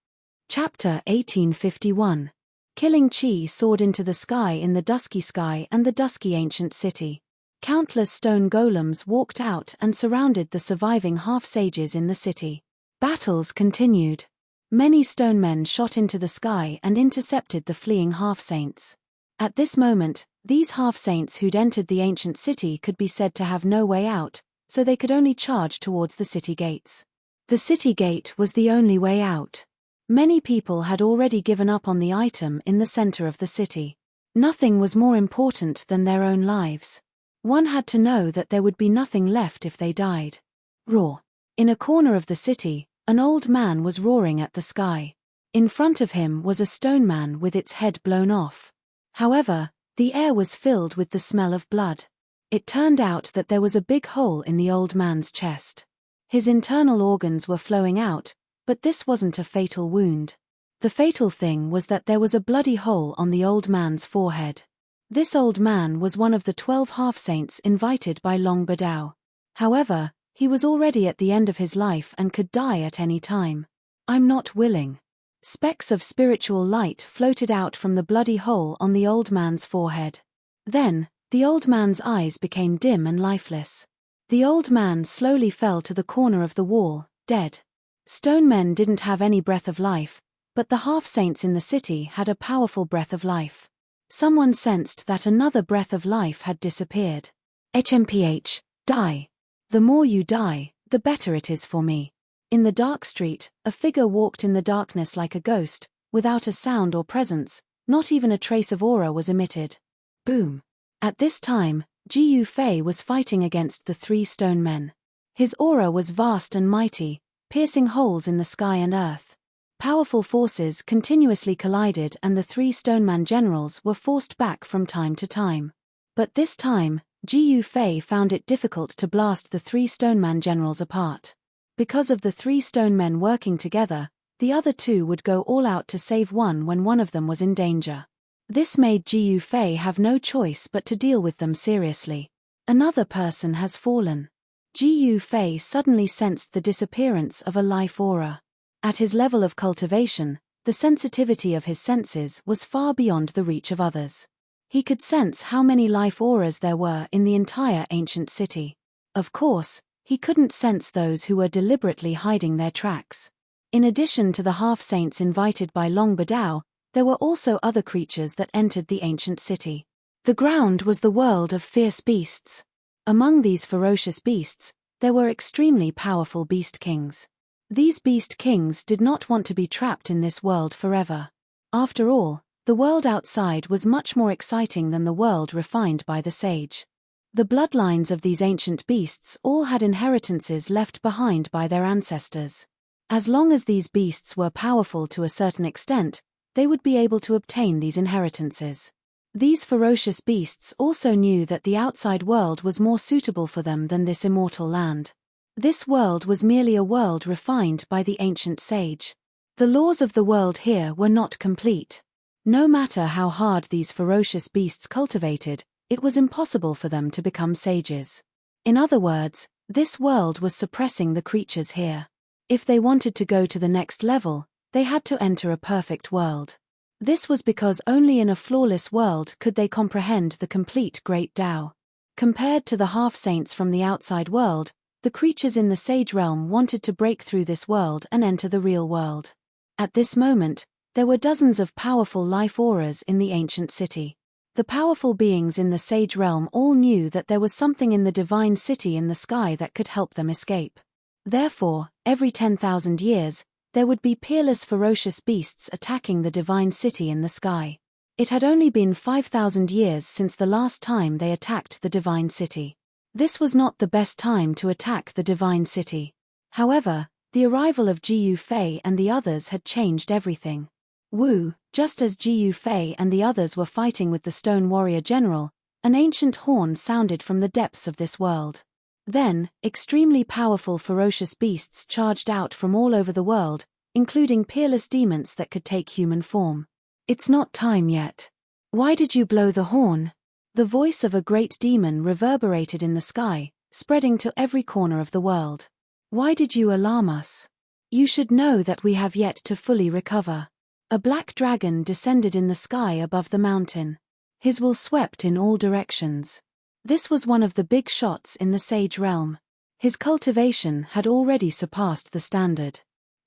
Chapter 1851. Killing Qi soared into the sky in the dusky sky and the dusky ancient city. Countless stone golems walked out and surrounded the surviving half-sages in the city. Battles continued. Many stone men shot into the sky and intercepted the fleeing half-saints. At this moment, these half-saints who'd entered the ancient city could be said to have no way out, so they could only charge towards the city gates. The city gate was the only way out. Many people had already given up on the item in the center of the city. Nothing was more important than their own lives. One had to know that there would be nothing left if they died. Roar. In a corner of the city, an old man was roaring at the sky. In front of him was a stone man with its head blown off. However, the air was filled with the smell of blood. It turned out that there was a big hole in the old man's chest. His internal organs were flowing out, but this wasn't a fatal wound. The fatal thing was that there was a bloody hole on the old man's forehead. This old man was one of the 12 half-saints invited by Long Badao. However, he was already at the end of his life and could die at any time. I'm not willing. Specks of spiritual light floated out from the bloody hole on the old man's forehead. Then, the old man's eyes became dim and lifeless. The old man slowly fell to the corner of the wall, dead. Stone men didn't have any breath of life, but the half-saints in the city had a powerful breath of life. Someone sensed that another breath of life had disappeared. HMPH, die. The more you die, the better it is for me. In the dark street, a figure walked in the darkness like a ghost, without a sound or presence, not even a trace of aura was emitted. Boom. At this time, Jiu Fei was fighting against the 3 stone men. His aura was vast and mighty, piercing holes in the sky and earth. Powerful forces continuously collided and the 3 stoneman generals were forced back from time to time. But this time, Jiu Fei found it difficult to blast the 3 stoneman generals apart. Because of the 3 stone men working together, the other 2 would go all out to save one when one of them was in danger. This made Jiu Fei have no choice but to deal with them seriously. Another person has fallen. Jiu Fei suddenly sensed the disappearance of a life aura. At his level of cultivation, the sensitivity of his senses was far beyond the reach of others. He could sense how many life auras there were in the entire ancient city. Of course, he couldn't sense those who were deliberately hiding their tracks. In addition to the half-saints invited by Long Badao, there were also other creatures that entered the ancient city. The ground was the world of fierce beasts. Among these ferocious beasts, there were extremely powerful beast kings. These beast kings did not want to be trapped in this world forever. After all, the world outside was much more exciting than the world refined by the sage. The bloodlines of these ancient beasts all had inheritances left behind by their ancestors. As long as these beasts were powerful to a certain extent, they would be able to obtain these inheritances. These ferocious beasts also knew that the outside world was more suitable for them than this immortal land. This world was merely a world refined by the ancient sage. The laws of the world here were not complete. No matter how hard these ferocious beasts cultivated, it was impossible for them to become sages. In other words, this world was suppressing the creatures here. If they wanted to go to the next level, they had to enter a perfect world. This was because only in a flawless world could they comprehend the complete Great Tao. Compared to the half-saints from the outside world, the creatures in the sage realm wanted to break through this world and enter the real world. At this moment, there were dozens of powerful life auras in the ancient city. The powerful beings in the sage realm all knew that there was something in the divine city in the sky that could help them escape. Therefore, every 10,000 years, there would be peerless ferocious beasts attacking the divine city in the sky. It had only been 5,000 years since the last time they attacked the divine city. This was not the best time to attack the divine city. However, the arrival of Jiu Fei and the others had changed everything. Wu, just as Jiu Fei and the others were fighting with the stone warrior general, an ancient horn sounded from the depths of this world. Then, extremely powerful ferocious beasts charged out from all over the world, including peerless demons that could take human form. It's not time yet. Why did you blow the horn? The voice of a great demon reverberated in the sky, spreading to every corner of the world. Why did you alarm us? You should know that we have yet to fully recover. A black dragon descended in the sky above the mountain. His will swept in all directions. This was one of the big shots in the sage realm. His cultivation had already surpassed the standard.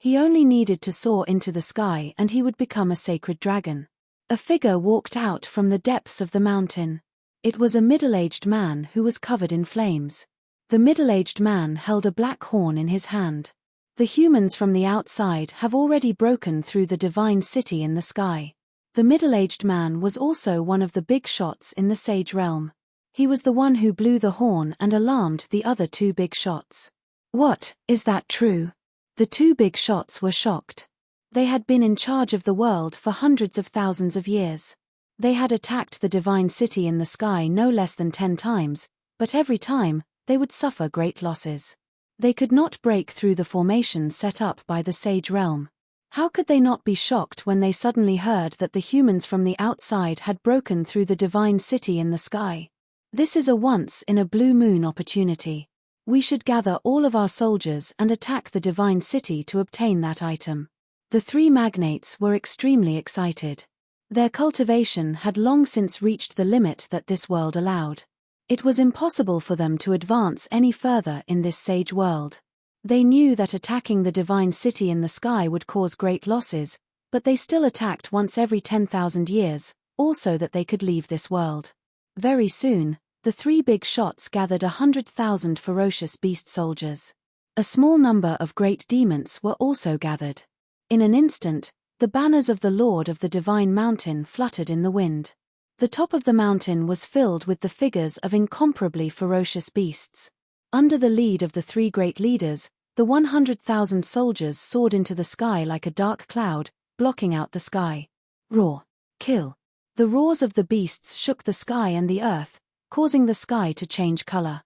He only needed to soar into the sky and he would become a sacred dragon. A figure walked out from the depths of the mountain. It was a middle-aged man who was covered in flames. The middle-aged man held a black horn in his hand. The humans from the outside have already broken through the divine city in the sky. The middle-aged man was also one of the big shots in the sage realm. He was the one who blew the horn and alarmed the other two big shots. What, is that true? The two big shots were shocked. They had been in charge of the world for hundreds of thousands of years. They had attacked the divine city in the sky no less than 10 times, but every time, they would suffer great losses. They could not break through the formation set up by the sage realm. How could they not be shocked when they suddenly heard that the humans from the outside had broken through the divine city in the sky? This is a once-in-a-blue-moon opportunity. We should gather all of our soldiers and attack the divine city to obtain that item. The three magnates were extremely excited. Their cultivation had long since reached the limit that this world allowed. It was impossible for them to advance any further in this sage world. They knew that attacking the divine city in the sky would cause great losses, but they still attacked once every 10,000 years, also that they could leave this world. Very soon, the three big shots gathered 100,000 ferocious beast soldiers. A small number of great demons were also gathered. In an instant, the banners of the Lord of the Divine Mountain fluttered in the wind. The top of the mountain was filled with the figures of incomparably ferocious beasts. Under the lead of the three great leaders, the 100,000 soldiers soared into the sky like a dark cloud, blocking out the sky. Roar! Kill! The roars of the beasts shook the sky and the earth, causing the sky to change color.